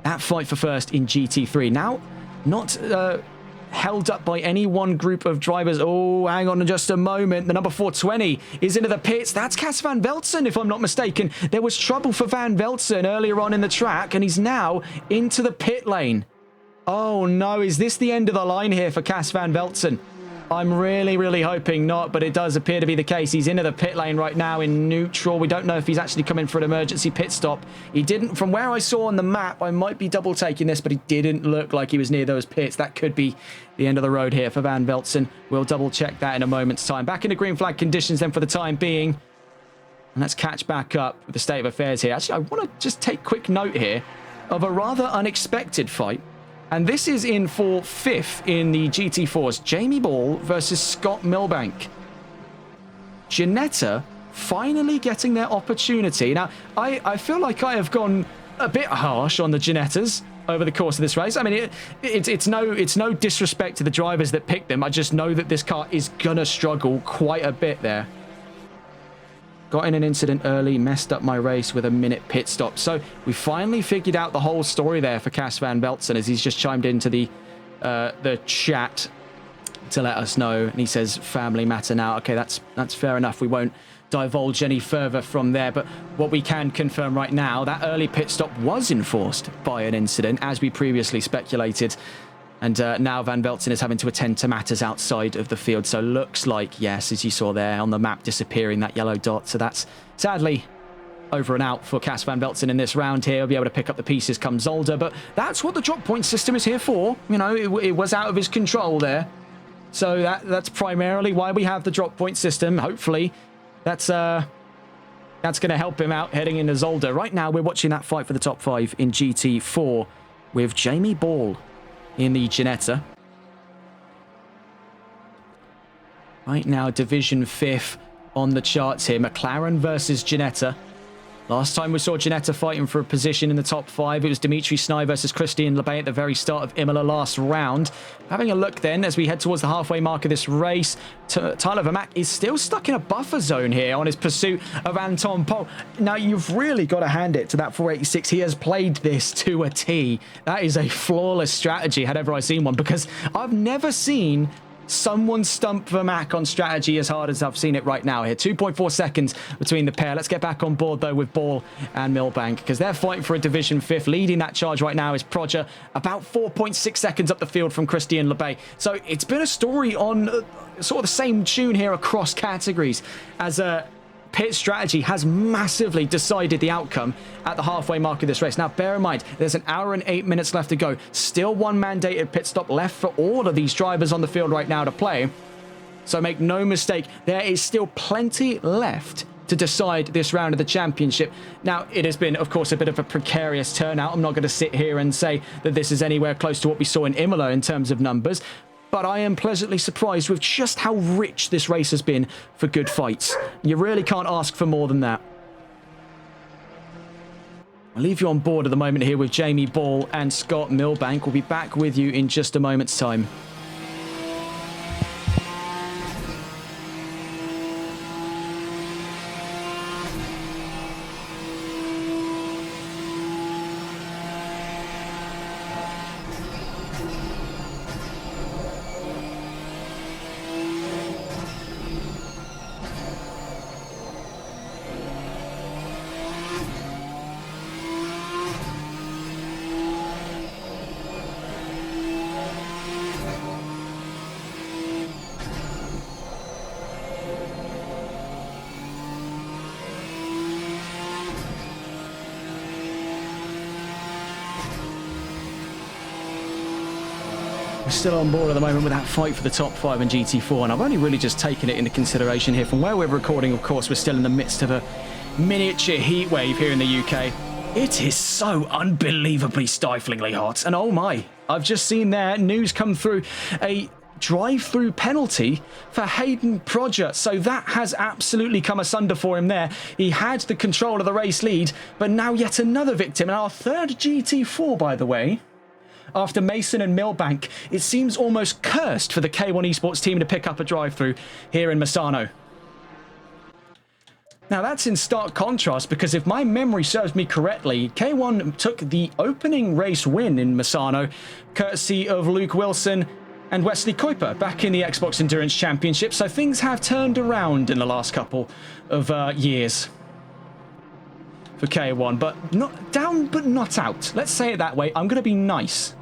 That fight for first in GT3. Now, not held up by any one group of drivers. Oh, hang on just a moment. The number 420 is into the pits. That's Cas van Velzen, if I'm not mistaken. There was trouble for Van Velzen earlier on in the track, and he's now into the pit lane. Oh, no. Is this the end of the line here for Cas van Velzen? I'm really, really hoping not, but it does appear to be the case. He's into the pit lane right now in neutral. We don't know if he's actually coming for an emergency pit stop. He didn't, from where I saw on the map, I might be double taking this, but he didn't look like he was near those pits. That could be the end of the road here for Van Velzen. We'll double check that in a moment's time. Back into green flag conditions then for the time being. And let's catch back up with the state of affairs here. Actually, I want to just take quick note here of a rather unexpected fight. And this is in for 5th in the GT4s. Jamie Ball versus Scott Milbank. Ginetta finally getting their opportunity. Now, I feel like I have gone a bit harsh on the Ginettas over the course of this race. I mean, it's no disrespect to the drivers that picked them. I just know that this car is gonna struggle quite a bit there. Got in an incident early, messed up my race with a minute pit stop. So we finally figured out the whole story there for Cas van Velzen as he's just chimed into the chat to let us know. And he says, family matter now. Okay, that's fair enough. We won't divulge any further from there. But what we can confirm right now, that early pit stop was enforced by an incident, as we previously speculated. And now Van Velzen is having to attend to matters outside of the field. So looks like, yes, as you saw there on the map disappearing, that yellow dot. So that's sadly over and out for Cas van Velzen in this round here. He'll be able to pick up the pieces come Zolder. But that's what the drop point system is here for. You know, it was out of his control there. So that's primarily why we have the drop point system. Hopefully that's going to help him out heading into Zolder. Right now, we're watching that fight for the top 5 in GT4 with Jamie Ball in the Ginetta. Right now, Division 5th on the charts here. McLaren versus Ginetta. Last time we saw Ginetta fighting for a position in the top 5, it was Dimitri Snai versus Christian Lebay at the very start of Imola last round. Having a look then, as we head towards the halfway mark of this race, Tyler Vermaak is still stuck in a buffer zone here on his pursuit of Anton Pol. Now, you've really got to hand it to that 486. He has played this to a T. That is a flawless strategy, had ever I seen one, because I've never seen someone stump Vermaak on strategy as hard as I've seen it right now here. 2.4 seconds between the pair. Let's get back on board, though, with Ball and Milbank, because they're fighting for a Division 5th. Leading that charge right now is Proger, about 4.6 seconds up the field from Christian Lebay. So it's been a story on sort of the same tune here across categories, as pit strategy has massively decided the outcome at the halfway mark of this race. Now, bear in mind, there's an hour and 8 minutes left to go. Still one mandated pit stop left for all of these drivers on the field right now to play. So make no mistake, there is still plenty left to decide this round of the championship. Now, it has been, of course, a bit of a precarious turnout. I'm not going to sit here and say that this is anywhere close to what we saw in Imola in terms of numbers, but I am pleasantly surprised with just how rich this race has been for good fights. You really can't ask for more than that. I'll leave you on board at the moment here with Jamie Ball and Scott Milbank. We'll be back with you in just a moment's time. We're still on board at the moment with that fight for the top 5 in GT4, and I've only really just taken it into consideration here. From where we're recording, of course, we're still in the midst of a miniature heat wave here in the UK. It is so unbelievably stiflingly hot, and oh my, I've just seen there news come through, a drive-through penalty for Hayden Prodger. So that has absolutely come asunder for him there. He had the control of the race lead, but now yet another victim, and our third GT4, by the way. After Mason and Milbank, it seems almost cursed for the K1 Esports team to pick up a drive-through here in Misano. Now that's in stark contrast, because if my memory serves me correctly, K1 took the opening race win in Misano, courtesy of Luke Wilson and Wesley Kuiper back in the Xbox Endurance Championship, so things have turned around in the last couple of years for K1, but not down but not out. Let's say it that way. I'm going to be nice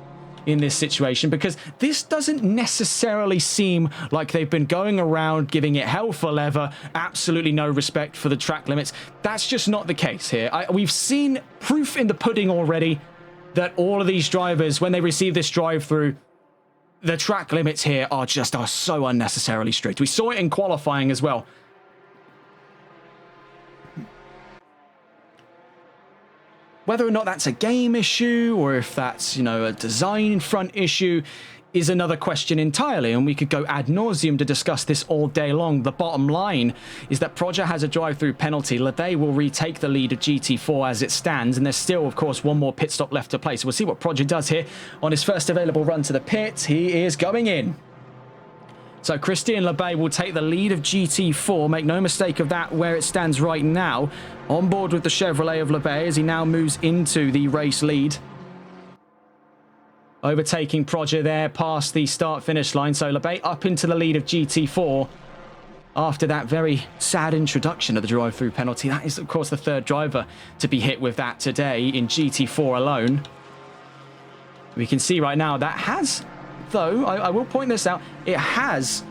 in this situation, because this doesn't necessarily seem like they've been going around giving it hell for leather, absolutely no respect for the track limits. That's just not the case here. We've seen proof in the pudding already that all of these drivers, when they receive this drive-through, the track limits here are so unnecessarily strict. We saw it in qualifying as well. Whether or not that's a game issue or if that's, a design front issue is another question entirely, and we could go ad nauseum to discuss this all day long. The bottom line is that Prodger has a drive-through penalty. Lebe will retake the lead of GT4 as it stands, and there's still, of course, one more pit stop left to play. So we'll see what Prodger does here on his first available run to the pit. He is going in. So Christian Lebe will take the lead of GT4. Make no mistake of that where it stands right now. On board with the Chevrolet of Lebe as he now moves into the race lead. Overtaking Prodger there past the start-finish line. So Lebe up into the lead of GT4 after that very sad introduction of the drive-through penalty. That is, of course, the third driver to be hit with that today in GT4 alone. We can see right now that has... Though, I will point this out, it has,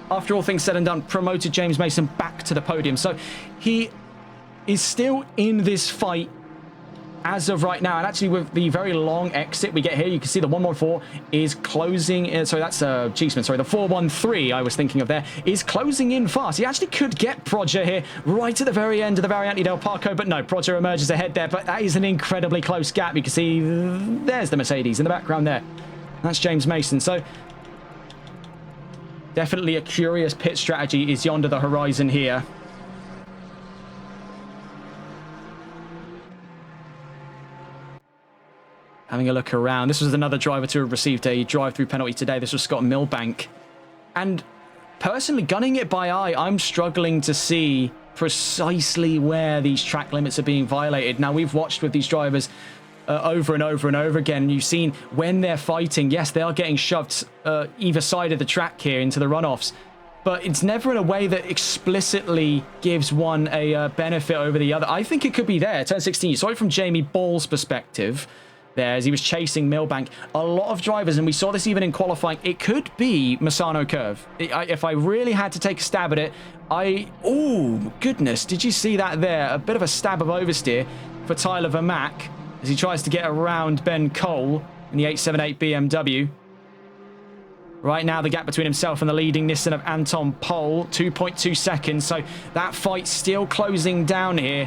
after all things said and done, promoted James Mason back to the podium. So he is still in this fight as of right now. And actually, with the very long exit we get here, you can see the 114 is closing. Sorry, that's Cheeseman. Sorry, the 413 I was thinking of there is closing in fast. He actually could get Prodger here right at the very end of the Variante del Parco, but no, Prodger emerges ahead there. But that is an incredibly close gap. You can see there's the Mercedes in the background there. That's James Mason. So definitely a curious pit strategy is yonder the horizon here. Having a look around. This was another driver to have received a drive-through penalty today. This was Scott Milbank. And personally, gunning it by eye, I'm struggling to see precisely where these track limits are being violated. Now, we've watched with these drivers over and over and over again. You've seen when they're fighting, yes, they are getting shoved either side of the track here into the runoffs, but it's never in a way that explicitly gives one a benefit over the other. I think it could be there. Turn 16, you saw it from Jamie Ball's perspective there as he was chasing Milbank. A lot of drivers, and we saw this even in qualifying, it could be Misano curve. If I really had to take a stab at it, oh, goodness, did you see that there? A bit of a stab of oversteer for Tyler Vermack as he tries to get around Ben Cole in the 878 BMW. Right now, the gap between himself and the leading Nissan of Anton Pol, 2.2 seconds. So that fight's still closing down here.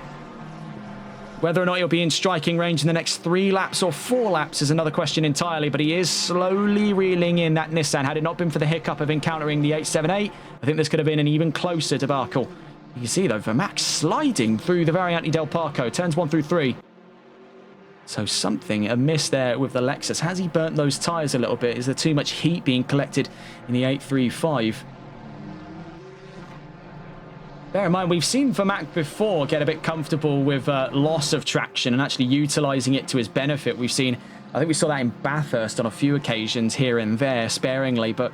Whether or not he'll be in striking range in the next 3 laps or 4 laps is another question entirely, but he is slowly reeling in that Nissan. Had it not been for the hiccup of encountering the 878, I think this could have been an even closer debacle. You can see, though, Vermack sliding through the Variante del Parco, turns 1 through 3. So something amiss there with the Lexus. Has he burnt those tyres a little bit? Is there too much heat being collected in the 835? Bear in mind, we've seen Vermack before get a bit comfortable with loss of traction and actually utilising it to his benefit. I think we saw that in Bathurst on a few occasions here and there, sparingly, but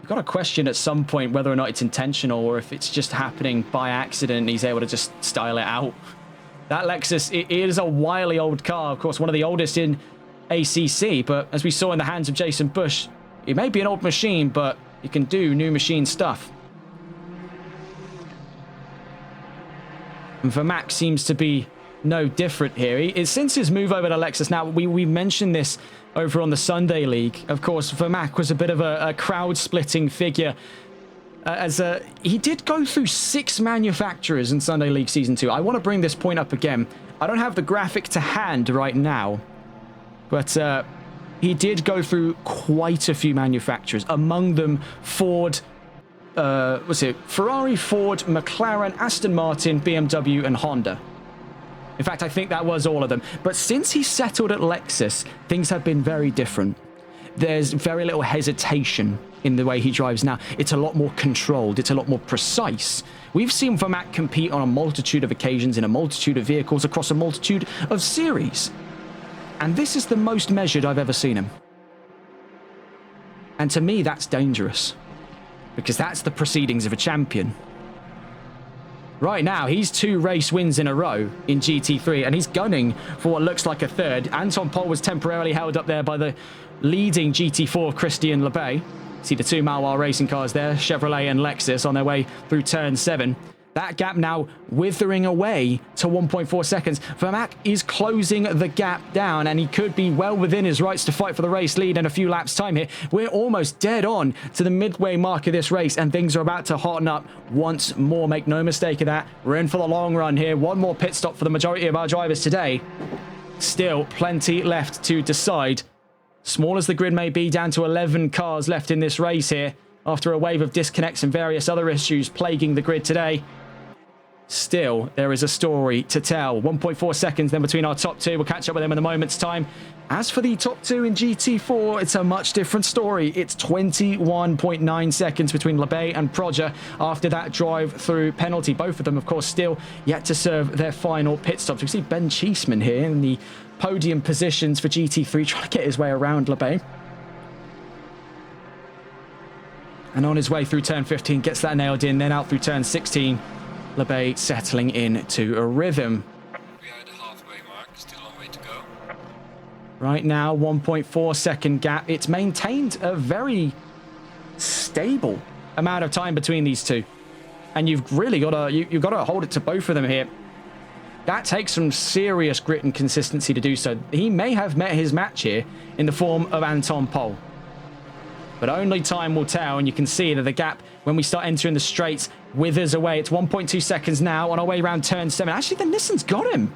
you've got to question at some point whether or not it's intentional or if it's just happening by accident and he's able to just style it out. That Lexus, it is a wily old car, of course, one of the oldest in ACC, but as we saw in the hands of Jason Bush, it may be an old machine, but it can do new machine stuff. And Vermack seems to be no different here. Since his move over to Lexus, now we mentioned this over on the Sunday League. Of course, Vermaak was a bit of a crowd-splitting figure. He did go through 6 manufacturers in Sunday League Season 2. I want to bring this point up again. I don't have the graphic to hand right now, but he did go through quite a few manufacturers. Among them, Ford, Ferrari, Ford, McLaren, Aston Martin, BMW, and Honda. In fact, I think that was all of them. But since he settled at Lexus, things have been very different. There's very little hesitation in the way he drives now. It's a lot more controlled. It's a lot more precise. We've seen Vermaak compete on a multitude of occasions in a multitude of vehicles across a multitude of series. And this is the most measured I've ever seen him. And to me, that's dangerous. Because that's the proceedings of a champion. Right now, he's 2 race wins in a row in GT3, and he's gunning for what looks like a third. Anton Pol was temporarily held up there by the leading GT4 of Christian Lebay. See the 2 Malois racing cars there, Chevrolet and Lexus, on their way through turn 7. That gap now withering away to 1.4 seconds. Vermaak is closing the gap down, and he could be well within his rights to fight for the race lead in a few laps' time here. We're almost dead on to the midway mark of this race, and things are about to hotten up once more. Make no mistake of that. We're in for the long run here. One more pit stop for the majority of our drivers today. Still plenty left to decide. Small as the grid may be, down to 11 cars left in this race here, after a wave of disconnects and various other issues plaguing the grid today. Still, there is a story to tell. 1.4 seconds then between our top 2. We'll catch up with them in a moment's time. As for the top 2 in GT4, it's a much different story. It's 21.9 seconds between Lebay and Proger after that drive-through penalty. Both of them, of course, still yet to serve their final pit stops. We see Ben Cheeseman here in the podium positions for GT3, trying to get his way around Lebay. And on his way through turn 15, gets that nailed in, then out through turn 16. Lebay settling into a rhythm. We are at the halfway mark, still a long way to go. Right now, 1.4 second gap. It's maintained a very stable amount of time between these two. And you've really got to you've got to hold it to both of them here. That takes some serious grit and consistency to do so. He may have met his match here in the form of Anton Pol. But only time will tell, and you can see that the gap, when we start entering the straights, withers away. It's 1.2 seconds now on our way around turn 7. Actually, the Nissan's got him.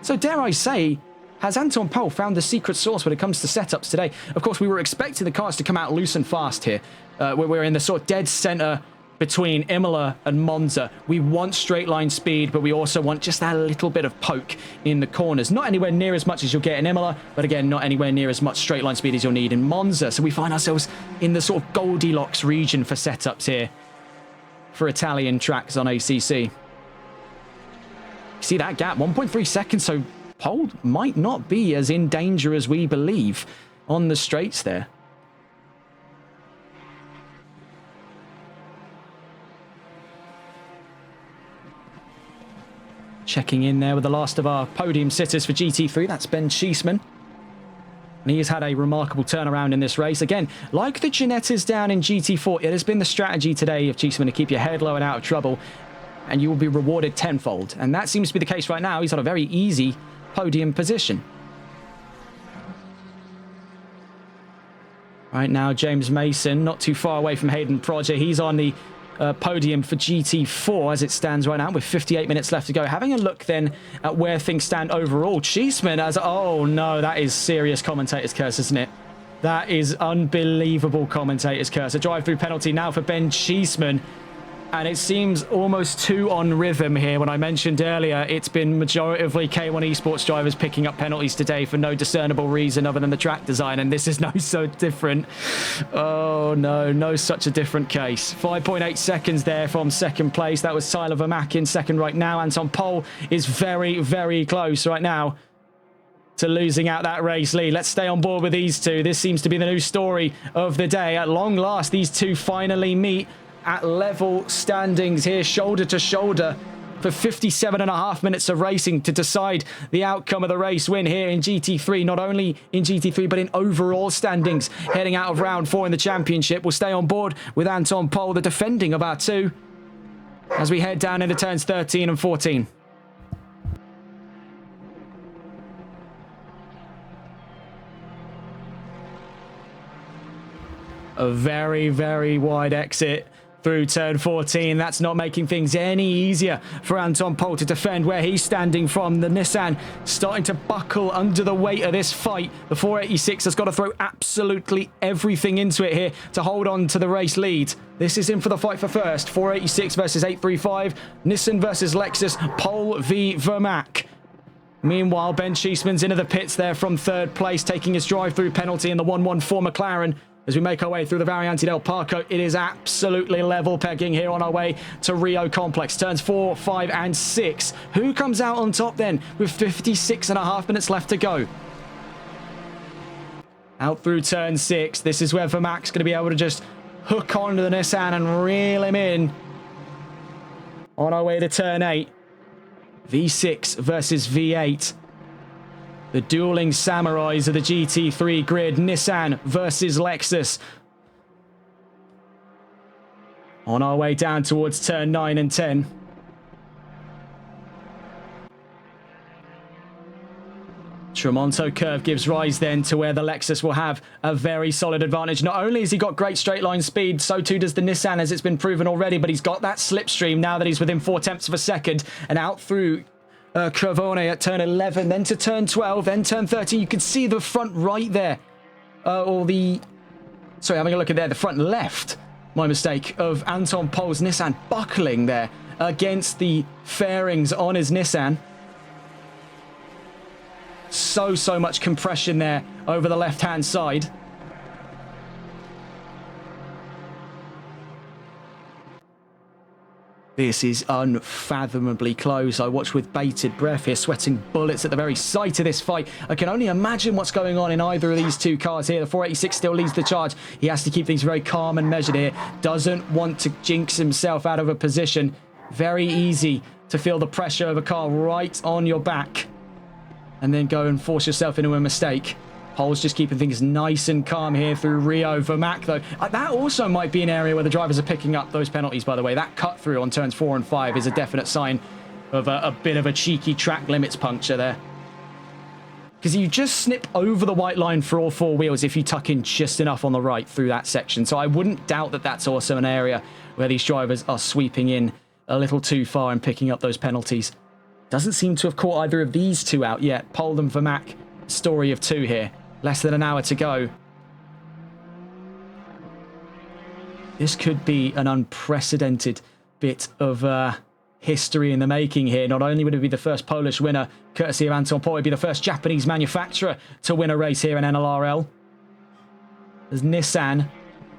So dare I say, has Anton Pol found the secret sauce when it comes to setups today? Of course, we were expecting the cars to come out loose and fast here. We're in the sort of dead center between Imola and Monza. We want straight line speed, but we also want just that little bit of poke in the corners. Not anywhere near as much as you'll get in Imola, but again, not anywhere near as much straight line speed as you'll need in Monza. So we find ourselves in the sort of Goldilocks region for setups here for Italian tracks on ACC. See that gap, 1.3 seconds, so Pol might not be as in danger as we believe on the straights there. Checking in there with the last of our podium sitters for GT3. That's Ben Cheeseman. And he has had a remarkable turnaround in this race. Again, like the Ginettas down in GT4, it has been the strategy today of Cheeseman to keep your head low and out of trouble, and you will be rewarded tenfold. And that seems to be the case right now. He's on a very easy podium position. Right now, James Mason, not too far away from Hayden Proger. He's on the podium for GT4 as it stands right now with 58 minutes left to go. Having a look then at where things stand overall. Cheeseman as... Oh no, that is serious commentator's curse, isn't it? That is unbelievable commentator's curse. A drive-through penalty now for Ben Cheeseman. And it seems almost too on rhythm here. When I mentioned earlier, it's been majoritively K1 esports drivers picking up penalties today for no discernible reason other than the track design. And this is no so different. Oh, no such a different case. 5.8 seconds there from second place. That was Tyler Vermaak in second right now. Anton Pol is very, very close right now to losing out that race lead. Let's stay on board with these two. This seems to be the new story of the day. At long last, these two finally meet at level standings here, shoulder to shoulder, for 57.5 minutes of racing to decide the outcome of the race win here in GT3. Not only in GT3, but in overall standings heading out of round 4 in the championship. We'll stay on board with Anton Pol, the defending of our two, as we head down into turns 13 and 14. A very, very wide exit through turn 14. That's not making things any easier for Anton Pol to defend where he's standing from. The Nissan starting to buckle under the weight of this fight. The 486 has got to throw absolutely everything into it here to hold on to the race lead. This is in for the fight for first. 486 versus 835. Nissan versus Lexus. Pol v Vermac. Meanwhile, Ben Cheeseman's into the pits there from third place, taking his drive-through penalty in the 114 McLaren. As we make our way through the Variante del Parco, it is absolutely level pegging here on our way to Rio Complex. Turns 4, 5, and 6. Who comes out on top then with 56.5 minutes left to go? Out through turn 6. This is where Vermac's going to be able to just hook onto the Nissan and reel him in. On our way to turn 8. V6 versus V8. The dueling samurais of the GT3 grid. Nissan versus Lexus. On our way down towards turn 9 and 10. Tramonto curve gives rise then to where the Lexus will have a very solid advantage. Not only has he got great straight line speed, so too does the Nissan, as it's been proven already, but he's got that slipstream now that he's within 4/10 of a second. And out through Crevone at turn 11, then to turn 12, then turn 13. You can see the front right there. Sorry, having a look at there, the front left, my mistake, of Anton Pol's Nissan buckling there against the fairings on his Nissan. So much compression there over the left-hand side. This is unfathomably close. I watch with bated breath here, sweating bullets at the very sight of this fight. I can only imagine what's going on in either of these two cars here. The 486 still leads the charge. He has to keep things very calm and measured here. Doesn't want to jinx himself out of a position. Very easy to feel the pressure of a car right on your back and then go and force yourself into a mistake. Pol's just keeping things nice and calm here through Rio. Vermac, though, that also might be an area where the drivers are picking up those penalties, by the way. That cut through on turns 4 and 5 is a definite sign of a bit of a cheeky track limits puncture there. Because you just snip over the white line for all four wheels if you tuck in just enough on the right through that section. So I wouldn't doubt that that's also an area where these drivers are sweeping in a little too far and picking up those penalties. Doesn't seem to have caught either of these two out yet. Pol and Vermac, story of two here. Less than an hour to go. This could be an unprecedented bit of history in the making here. Not only would it be the first Polish winner, courtesy of Anton Pol, it'd be the first Japanese manufacturer to win a race here in NLRL. There's Nissan.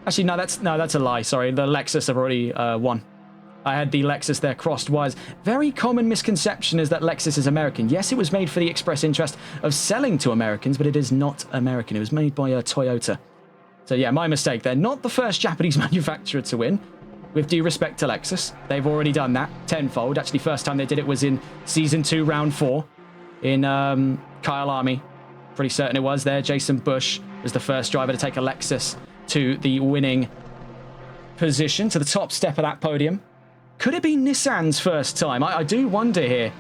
Actually, no, that's a lie. Sorry, the Lexus have already won. I had the Lexus there crossed wires. Very common misconception is that Lexus is American. Yes, it was made for the express interest of selling to Americans, but it is not American. It was made by Toyota. So yeah, my mistake. They're not the first Japanese manufacturer to win. With due respect to Lexus, they've already done that tenfold. Actually, first time they did it was in Season 2, Round 4 in Kyle Army. Pretty certain it was there. Jason Bush was the first driver to take a Lexus to the winning position, to the top step of that podium. Could it be Nissan's first time? I do wonder here.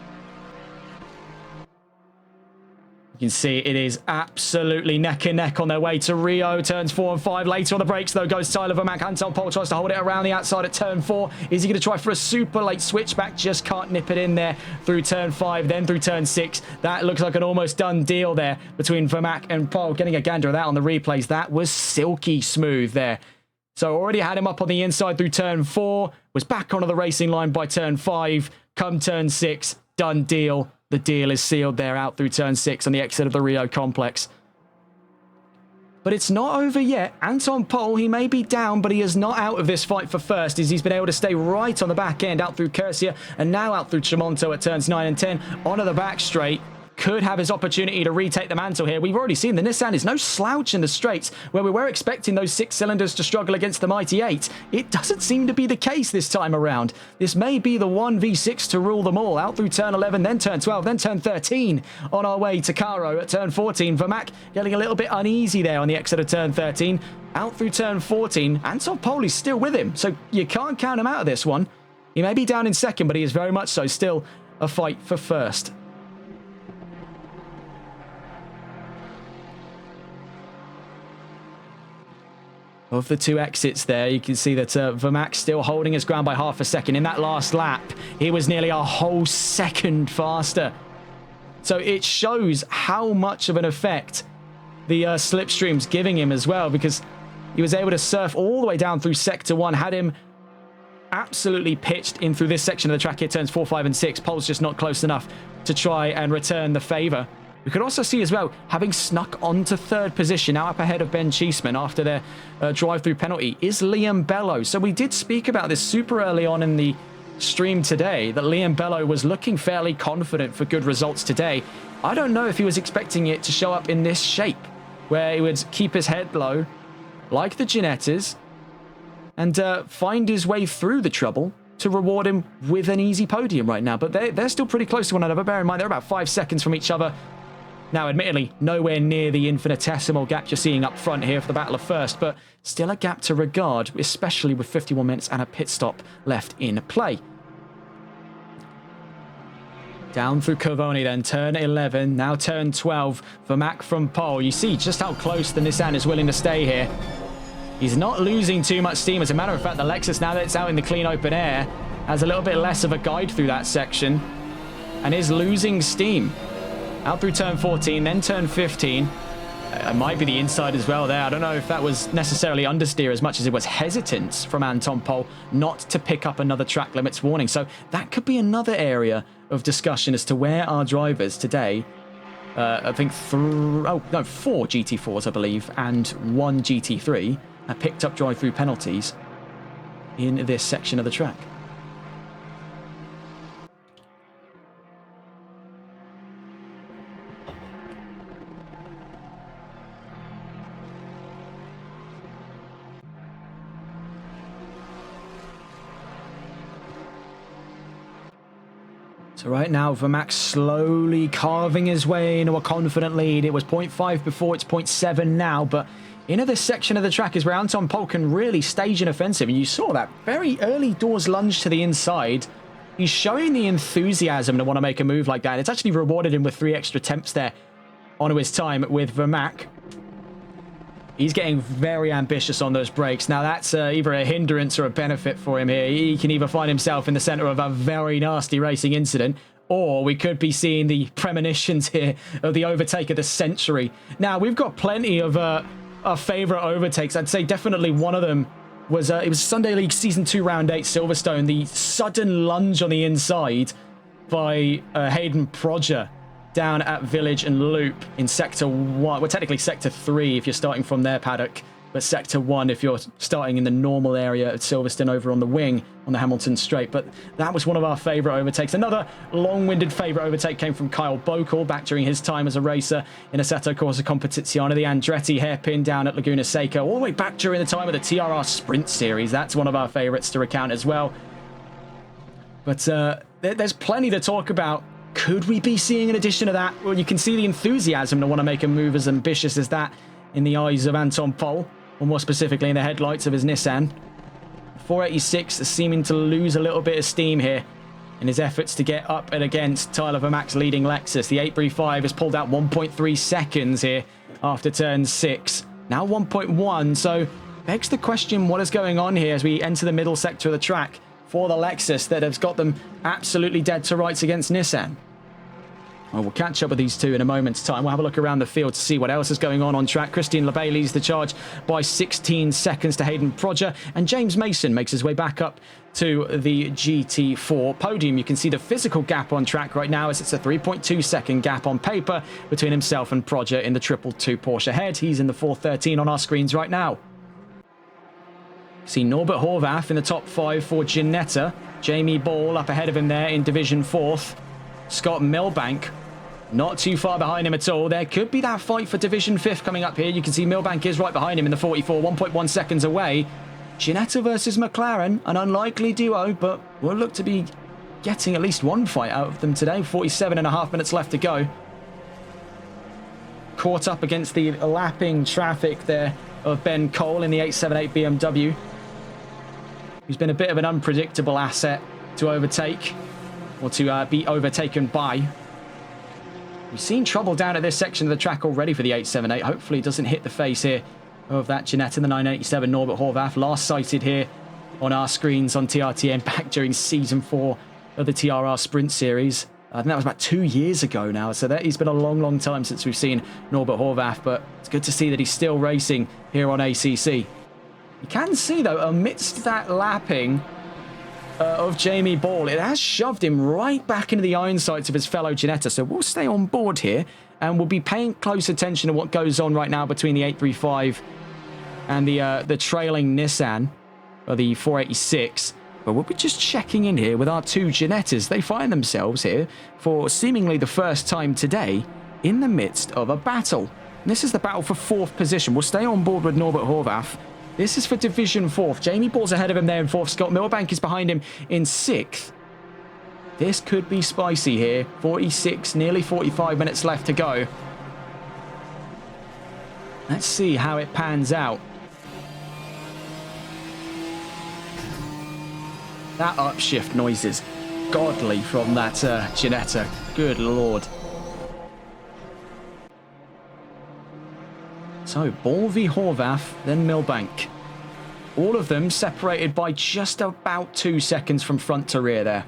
You can see it is absolutely neck and neck on their way to Rio. Turns 4 and 5. Later on the brakes, though, goes Tyler Vermac. Anton Pol tries to hold it around the outside at turn 4. Is he going to try for a super late switchback? Just can't nip it in there through turn 5, then through turn 6. That looks like an almost done deal there between Vermac and Pol. Getting a gander of that on the replays. That was silky smooth there. So already had him up on the inside through turn 4. Was back onto the racing line by turn 5. Come turn 6. Done deal. The deal is sealed there out through turn 6 on the exit of the Rio complex. But it's not over yet. Anton Pol, he may be down, but he is not out of this fight for first, as he's been able to stay right on the back end out through Cursia and now out through Tramonto at turns 9 and 10 onto the back straight. Could have his opportunity to retake the mantle here. We've already seen the Nissan is no slouch in the straights, where we were expecting those 6 cylinders to struggle against the mighty 8. It doesn't seem to be the case this time around. This may be the one V6 to rule them all. Out through turn 11, then turn 12, then turn 13. On our way to Caro at turn 14. Vermac getting a little bit uneasy there on the exit of turn 13. Out through turn 14. Anton Pol is still with him, so you can't count him out of this one. He may be down in second, but he is very much so still a fight for first. of the two exits there. You can see that Vermac still holding his ground by half a second. In that last lap, he was nearly a whole second faster. So it shows how much of an effect the slipstream's giving him as well, because he was able to surf all the way down through Sector 1, had him absolutely pitched in through this section of the track here, turns 4, 5, and 6. Pole's just not close enough to try and return the favour. We could also see as well, having snuck onto third position, now up ahead of Ben Cheeseman after their drive-through penalty, is Liam Bellow. So we did speak about this super early on in the stream today, that Liam Bellow was looking fairly confident for good results today. I don't know if he was expecting it to show up in this shape, where he would keep his head low, like the Ginettas, and find his way through the trouble to reward him with an easy podium right now. But they're still pretty close to one another. Bear in mind, they're about 5 seconds from each other. Now, admittedly, nowhere near the infinitesimal gap you're seeing up front here for the battle of first, but still a gap to regard, especially with 51 minutes and a pit stop left in play. Down through Cavoni then, turn 11, now turn 12 for Mac from pole. You see just how close the Nissan is willing to stay here. He's not losing too much steam. As a matter of fact, the Lexus, now that it's out in the clean open air, has a little bit less of a guide through that section and is losing steam. Out through turn 14, then turn 15. It might be the inside as well there. I don't know if that was necessarily understeer as much as it was hesitance from Anton Pol not to pick up another track limits warning. So that could be another area of discussion as to where our drivers today, I think 4 GT4s, I believe, and 1 GT3 have picked up drive-through penalties in this section of the track. So right now, Vermac slowly carving his way into a confident lead. It was 0.5 before, it's 0.7 now, but into this section of the track is where Anton Pol can really stage an offensive, and you saw that very early doors lunge to the inside. He's showing the enthusiasm to want to make a move like that. It's actually rewarded him with 3 extra attempts there onto his time with Vermac. He's getting very ambitious on those brakes. Now, that's either a hindrance or a benefit for him here. He can either find himself in the center of a very nasty racing incident, or we could be seeing the premonitions here of the overtake of the century. Now, we've got plenty of our favorite overtakes. I'd say definitely one of them was, it was Sunday League Season 2, Round 8, Silverstone. The sudden lunge on the inside by Hayden Prodger down at Village and Loop in Sector 1. Well, technically Sector 3 if you're starting from their paddock, but Sector 1 if you're starting in the normal area at Silverstone over on the wing on the Hamilton Straight. But that was one of our favourite overtakes. Another long-winded favourite overtake came from Kyle Bokel back during his time as a racer in Assetto Corsa Competizione. The Andretti hairpin down at Laguna Seca, all the way back during the time of the TRR Sprint Series. That's one of our favourites to recount as well. But there's plenty to talk about. Could we be seeing an addition of that? Well, you can see the enthusiasm to want to make a move as ambitious as that in the eyes of Anton Pol, or more specifically in the headlights of his Nissan. 486 is seeming to lose a little bit of steam here in his efforts to get up and against Tyler Vermac's leading Lexus. The 835 has pulled out 1.3 seconds here after turn 6. Now 1.1, so begs the question, what is going on here as we enter the middle sector of the track for the Lexus that has got them absolutely dead to rights against Nissan? Well, we'll catch up with these two in a moment's time. We'll have a look around the field to see what else is going on track. Christian LeBay leads the charge by 16 seconds to Hayden Prodger, and James Mason makes his way back up to the GT4 podium. You can see the physical gap on track right now as it's a 3.2 second gap on paper between himself and Prodger in the 222 Porsche head. He's in the 413 on our screens right now. See Norbert Horvath in the top 5 for Ginetta. Jamie Ball up ahead of him there in Division 4th. Scott Milbank not too far behind him at all. There could be that fight for Division 5th coming up here. You can see Milbank is right behind him in the 44, 1.1 seconds away. Ginetta versus McLaren, an unlikely duo, but we'll look to be getting at least one fight out of them today. 47.5 minutes left to go. Caught up against the lapping traffic there of Ben Cole in the 878 BMW. Who's been a bit of an unpredictable asset to overtake, or to be overtaken by. We've seen trouble down at this section of the track already for the 878. Hopefully it doesn't hit the face here of that Ginetta, the 987 Norbert Horvath, last sighted here on our screens on TRTN back during Season 4 of the TRR Sprint Series. I think that was about 2 years ago now, so that it's been a long, long time since we've seen Norbert Horvath, but it's good to see that he's still racing here on ACC. You can see, though, amidst that lapping of Jamie Ball, it has shoved him right back into the iron sights of his fellow Ginetta, so we'll stay on board here, and we'll be paying close attention to what goes on right now between the 835 and the trailing Nissan, or the 486. But we'll be just checking in here with our two Ginettas. They find themselves here for seemingly the first time today in the midst of a battle. And this is the battle for 4th position. We'll stay on board with Norbert Horvath. This is for Division 4th. Jamie Ball's ahead of him there in 4th. Scott Milbank is behind him in 6th. This could be spicy here. 46, nearly 45 minutes left to go. Let's see how it pans out. That upshift noise is godly from that Ginetta. Good lord. So, Ball v Horvath, then Milbank. All of them separated by just about 2 seconds from front to rear there.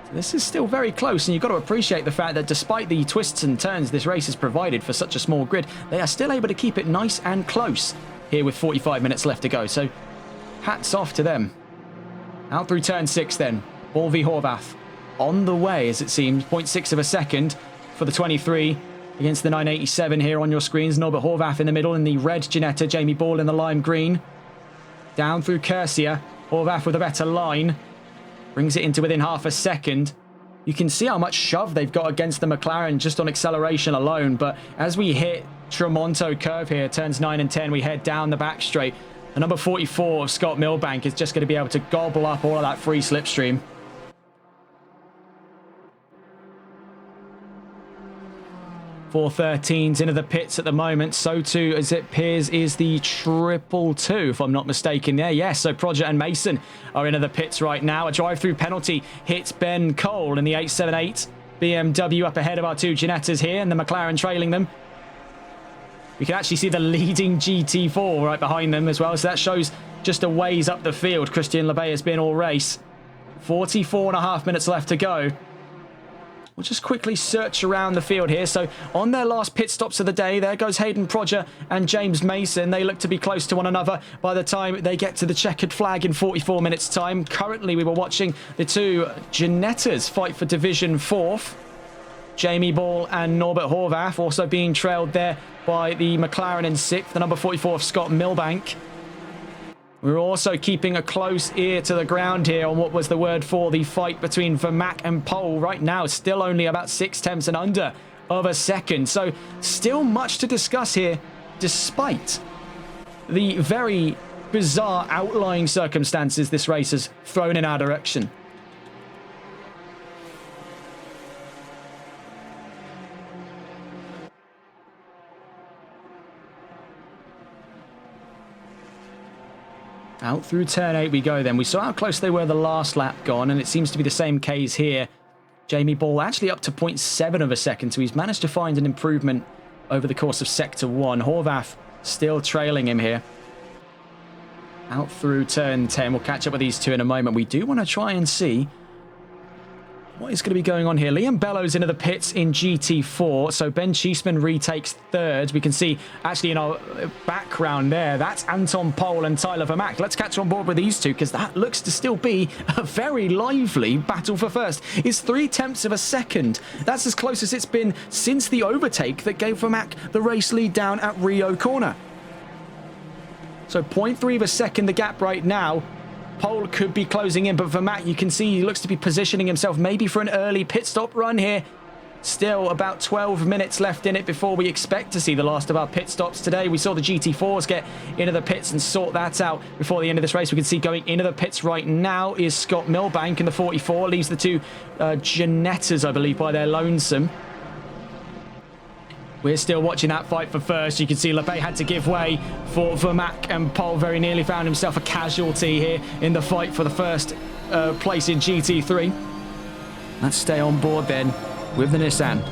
So this is still very close, and you've got to appreciate the fact that despite the twists and turns this race has provided for such a small grid, they are still able to keep it nice and close here with 45 minutes left to go. So, hats off to them. Out through turn 6 then. Ball v Horvath. On the way, as it seems. 0.6 of a second for the 23 against the 987 here on your screens. Norbert Horvath in the middle in the red Ginetta. Jamie Ball in the lime green. Down through Kersia. Horvath with a better line. Brings it into within half a second. You can see how much shove they've got against the McLaren just on acceleration alone. But as we hit Tremonto curve here, turns 9 and 10, we head down the back straight. The number 44 of Scott Milbank is just going to be able to gobble up all of that free slipstream. Four 13s into the pits at the moment. So too, as it appears, is the 222, if I'm not mistaken there. Yes, so Prodger and Mason are into the pits right now. A drive-through penalty hits Ben Cole in the 878. BMW up ahead of our two Ginettas here, and the McLaren trailing them. You can actually see the leading GT4 right behind them as well. So that shows just a ways up the field. Christian Lebay has been all race. 44.5 minutes left to go. We'll just quickly search around the field here. So on their last pit stops of the day, there goes Hayden Prodger and James Mason. They look to be close to one another by the time they get to the checkered flag in 44 minutes time. Currently, we were watching the two Ginettas fight for Division 4th. Jamie Ball and Norbert Horvath also being trailed there by the McLaren in 6th, the number 44 of Scott Milbank. We're also keeping a close ear to the ground here on what was the word for the fight between Vermaak and Pole. Right now, still only about 6/10 and under of a second. So still much to discuss here, despite the very bizarre outlying circumstances this race has thrown in our direction. Out through turn 8 we go then. We saw how close they were the last lap gone, and it seems to be the same case here. Jamie Ball actually up to 0.7 of a second, so he's managed to find an improvement over the course of Sector 1. Horvath still trailing him here. Out through turn 10. We'll catch up with these two in a moment. We do want to try and see what is going to be going on here. Liam Bellows into the pits in GT4. So Ben Cheeseman retakes 3rd. We can see actually in our background there, that's Anton Pole and Tyler Vermaak. Let's catch on board with these two because that looks to still be a very lively battle for first. It's 0.3 of a second. That's as close as it's been since the overtake that gave Vermaak the race lead down at Rio Corner. So 0.3 of a second the gap right now. Pole could be closing in, but Vermaak, you can see he looks to be positioning himself maybe for an early pit stop run here. Still about 12 minutes left in it before we expect to see the last of our pit stops today. We saw the GT4s get into the pits and sort that out before the end of this race. We can see going into the pits right now is Scott Milbank in the 44. Leaves the two Ginettas, I believe, by their lonesome. We're still watching that fight for first. You can see Lebay had to give way for Vermaak, and Pole very nearly found himself a casualty here in the fight for the first place in GT3. Let's stay on board then with the Nissan.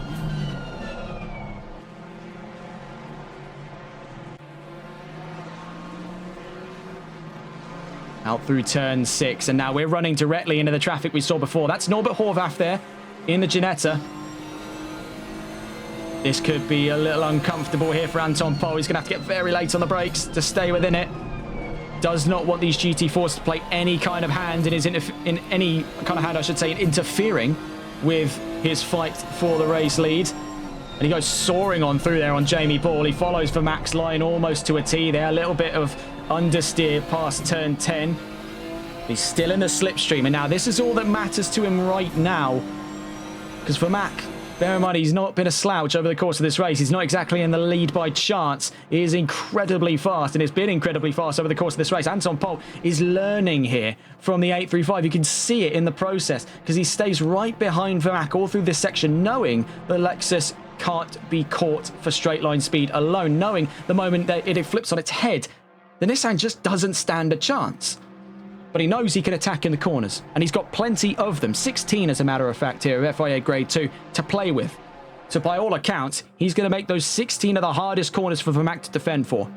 out through turn 6. And now we're running directly into the traffic we saw before. That's Norbert Horvath there in the Ginetta. This could be a little uncomfortable here for Anton Pol. He's going to have to get very late on the brakes to stay within it. Does not want these GT4s to play any kind of hand in any kind of hand, I should say, in interfering with his fight for the race lead. And he goes soaring on through there on Jamie Ball. He follows for Max line almost to a T there. A little bit of understeer past turn 10. He's still in the slipstream. And now this is all that matters to him right now. Because for Mac, bear in mind, he's not been a slouch over the course of this race. He's not exactly in the lead by chance. He is incredibly fast, and it's been incredibly fast over the course of this race. Anton Pol is learning here from the 835. You can see it in the process because he stays right behind Vermack all through this section, knowing that Lexus can't be caught for straight line speed alone, knowing the moment that it flips on its head, the Nissan just doesn't stand a chance. But he knows he can attack in the corners, and he's got plenty of them, 16 as a matter of fact here of FIA Grade 2 to play with. So by all accounts, he's going to make those 16 of the hardest corners for Vermack to defend for.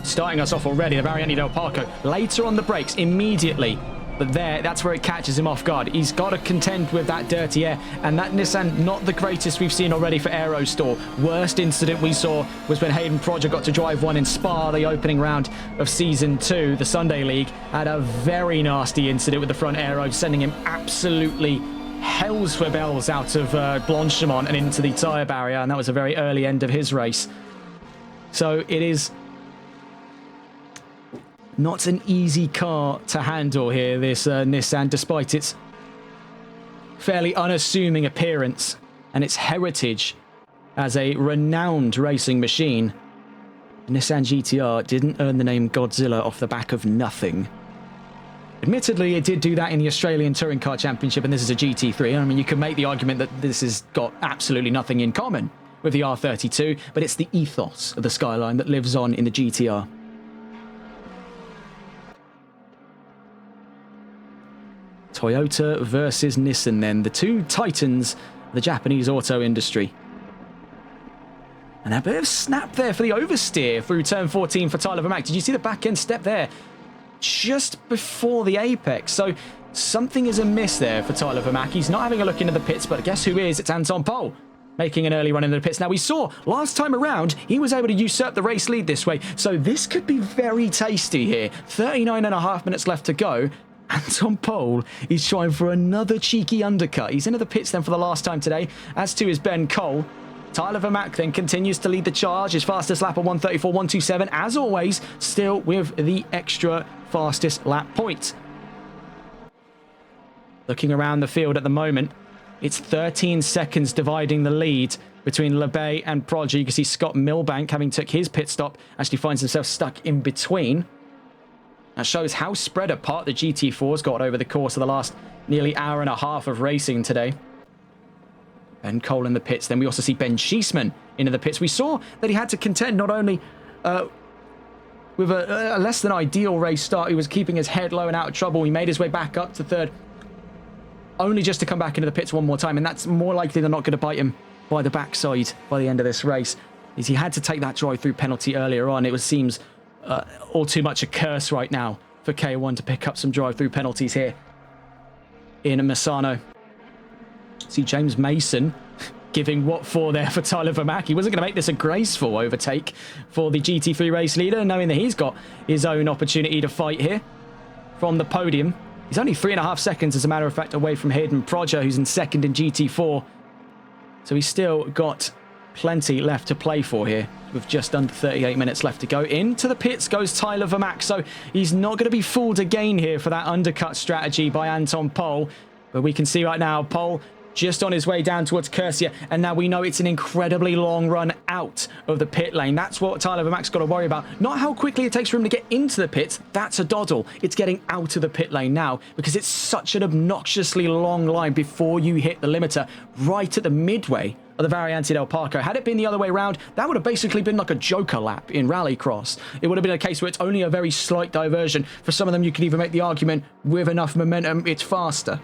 Starting us off already, the Variante del Parco, later on the brakes, immediately. But that's where it catches him off guard. He's got to contend with that dirty air. And that Nissan, not the greatest we've seen already for Aerostore. Worst incident we saw was when Hayden Prodger got to drive one in Spa, the opening round of Season 2, the Sunday League. Had a very nasty incident with the front aero, sending him absolutely hells for bells out of Blanchimont and into the tyre barrier. And that was a very early end of his race. So it is not an easy car to handle here, this Nissan, despite its fairly unassuming appearance and its heritage as a renowned racing machine. The Nissan GTR didn't earn the name Godzilla off the back of nothing. Admittedly, it did do that in the Australian Touring Car Championship, and this is a GT3. I mean, you can make the argument that this has got absolutely nothing in common with the R32, but it's the ethos of the Skyline that lives on in the GTR. Toyota versus Nissan then, the two titans of the Japanese auto industry. And a bit of snap there for the oversteer through turn 14 for Tyler Vermack. Did you see the back end step there? Just before the apex. So something is amiss there for Tyler Vermack. He's not having a look into the pits, but guess who is? It's Anton Pol making an early run into the pits. Now, we saw last time around, he was able to usurp the race lead this way. So this could be very tasty here. 39.5 minutes left to go. Anton Pol is trying for another cheeky undercut. He's into the pits then for the last time today, as to is Ben Cole. Tyler Vermack then continues to lead the charge. His fastest lap of 1:34.127, as always, still with the extra fastest lap point. Looking around the field at the moment, it's 13 seconds dividing the lead between LeBay and Prodger. You can see Scott Milbank, having took his pit stop, actually finds himself stuck in between. That shows how spread apart the GT4's got over the course of the last nearly hour and a half of racing today. Ben Cole in the pits. Then we also see Ben Schiessman into the pits. We saw that he had to contend not only with a less than ideal race start. He was keeping his head low and out of trouble. He made his way back up to third, only just to come back into the pits one more time. And that's more likely than not going to bite him by the backside by the end of this race. Is he had to take that drive-through penalty earlier on. It seems all too much a curse right now for K1 to pick up some drive-through penalties here in Misano. See James Mason giving what for there for Tyler Vermack. He wasn't going to make this a graceful overtake for the GT3 race leader, knowing that he's got his own opportunity to fight here from the podium. He's only 3.5 seconds, as a matter of fact, away from Hayden Prodger, who's in second in GT4. So he's still got plenty left to play for here, with just under 38 minutes left to go. Into the pits goes Tyler Vermack, so he's not going to be fooled again here for that undercut strategy by Anton Pol. But we can see right now, Pol just on his way down towards Cursia, and now we know it's an incredibly long run out of the pit lane. That's what Tyler Vermack's got to worry about. Not how quickly it takes for him to get into the pits. That's a doddle. It's getting out of the pit lane now, because it's such an obnoxiously long line before you hit the limiter right at the midway of the Variante del Parco. Had it been the other way around, that would have basically been like a joker lap in Rallycross. It would have been a case where it's only a very slight diversion. For some of them, you could even make the argument with enough momentum, it's faster.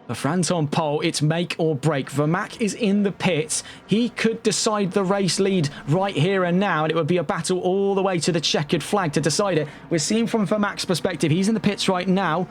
But for Anton Pol, it's make or break. Vermaak is in the pits. He could decide the race lead right here and now, and it would be a battle all the way to the checkered flag to decide it. We're seeing from Vermaak's perspective, he's in the pits right now.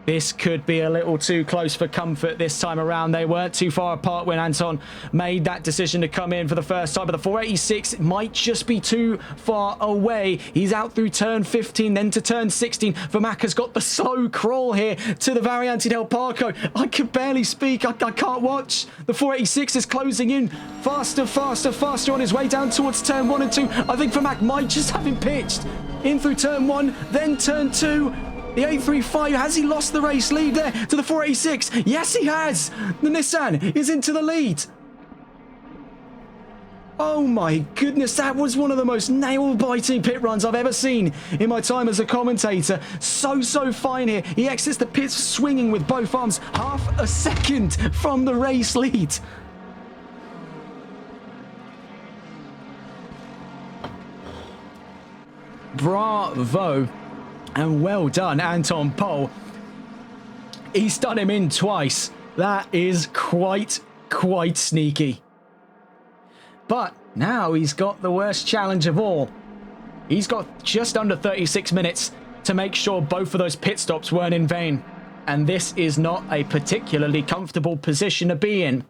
This could be a little too close for comfort this time around. They weren't too far apart when Anton made that decision to come in for the first time, but the 486 might just be too far away. He's out through turn 15, then to turn 16. Vermaak has got the slow crawl here to the Variante del Parco. I can barely speak. I can't watch. The 486 is closing in faster, faster, faster on his way down towards turn 1 and 2. I think Vermaak might just have him pitched. In through turn 1, then turn 2. The 835, has he lost the race lead there to the 486? Yes, he has. The Nissan is into the lead. Oh my goodness, that was one of the most nail-biting pit runs I've ever seen in my time as a commentator. So fine here. He exits the pits swinging with both arms, half a second from the race lead. Bravo. And well done, Anton Pol. He's done him in twice. That is quite sneaky. But now he's got the worst challenge of all. He's got just under 36 minutes to make sure both of those pit stops weren't in vain. And this is not a particularly comfortable position to be in.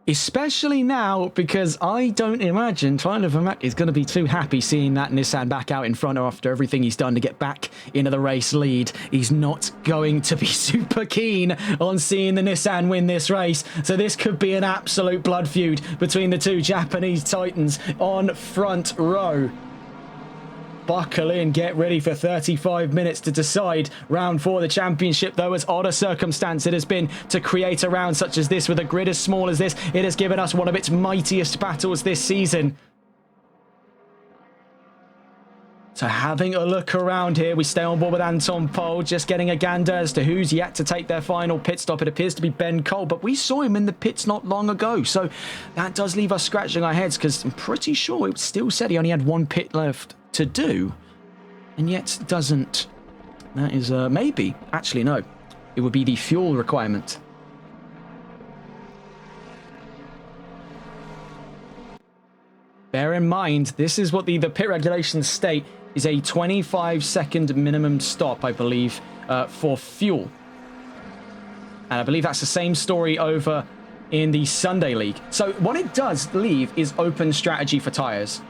Especially now, because I don't imagine Tyler Vermaak is going to be too happy seeing that Nissan back out in front after everything he's done to get back into the race lead. He's not going to be super keen on seeing the Nissan win this race. So this could be an absolute blood feud between the two Japanese titans on front row. Buckle in, get ready for 35 minutes to decide round 4 of the championship, though. As odd a circumstance it has been to create a round such as this with a grid as small as this, it has given us one of its mightiest battles this season. So having a look around here, we stay on board with Anton Pol, just getting a gander as to who's yet to take their final pit stop. It appears to be Ben Cole, but we saw him in the pits not long ago, so that does leave us scratching our heads, because I'm pretty sure it still said he only had one pit left to do, and yet doesn't. That is maybe, actually no, it would be the fuel requirement. Bear in mind, this is what the pit regulations state is a 25-second minimum stop, I believe, for fuel. And I believe that's the same story over in the Sunday League. So what it does leave is open strategy for tyres.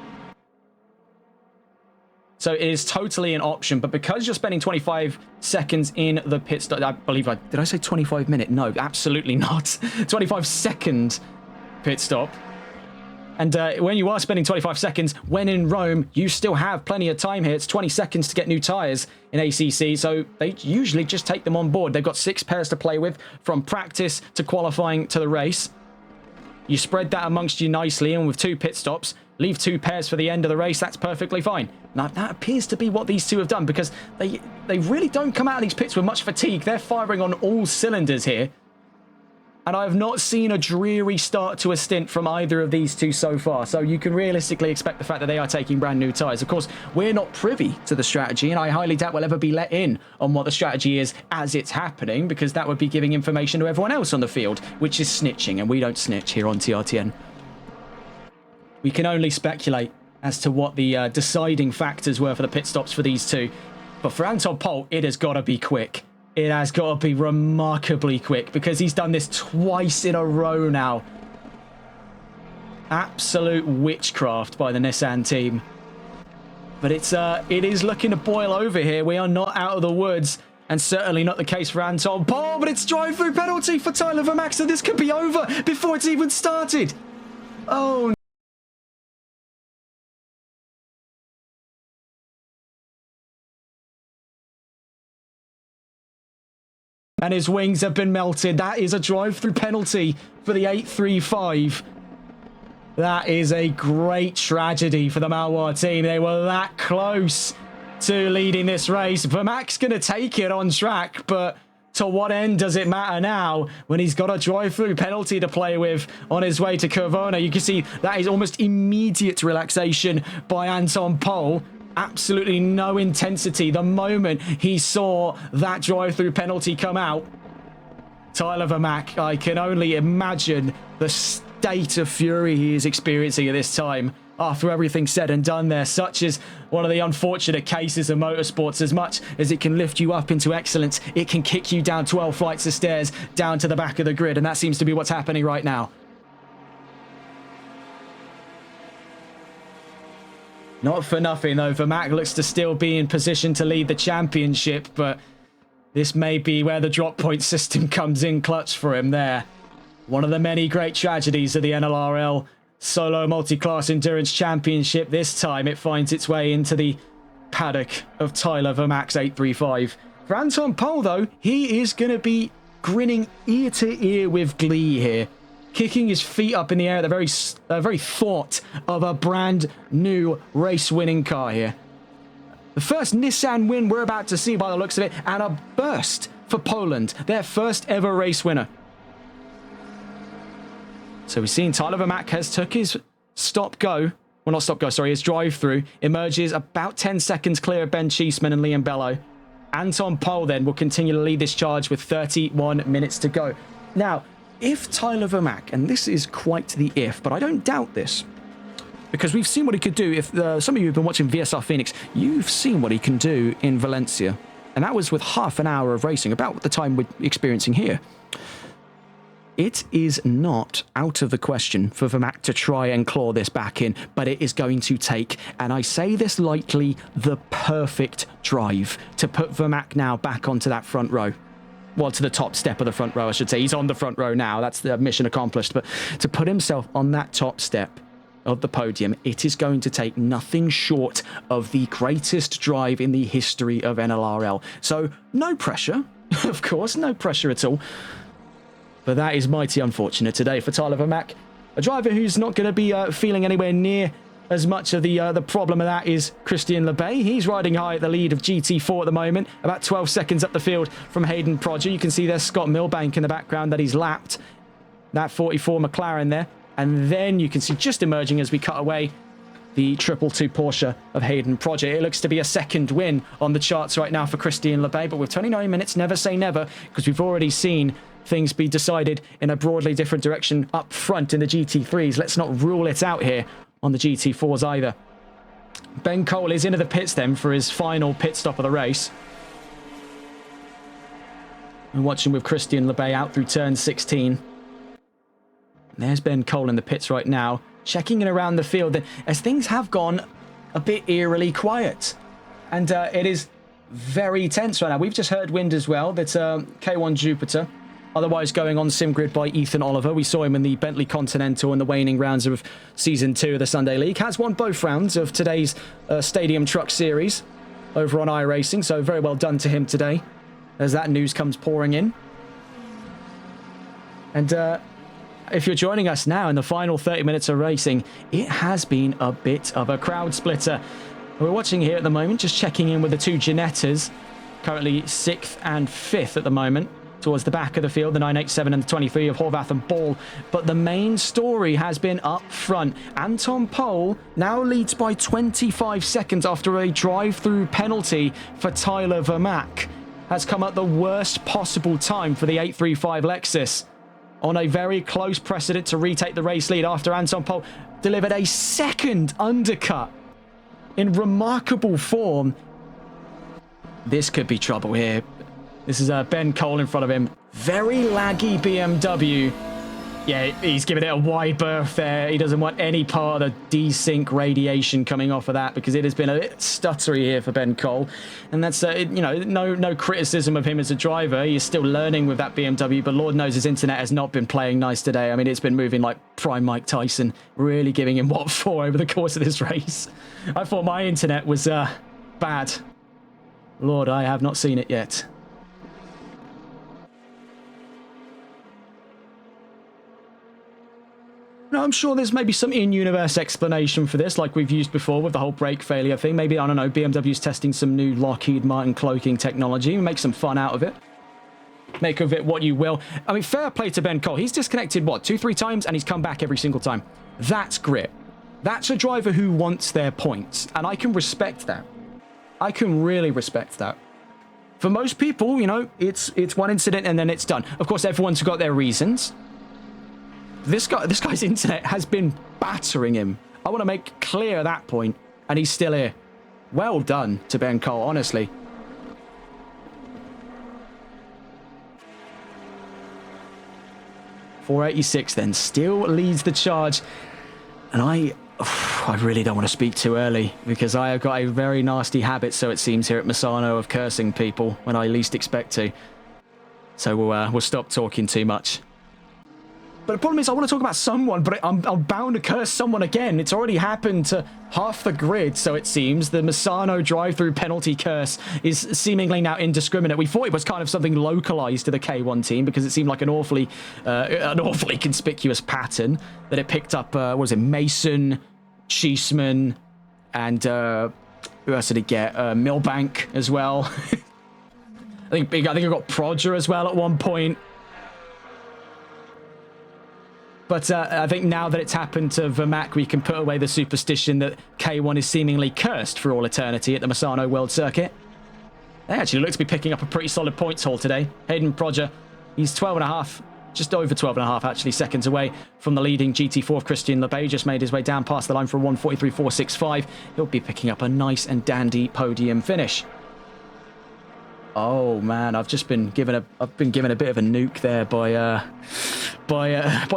So it is totally an option, but because you're spending 25 seconds in the pit stop, I believe did I say 25 minute? No, absolutely not. 25-second pit stop. And when you are spending 25 seconds, when in Rome, you still have plenty of time here. It's 20 seconds to get new tyres in ACC, so they usually just take them on board. They've got 6 pairs to play with, from practice to qualifying to the race. You spread that amongst you nicely, and with 2 pit stops, leave 2 pairs for the end of the race. That's perfectly fine. Now, that appears to be what these two have done, because they really don't come out of these pits with much fatigue. They're firing on all cylinders here. And I have not seen a dreary start to a stint from either of these two so far. So you can realistically expect the fact that they are taking brand new tyres. Of course, we're not privy to the strategy, and I highly doubt we'll ever be let in on what the strategy is as it's happening, because that would be giving information to everyone else on the field, which is snitching, and we don't snitch here on TRTN. We can only speculate as to what the deciding factors were for the pit stops for these two. But for Anton Pol, it has got to be quick. It has got to be remarkably quick, because he's done this twice in a row now. Absolute witchcraft by the Nissan team. But it is looking to boil over here. We are not out of the woods, and certainly not the case for Anton Pol, but it's drive-through penalty for Tyler Vermaak, so this could be over before it's even started. Oh, and his wings have been melted. That is a drive-through penalty for the 835. That is a great tragedy for the Malois team. They were that close to leading this race. Vermaak's going to take it on track, but to what end does it matter now when he's got a drive-through penalty to play with on his way to Corvona? You can see that is almost immediate relaxation by Anton Pol. Absolutely no intensity the moment he saw that drive-through penalty come out. Tyler Vermack, I can only imagine the state of fury he is experiencing at this time after everything said and done there. Such is one of the unfortunate cases of motorsports. As much as it can lift you up into excellence, it can kick you down 12 flights of stairs down to the back of the grid, and that seems to be what's happening right now. Not for nothing, though. Vermack looks to still be in position to lead the championship, but this may be where the drop point system comes in clutch for him there. One of the many great tragedies of the NLRL Solo Multiclass Endurance Championship. This time it finds its way into the paddock of Tyler Vermack's 835. For Anton Pol, though, he is going to be grinning ear to ear with glee here, kicking his feet up in the air at the very thought of a brand new race-winning car here. The first Nissan win we're about to see by the looks of it, and a burst for Poland, their first ever race winner. So we've seen Tyler Vermack has took his his drive-through, emerges about 10 seconds clear of Ben Cheeseman and Liam Bello. Anton Pol then will continue to lead this charge with 31 minutes to go. Now, if Tyler Vermack, and this is quite the if, but I don't doubt this, because we've seen what he could do. If some of you have been watching VSR Phoenix, you've seen what he can do in Valencia. And that was with half an hour of racing, about the time we're experiencing here. It is not out of the question for Vermack to try and claw this back in, but it is going to take, and I say this lightly, the perfect drive to put Vermack now back onto that front row. Well, to the top step of the front row, I should say. He's on the front row now. That's the mission accomplished. But to put himself on that top step of the podium, it is going to take nothing short of the greatest drive in the history of NLRL. So no pressure, of course, no pressure at all. But that is mighty unfortunate today for Tyler Vermack, a driver who's not going to be feeling anywhere near as much of the problem of that is Christian Lebay. He's riding high at the lead of GT4 at the moment, about 12 seconds up the field from Hayden Prodger. You can see there's Scott Milbank in the background that he's lapped, that 44 McLaren there. And then you can see just emerging as we cut away the 222 Porsche of Hayden Prodger. It looks to be a second win on the charts right now for Christian Lebay, but with 29 minutes, never say never, because we've already seen things be decided in a broadly different direction up front in the GT3s. Let's not rule it out here on the GT4s either. Ben Cole is into the pits then for his final pit stop of the race. And watching with Christian Lebay out through turn 16. There's Ben Cole in the pits right now, checking in around the field as things have gone a bit eerily quiet. And it is very tense right now. We've just heard wind as well. That's K1 Jupiter, otherwise going on SimGrid by Ethan Oliver. We saw him in the Bentley Continental in the waning rounds of Season 2 of the Sunday League. Has won both rounds of today's Stadium Truck Series over on iRacing, so very well done to him today as that news comes pouring in. And if you're joining us now in the final 30 minutes of racing, it has been a bit of a crowd splitter. We're watching here at the moment, just checking in with the two Ginettas, currently 6th and 5th at the moment, towards the back of the field, the 987 and the 23 of Horvath and Ball. But the main story has been up front. Anton Pol now leads by 25 seconds after a drive-through penalty for Tyler Vermack. Has come at the worst possible time for the 835 Lexus, on a very close precedent to retake the race lead after Anton Pol delivered a second undercut in remarkable form. This could be trouble here. This is Ben Cole in front of him. Very laggy BMW. Yeah, he's giving it a wide berth there. He doesn't want any part of the desync radiation coming off of that, because it has been a bit stuttery here for Ben Cole. And that's, no criticism of him as a driver. He is still learning with that BMW, but Lord knows his internet has not been playing nice today. I mean, it's been moving like prime Mike Tyson, really giving him what for over the course of this race. I thought my internet was bad. Lord, I have not seen it yet. Now, I'm sure there's maybe some in-universe explanation for this, like we've used before with the whole brake failure thing. Maybe, I don't know, BMW's testing some new Lockheed Martin cloaking technology. Make some fun out of it. Make of it what you will. I mean, fair play to Ben Cole. He's disconnected, what, 2-3 times, and he's come back every single time. That's grit. That's a driver who wants their points, and I can respect that. I can really respect that. for most people, you know, it's one incident and then it's done. Of course, everyone's got their reasons. This guy's internet has been battering him. I want to make clear that point, and he's still here. Well done to Ben Cole, honestly. .486 then still leads the charge, and I really don't want to speak too early because I have got a very nasty habit, so it seems, here at Misano, of cursing people when I least expect to. So we'll stop talking too much. But the problem is I want to talk about someone, but I'm bound to curse someone again. It's already happened to half the grid, so it seems. The Misano drive-through penalty curse is seemingly now indiscriminate. We thought it was kind of something localized to the K1 team because it seemed like an awfully conspicuous pattern that it picked up, what was it, Mason, Cheeseman, and who else did it get? Milbank as well. I think I got Prodger as well at one point. But I think now that it's happened to Vermac, we can put away the superstition that K1 is seemingly cursed for all eternity at the Misano World Circuit. They actually look to be picking up a pretty solid points haul today. Hayden Prodger, he's 12.5, just over 12.5 actually, seconds away from the leading GT4 of Christian Lebay. Just made his way down past the line for a 1:43.465. He'll be picking up a nice and dandy podium finish. Oh man, I've been given a bit of a nuke there by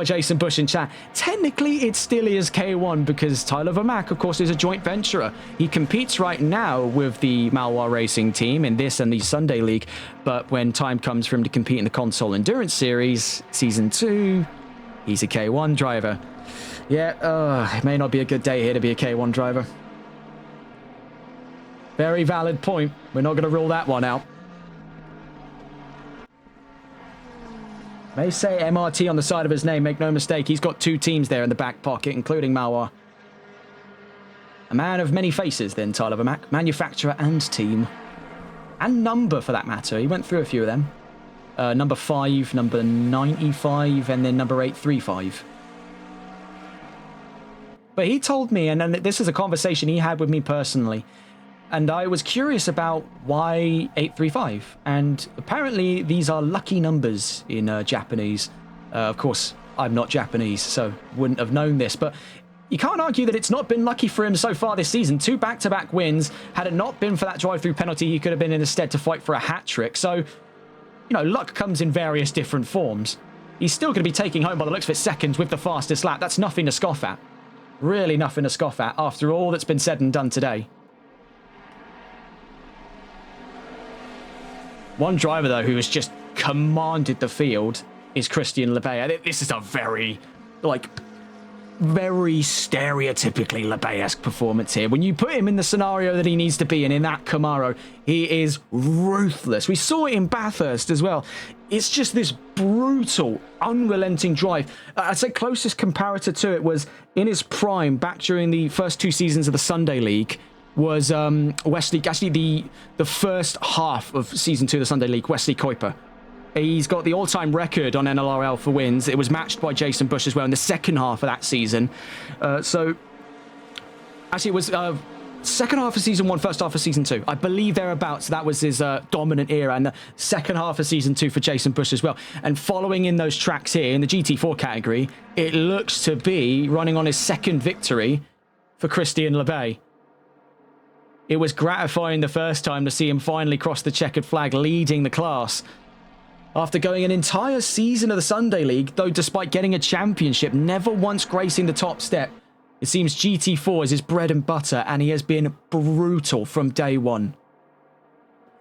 Jason Bush in chat. Technically, it still is K1 because Tyler Vermac, of course, is a joint venturer. He competes right now with the Malois Racing team in this and the Sunday League, but when time comes for him to compete in the Console Endurance Series Season 2, he's a K1 driver. Yeah, it may not be a good day here to be a K1 driver. Very valid point. We're not going to rule that one out. May say MRT on the side of his name, make no mistake. He's got two teams there in the back pocket, including Malois. A man of many faces then, Tyler Vermac. Manufacturer and team. And number, for that matter. He went through a few of them. Number 5, number 95, and then number 835. But he told me, and this is a conversation he had with me personally, and I was curious about why 835. And apparently these are lucky numbers in Japanese. Of course, I'm not Japanese, so wouldn't have known this. But you can't argue that it's not been lucky for him so far this season. 2 back-to-back wins. Had it not been for that drive-through penalty, he could have been in instead to fight for a hat-trick. So, you know, luck comes in various different forms. He's still going to be taking home, by the looks of it, seconds with the fastest lap. That's nothing to scoff at. Really nothing to scoff at after all that's been said and done today. One driver, though, who has just commanded the field is Christian Lebay. This is a very stereotypically Lebay-esque performance here. When you put him in the scenario that he needs to be in that Camaro, he is ruthless. We saw it in Bathurst as well. It's just this brutal, unrelenting drive. I'd say closest comparator to it was in his prime back during the first 2 seasons of the Sunday League. Was Wesley, actually the first half of Season 2 of the Sunday League, Wesley Kuiper. He's got the all-time record on NLRL for wins. It was matched by Jason Bush as well in the second half of that season. So, actually, it was second half of Season 1, first half of Season 2. I believe thereabouts. That was his dominant era. And the second half of Season 2 for Jason Bush as well. And following in those tracks here in the GT4 category, it looks to be running on his second victory for Christian Lebay. It was gratifying the first time to see him finally cross the checkered flag, leading the class. After going an entire season of the Sunday League, though despite getting a championship, never once gracing the top step, it seems GT4 is his bread and butter, and he has been brutal from day one.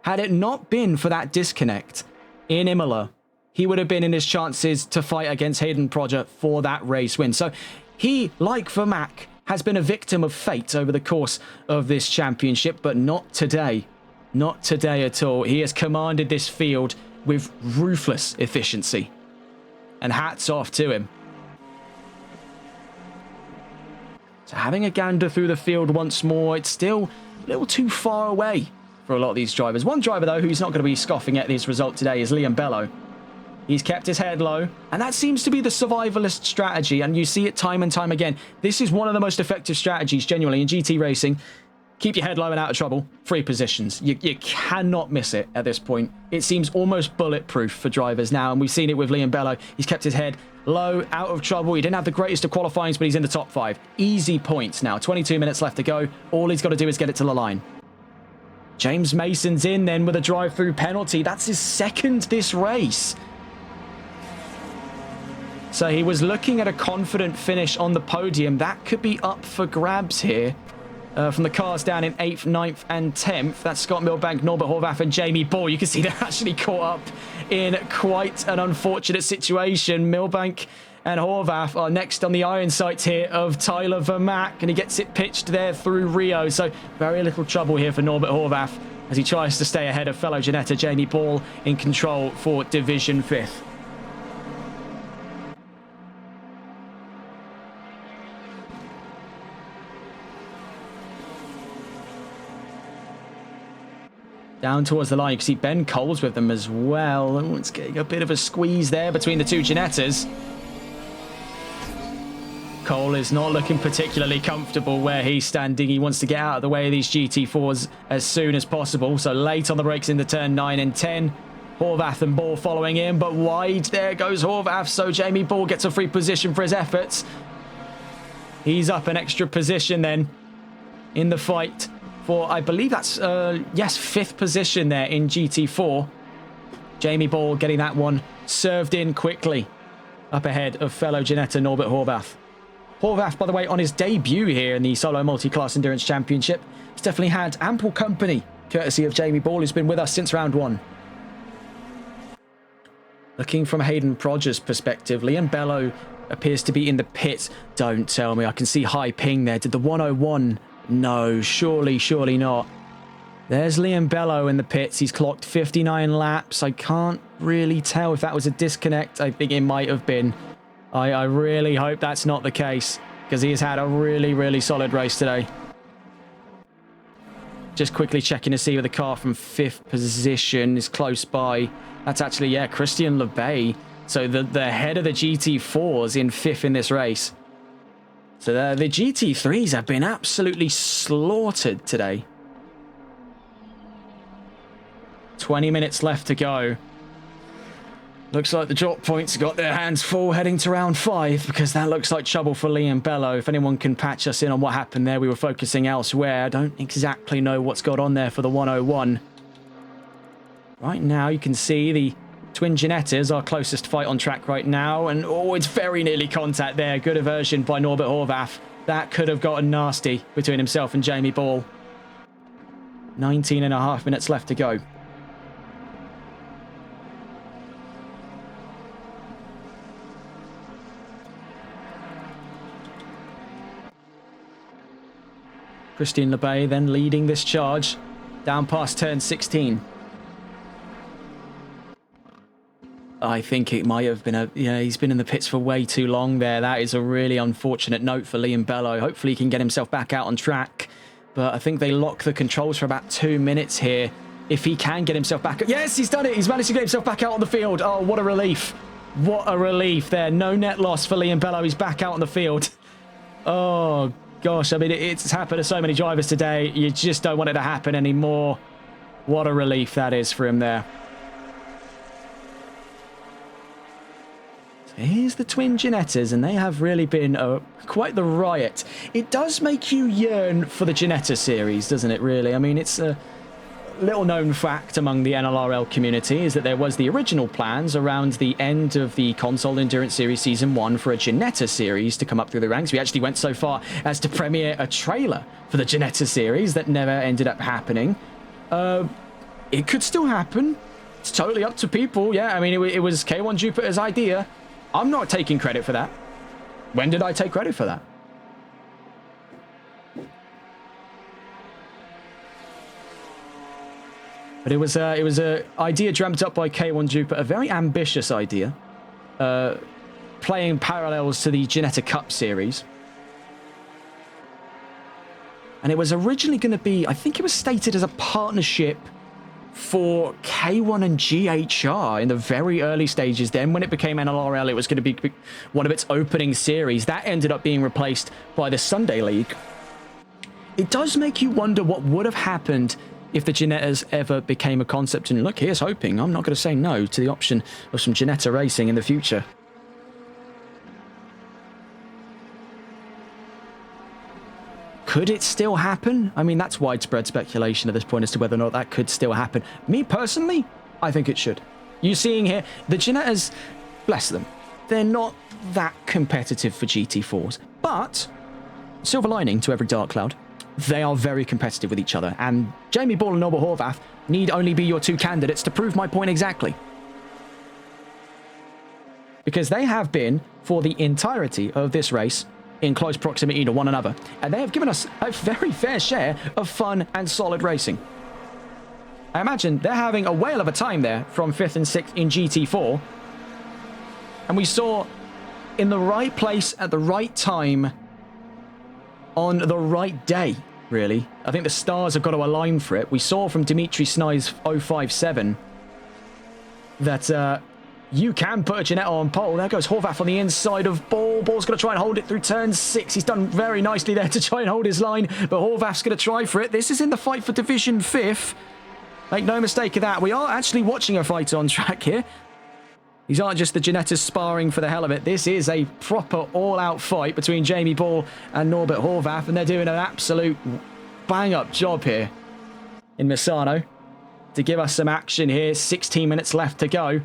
Had it not been for that disconnect in Imola, he would have been in his chances to fight against Hayden Prodger for that race win. So he, like Vermac, has been a victim of fate over the course of this championship, but not today. Not today at all. He has commanded this field with ruthless efficiency. And hats off to him. So having a gander through the field once more, it's still a little too far away for a lot of these drivers. One driver, though, who's not going to be scoffing at his result today is Liam Bello. He's kept his head low, and that seems to be the survivalist strategy, and you see it time and time again. This is one of the most effective strategies, genuinely, in GT racing. Keep your head low and out of trouble. 3 positions. You cannot miss it at this point. It seems almost bulletproof for drivers now, and we've seen it with Liam Bello. He's kept his head low, out of trouble. He didn't have the greatest of qualifyings, but he's in the top 5. Easy points now. 22 minutes left to go. All he's got to do is get it to the line. James Mason's in then with a drive-through penalty. That's his 2nd this race. So he was looking at a confident finish on the podium. That could be up for grabs here. From the cars down in 8th, 9th and 10th. That's Scott Milbank, Norbert Horvath and Jamie Ball. You can see they're actually caught up in quite an unfortunate situation. Milbank and Horvath are next on the iron sights here of Tyler Vermack, and he gets it pitched there through Rio. So very little trouble here for Norbert Horvath as he tries to stay ahead of fellow Ginetta Jamie Ball in control for Division 5th. Down towards the line, you can see Ben Cole's with them as well. Oh, it's getting a bit of a squeeze there between the 2 Ginettas. Cole is not looking particularly comfortable where he's standing. He wants to get out of the way of these GT4s as soon as possible. So late on the brakes into turn 9 and 10. Horvath and Ball following in, but wide. There goes Horvath. So Jamie Ball gets a free position for his efforts. He's up an extra position then in the fight. For, I believe that's, yes, 5th position there in GT4. Jamie Ball getting that one served in quickly. Up ahead of fellow Ginetta Norbert Horvath. Horvath, by the way, on his debut here in the Solo Multi-Class Endurance Championship, has definitely had ample company, courtesy of Jamie Ball, who's been with us since round 1. Looking from Hayden Prodger's perspective, Liam Bello appears to be in the pit. Don't tell me. I can see high ping there. Did the 101... No, surely not. There's Liam Bello in the pits. He's clocked 59 laps. I can't really tell if that was a disconnect. I think it might have been. I really hope that's not the case, because he has had a really solid race today. Just quickly checking to see where the car from 5th position is close by. That's actually, yeah, Christian LeBay. So the head of the GT4s in 5th in this race. So the GT3s have been absolutely slaughtered today. 20 minutes left to go. Looks like the drop points got their hands full heading to round 5, because that looks like trouble for Liam Bello. If anyone can patch us in on what happened there, we were focusing elsewhere. I don't exactly know what's got on there for the 101. Right now you can see the Twin Ginettas, our closest fight on track right now. And, oh, it's very nearly contact there. Good aversion by Norbert Horvath. That could have gotten nasty between himself and Jamie Ball. 19.5 minutes left to go. Christian LeBay then leading this charge down past turn 16. I think it might have been he's been in the pits for way too long there. That is a really unfortunate note for Liam Bello. Hopefully he can get himself back out on track. But I think they lock the controls for about 2 minutes here. If he can get himself back. Yes, he's done it. He's managed to get himself back out on the field. Oh, what a relief. What a relief there. No net loss for Liam Bello. He's back out on the field. Oh, gosh. I mean, it's happened to so many drivers today. You just don't want it to happen anymore. What a relief that is for him there. Here's the Twin Ginettas, and they have really been quite the riot. It does make you yearn for the Ginetta series, doesn't it, really? I mean, it's a little-known fact among the NLRL community is that there was the original plans around the end of the Console Endurance Series Season 1 for a Ginetta series to come up through the ranks. We actually went so far as to premiere a trailer for the Ginetta series that never ended up happening. It could still happen. It's totally up to people. Yeah, I mean, it was K1 Jupiter's idea. I'm not taking credit for that. When did I take credit for that? But it was a idea dreamt up by K1 Jupiter, a very ambitious idea, playing parallels to the Ginetta Cup series. And it was originally going to be, I think it was stated as a partnership for K1 and GHR in the very early stages. Then when it became NLRL, it was going to be one of its opening series. That ended up being replaced by the Sunday League. it does make you wonder what would have happened if the Ginettas ever became a concept. And look, here's hoping. I'm not going to say no to the option of some Ginetta racing in the future. Could it still happen? I mean, that's widespread speculation at this point as to whether or not that could still happen. Me personally, I think it should. You're seeing here, the Ginettas, bless them, they're not that competitive for GT4s. But, silver lining to every dark cloud, they are very competitive with each other. And Jamie Ball and Norbert Horvath need only be your two candidates to prove my point exactly. Because they have been, for the entirety of this race, in close proximity to one another. And they have given us a very fair share of fun and solid racing. I imagine they're having a whale of a time there from 5th and 6th in GT4. And we saw in the right place at the right time on the right day, really. I think the stars have got to align for it. We saw from Dimitri Snai's 057 that you can put a Ginetta on pole. There goes Horvath on the inside of Ball. Ball's going to try and hold it through turn 6. He's done very nicely there to try and hold his line, but Horvath's going to try for it. This is in the fight for Division 5th. Make no mistake of that. We are actually watching a fight on track here. These aren't just the Ginettas sparring for the hell of it. This is a proper all-out fight between Jamie Ball and Norbert Horvath, and they're doing an absolute bang-up job here in Misano to give us some action here. 16 minutes left to go.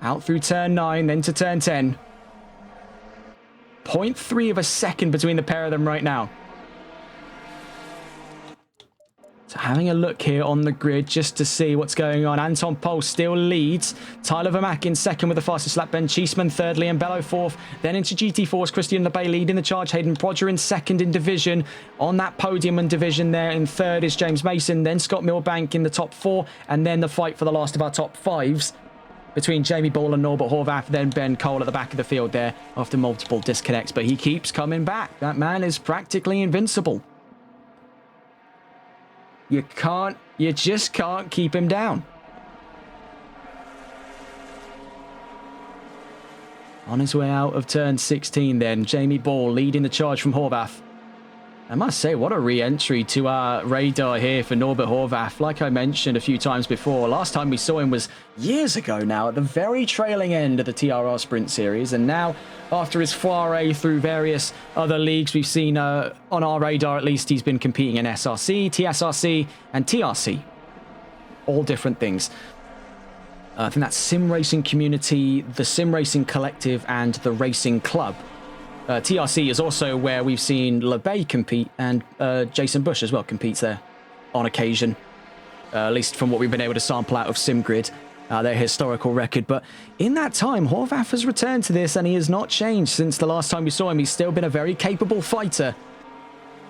Out through turn 9, then to turn 10. 0.3 of a second between the pair of them right now. So having a look here on the grid just to see what's going on. Anton Pol still leads. Tyler Vermack in second with the fastest lap. Ben Cheeseman thirdly and Bello fourth. Then into GT4's Christian LeBay leading the charge. Hayden Prodger in second in division. On that podium and division there in third is James Mason. Then Scott Milbank in the top 4. And then the fight for the last of our top 5s between Jamie Ball and Norbert Horvath. Then Ben Cole at the back of the field there after multiple disconnects. But he keeps coming back. That man is practically invincible. You just can't keep him down. On his way out of turn 16 then, Jamie Ball leading the charge from Horvath. I must say, what a re-entry to our radar here for Norbert Horvath. Like I mentioned a few times before, last time we saw him was years ago now, at the very trailing end of the TRR Sprint Series. And now, after his foray through various other leagues, we've seen on our radar at least, he's been competing in SRC, TSRC, and TRC. All different things. I think that's Sim Racing Community, the Sim Racing Collective, and the Racing Club. TRC is also where we've seen LeBay compete, and Jason Bush as well competes there on occasion, at least from what we've been able to sample out of SimGrid, their historical record. But in that time, Horvath has returned to this, and he has not changed since the last time we saw him. He's still been a very capable fighter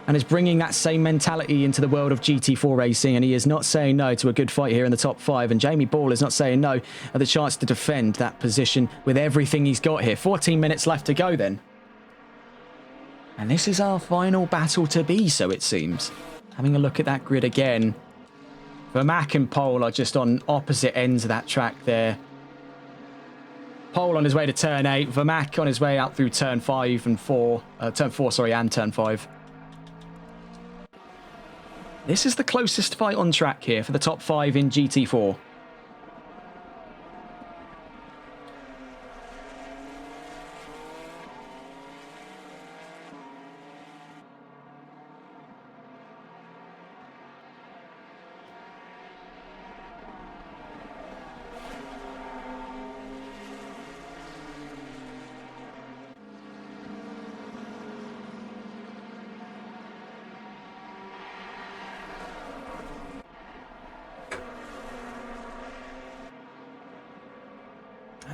and is bringing that same mentality into the world of GT4 racing, and he is not saying no to a good fight here in the top 5, and Jamie Ball is not saying no at the chance to defend that position with everything he's got here. 14 minutes left to go then. And this is our final battle to be, so it seems. Having a look at that grid again. Vermack and Pole are just on opposite ends of that track there. Pole on his way to turn 8. Vermack on his way out through turn 5 and 4. Turn 4, sorry, and turn 5. This is the closest fight on track here for the top 5 in GT4.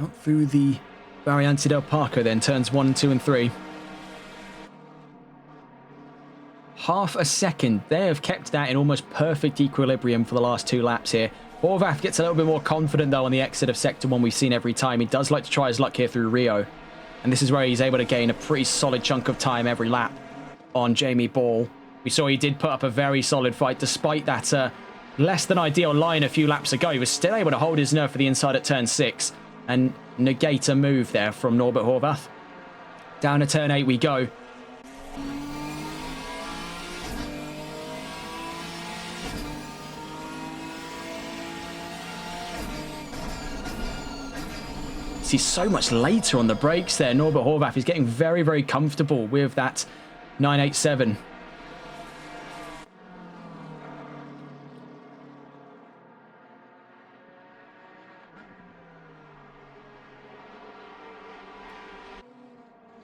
Out through the Variante del Parco then, turns 1, 2 and 3. Half a second. They have kept that in almost perfect equilibrium for the last 2 laps here. Horvath gets a little bit more confident though on the exit of Sector 1 we've seen every time. He does like to try his luck here through Rio. And this is where he's able to gain a pretty solid chunk of time every lap on Jamie Ball. We saw he did put up a very solid fight despite that less than ideal line a few laps ago. He was still able to hold his nerve for the inside at turn 6. And negate a move there from Norbert Horvath. Down to turn 8 we go. See so much later on the brakes there. Norbert Horvath is getting very, very comfortable with that 987.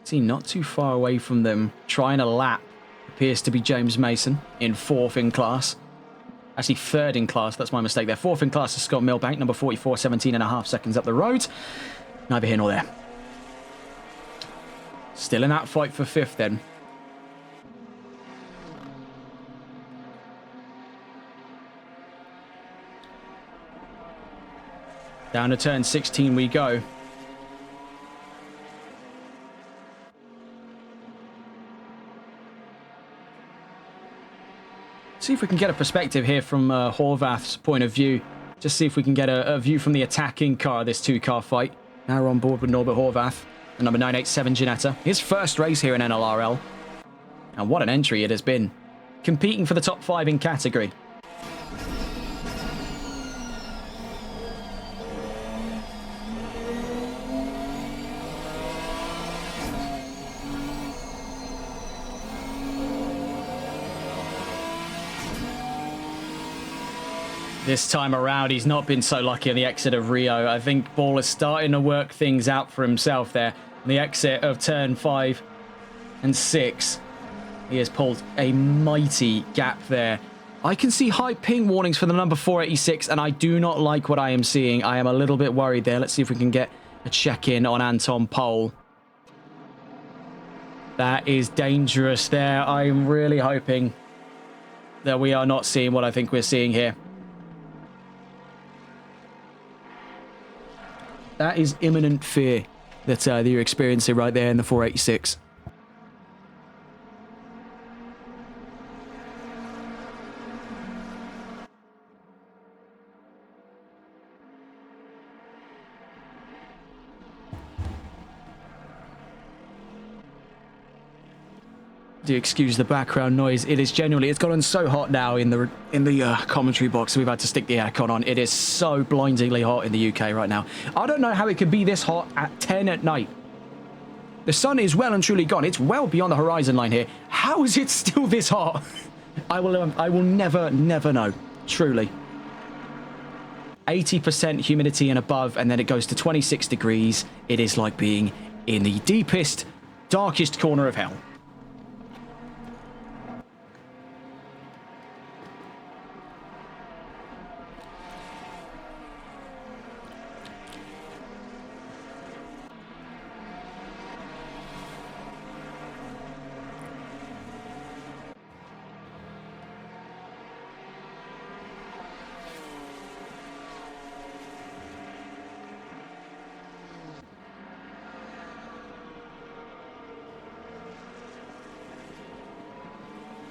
See, not too far away from them, trying a lap, appears to be James Mason in 4th in class. Actually, 3rd in class. That's my mistake there. 4th in class is Scott Milbank, number 44, 17.5 seconds up the road. Neither here nor there. Still in that fight for 5th then. Down to turn 16 we go. See if we can get a perspective here from Horvath's point of view. Just see if we can get a view from the attacking car, this 2-car fight. Now we're on board with Norbert Horvath, the number 987 Ginetta. His first race here in NLRL. And what an entry it has been. Competing for the top 5 in category. This time around, he's not been so lucky on the exit of Rio. I think Ball is starting to work things out for himself there. On the exit of turn 5 and 6, he has pulled a mighty gap there. I can see high ping warnings for the number 486, and I do not like what I am seeing. I am a little bit worried there. Let's see if we can get a check-in on Anton Pol. That is dangerous there. I'm really hoping that we are not seeing what I think we're seeing here. That is imminent fear that you're experiencing right there in the 486. Do excuse the background noise. It is genuinely, it's gotten so hot now in the commentary box. We've had to stick the aircon on. It is so blindingly hot in the UK right now. I don't know how it could be this hot at 10 at night. The sun is well and truly gone. It's well beyond the horizon line here. How is it still this hot? I will never know. Truly. 80% humidity and above, and then it goes to 26 degrees. It is like being in the deepest, darkest corner of hell.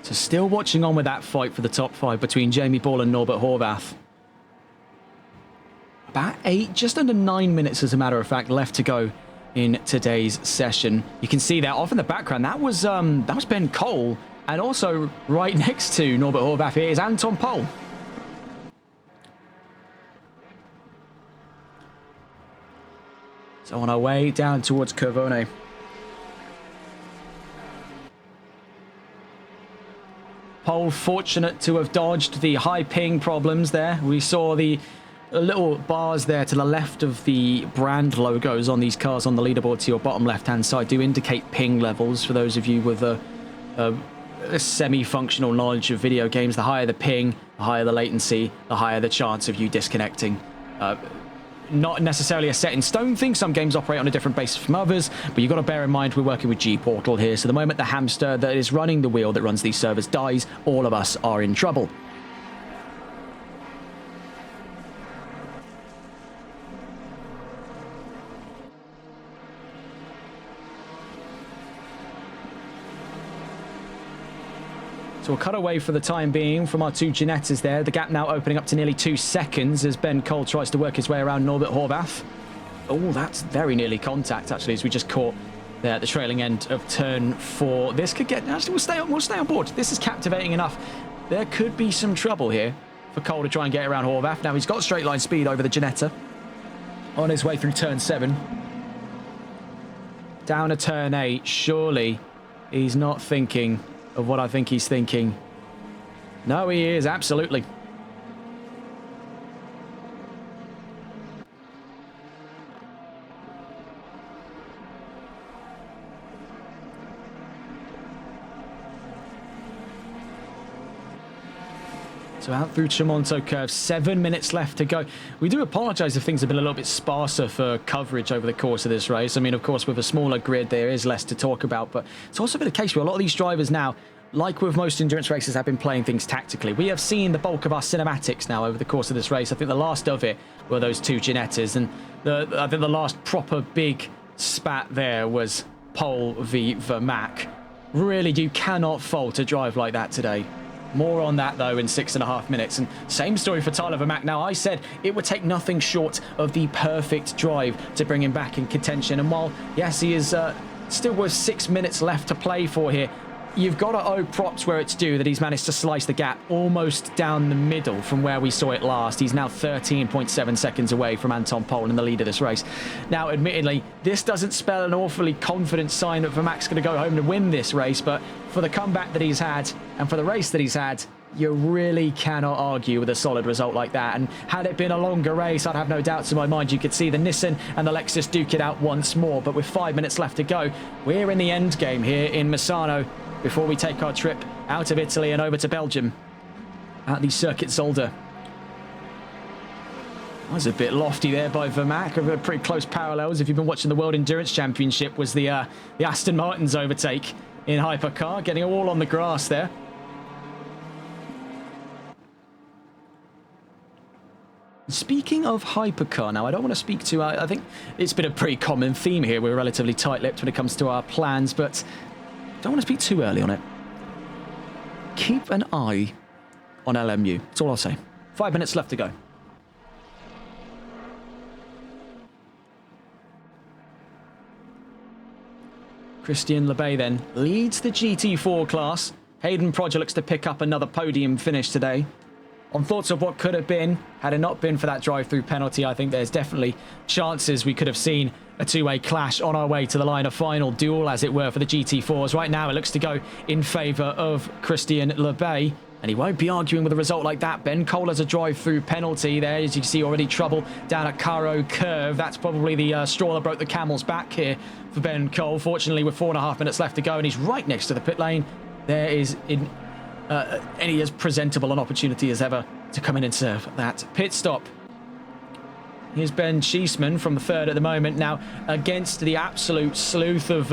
So still watching on with that fight for the top 5 between Jamie Ball and Norbert Horvath. About 8, just under 9 minutes, as a matter of fact, left to go in today's session. You can see there off in the background, that was Ben Cole, and also right next to Norbert Horvath here is Anton Pol. So on our way down towards Corvone. Pole fortunate to have dodged the high ping problems there. We saw the little bars there to the left of the brand logos on these cars on the leaderboard to your bottom left-hand side do indicate ping levels for those of you with a semi-functional knowledge of video games. The higher the ping, the higher the latency, the higher the chance of you disconnecting. Not necessarily a set in stone thing. Some games operate on a different basis from others, but you've got to bear in mind we're working with G-Portal here. So the moment the hamster that is running the wheel that runs these servers dies, all of us are in trouble. So we'll cut away for the time being from our 2 Ginettas there. The gap now opening up to nearly 2 seconds as Ben Cole tries to work his way around Norbert Horvath. Oh, that's very nearly contact, actually, as we just caught there at the trailing end of turn 4. This could get... Actually, we'll stay on board. This is captivating enough. There could be some trouble here for Cole to try and get around Horvath. Now, he's got straight line speed over the Ginetta on his way through turn 7. down a turn 8. Surely he's not thinking of what I think he's thinking. No, he is, absolutely. So out through Tremonto Curve, 7 minutes left to go. We do apologise if things have been a little bit sparser for coverage over the course of this race. I mean, of course, with a smaller grid, there is less to talk about, but it's also been a case where a lot of these drivers now, like with most endurance races, have been playing things tactically. We have seen the bulk of our cinematics now over the course of this race. I think the last of it were those two Ginettas, and I think the last proper big spat there was Pole v Vermac. Really, you cannot fault a drive like that today. More on that, though, in 6.5 minutes. And same story for Tyler Vermac. Now, I said it would take nothing short of the perfect drive to bring him back in contention. And while, yes, he is still with 6 minutes left to play for here, you've got to owe props where it's due that he's managed to slice the gap almost down the middle from where we saw it last. He's now 13.7 seconds away from Anton Pol in the lead of this race. Now, admittedly, this doesn't spell an awfully confident sign that Vermac's going to go home to win this race, but for the comeback that he's had and for the race that he's had, you really cannot argue with a solid result like that. And had it been a longer race, I'd have no doubts in my mind you could see the Nissan and the Lexus duke it out once more. But with 5 minutes left to go, we're in the end game here in Misano before we take our trip out of Italy and over to Belgium at the Circuit Zolder. That was a bit lofty there by Vermac. Pretty close parallels, if you've been watching the World Endurance Championship, was the Aston Martin's overtake in hypercar, getting all on the grass there. Speaking of hypercar now, I don't want to speak to... I think it's been a pretty common theme here. We're relatively tight-lipped when it comes to our plans, but don't want to speak too early on it. Keep an eye on LMU. That's all I'll say. 5 minutes left to go. Christian Lebay then leads the GT4 class. Hayden Prodger looks to pick up another podium finish today. On thoughts of what could have been, had it not been for that drive-through penalty, I think there's definitely chances we could have seen a two-way clash on our way to the line of final duel, as it were, for the GT4s. Right now, it looks to go in favour of Christian Lebay, and he won't be arguing with a result like that. Ben Cole has a drive-through penalty there. As you can see, already trouble down at Caro Curve. That's probably the straw that broke the camel's back here for Ben Cole. Fortunately, with 4.5 minutes left to go, and he's right next to the pit lane, there is any as presentable an opportunity as ever to come in and serve that pit stop. Here's Ben Cheeseman from the third at the moment. Now, against the absolute sleuth of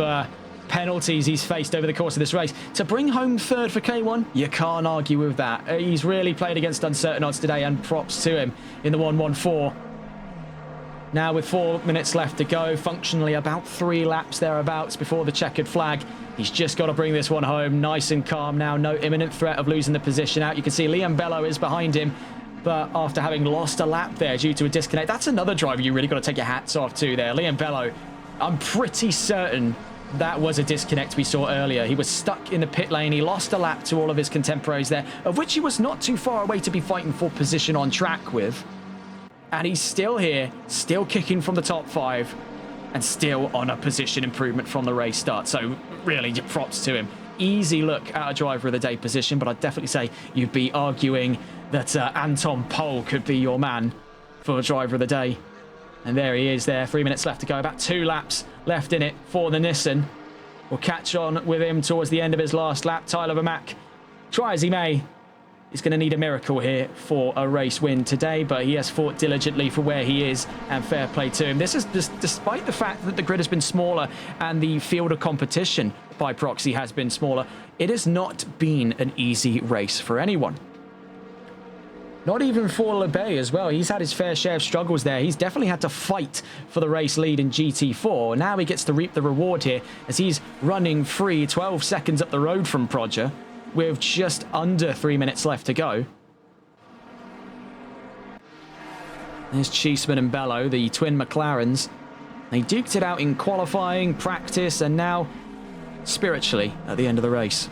penalties he's faced over the course of this race, to bring home third for K1, you can't argue with that. He's really played against uncertain odds today, and props to him in the 1:14. Now, with 4 minutes left to go, functionally about 3 laps thereabouts before the checkered flag. He's just got to bring this one home nice and calm now. No imminent threat of losing the position out. You can see Liam Bello is behind him, but after having lost a lap there due to a disconnect, that's another driver you really got to take your hats off to there. Liam Bello, I'm pretty certain that was a disconnect we saw earlier. He was stuck in the pit lane. He lost a lap to all of his contemporaries there, of which he was not too far away to be fighting for position on track with. And he's still here, still kicking from the top 5, and still on a position improvement from the race start. So really, props to him. Easy look at a driver of the day position, but I'd definitely say you'd be arguing that Anton Pol could be your man for driver of the day. And there he is there, 3 minutes left to go, about 2 laps left in it for the Nissan. We'll catch on with him towards the end of his last lap. Tyler Vermac, try as he may, he's going to need a miracle here for a race win today, but he has fought diligently for where he is, and fair play to him. This is just despite the fact that the grid has been smaller and the field of competition by proxy has been smaller, it has not been an easy race for anyone. Not even for Lebay as well. He's had his fair share of struggles there. He's definitely had to fight for the race lead in GT4. Now he gets to reap the reward here as he's running free 12 seconds up the road from Prodger, with just under 3 minutes left to go. There's Cheeseman and Bello, the twin McLarens. They duked it out in qualifying, practice, and now spiritually at the end of the race.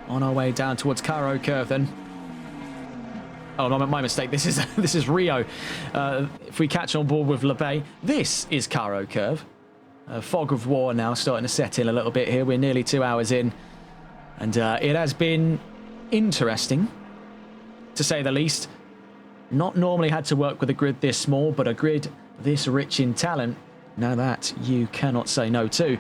On our way down towards Caro Curve then. Oh, no, my mistake. This is Rio. If we catch on board with LeBay, this is Caro Curve. Fog of war now starting to set in a little bit here. We're nearly 2 hours in. And it has been interesting, to say the least. Not normally had to work with a grid this small, but a grid this rich in talent, now that you cannot say no to.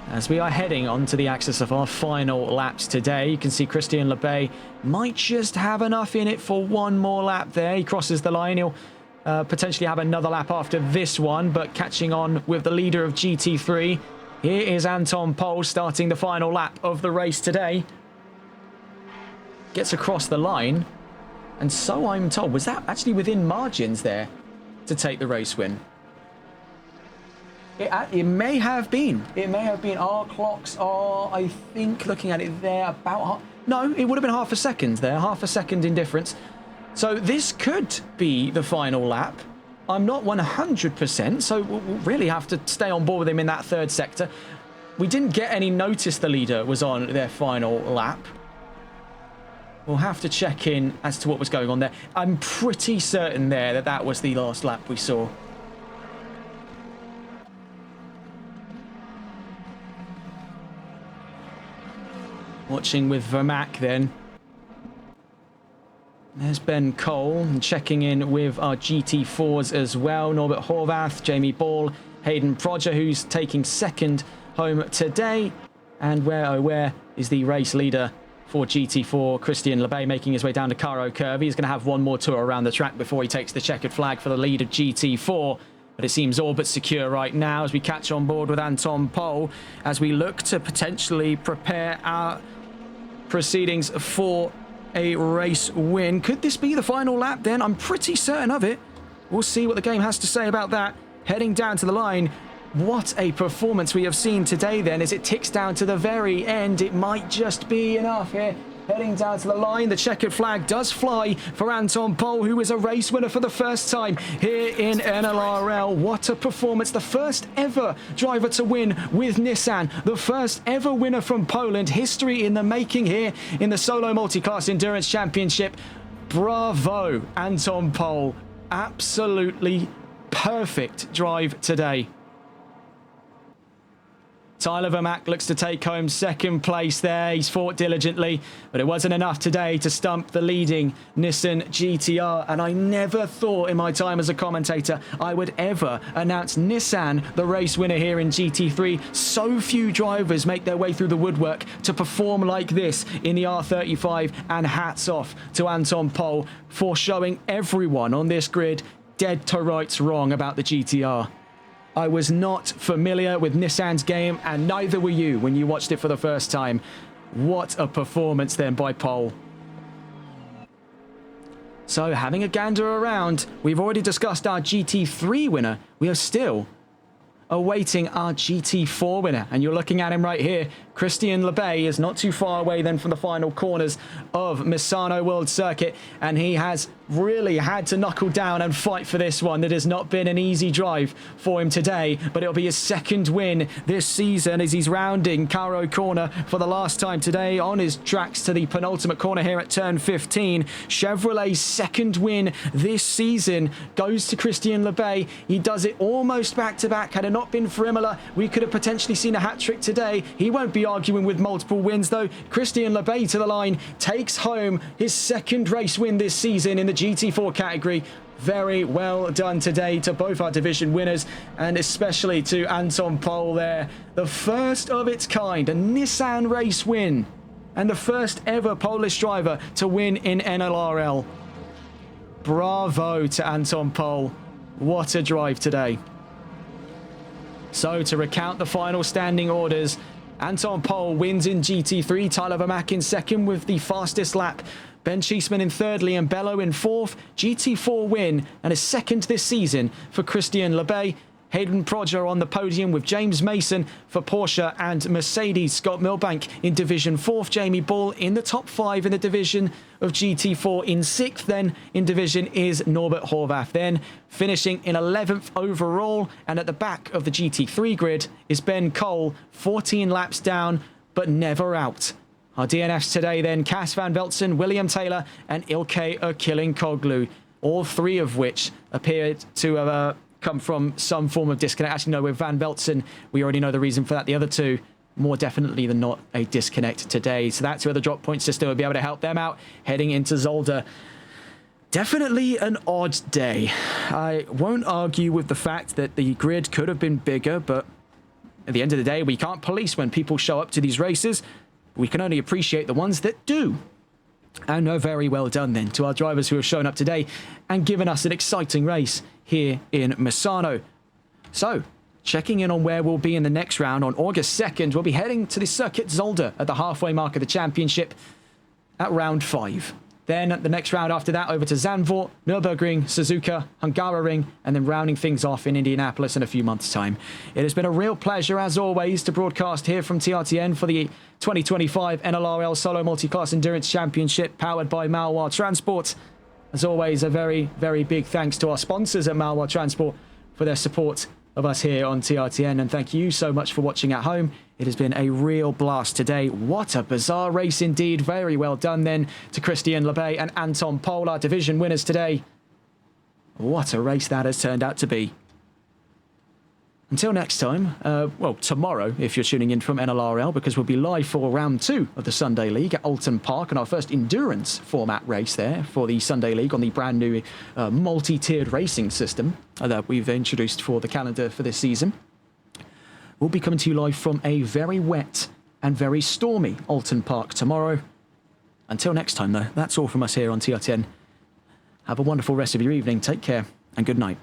As we are heading onto the axis of our final laps today, you can see Christian LeBay might just have enough in it for one more lap there. He crosses the line. He'll potentially have another lap after this one, but catching on with the leader of GT3. Here is Anton Pol starting the final lap of the race today. Gets across the line. And so I'm told, was that actually within margins there to take the race win? It may have been. It may have been. Our clocks are, I think, looking at it there, about... No, it would have been half a second there. Half a second in difference. So this could be the final lap. I'm not 100%, so we'll really have to stay on board with him in that third sector. We didn't get any notice the leader was on their final lap. We'll have to check in as to what was going on there. I'm pretty certain there that that was the last lap we saw. Watching with Vermac then. There's Ben Cole and checking in with our GT4s as well. Norbert Horvath, Jamie Ball, Hayden Prodger, who's taking second home today. And where is the race leader for GT4, Christian LeBay, making his way down to Caro Curve. He's going to have one more tour around the track before he takes the checkered flag for the lead of GT4. But it seems all but secure right now as we catch on board with Anton Pol as we look to potentially prepare our proceedings for a race win. Could this be the final lap then? I'm pretty certain of it. We'll see what the game has to say about that. Heading down to the line. What a performance we have seen today then as it ticks down to the very end. It might just be enough here. Heading down to the line, the checkered flag does fly for Anton Pol, who is a race winner for the first time here in NLRL. What a performance. The first ever driver to win with Nissan. The first ever winner from Poland. History in the making here in the Solo Multiclass Endurance Championship. Bravo, Anton Pol. Absolutely perfect drive today. Tyler Vermac looks to take home second place there. He's fought diligently, but it wasn't enough today to stump the leading Nissan GTR. And I never thought in my time as a commentator I would ever announce Nissan the race winner here in GT3. So few drivers make their way through the woodwork to perform like this in the R35. And hats off to Anton Pol for showing everyone on this grid dead to rights wrong about the GTR. I was not familiar with Nissan's game, and neither were you when you watched it for the first time. What a performance then by Pol. So, having a gander around, we've already discussed our GT3 winner. We are still awaiting our GT4 winner, and you're looking at him right here. Christian LeBay is not too far away then from the final corners of Misano World Circuit, and he has really had to knuckle down and fight for this one. It has not been an easy drive for him today, but it'll be his second win this season as he's rounding Caro Corner for the last time today on his tracks to the penultimate corner here at turn 15. Chevrolet's second win this season goes to Christian LeBay. He does it almost back-to-back. Had it not been for Imola, we could have potentially seen a hat-trick today. He won't be arguing with multiple wins, though. Christian LeBay to the line takes home his second race win this season in the GT4 category. Very well done today to both our division winners, and especially to Anton Pol there. The first of its kind, a Nissan race win, and the first ever Polish driver to win in NLRL. Bravo to Anton Pol. What a drive today. So to recount the final standing orders, Anton Pol wins in GT3, Tyler Vermac in second with the fastest lap, Ben Cheeseman in third, Liam Bello in fourth. GT4 win and a second this season for Christian LeBay. Hayden Prodger on the podium with James Mason for Porsche and Mercedes. Scott Milbank in Division 4th. Jamie Ball in the top 5 in the division of GT4. In 6th then in division is Norbert Horvath. Then finishing in 11th overall. And at the back of the GT3 grid is Ben Cole, 14 laps down but never out Our DNFs today then, Cass Van Veltzen, William Taylor and Ilkay Koglu, all three of which appeared to have come from some form of disconnect. Actually, no, with Van Veltzen, we already know the reason for that. The other two, more definitely than not, a disconnect today. So that's where the drop point system will be able to help them out heading into Zolder. Definitely an odd day. I won't argue with the fact that the grid could have been bigger, but at the end of the day, we can't police when people show up to these races. We can only appreciate the ones that do. And very well done then to our drivers who have shown up today and given us an exciting race here in Misano. So, checking in on where we'll be in the next round on August 2nd, we'll be heading to the Circuit Zolder at the halfway mark of the championship at round 5. Then the next round after that, over to Zandvoort, Nürburgring, Suzuka, Hungaroring, and then rounding things off in Indianapolis in a few months' time. It has been a real pleasure, as always, to broadcast here from TRTN for the 2025 NLRL Solo Multiclass Endurance Championship, powered by Malois Transport. As always, a very, very big thanks to our sponsors at Malois Transport for their support of us here on TRTN, and thank you so much for watching at home. It has been a real blast today. What a bizarre race indeed. Very well done then to Christian Lebay and Anton Pohl, our division winners today. What a race that has turned out to be. Until next time, well, tomorrow, if you're tuning in from NLRL, because we'll be live for round 2 of the Sunday League at Alton Park, and our first endurance format race there for the Sunday League on the brand new multi-tiered racing system that we've introduced for the calendar for this season. We'll be coming to you live from a very wet and very stormy Alton Park tomorrow. Until next time, though, that's all from us here on TRTN. Have a wonderful rest of your evening. Take care and good night.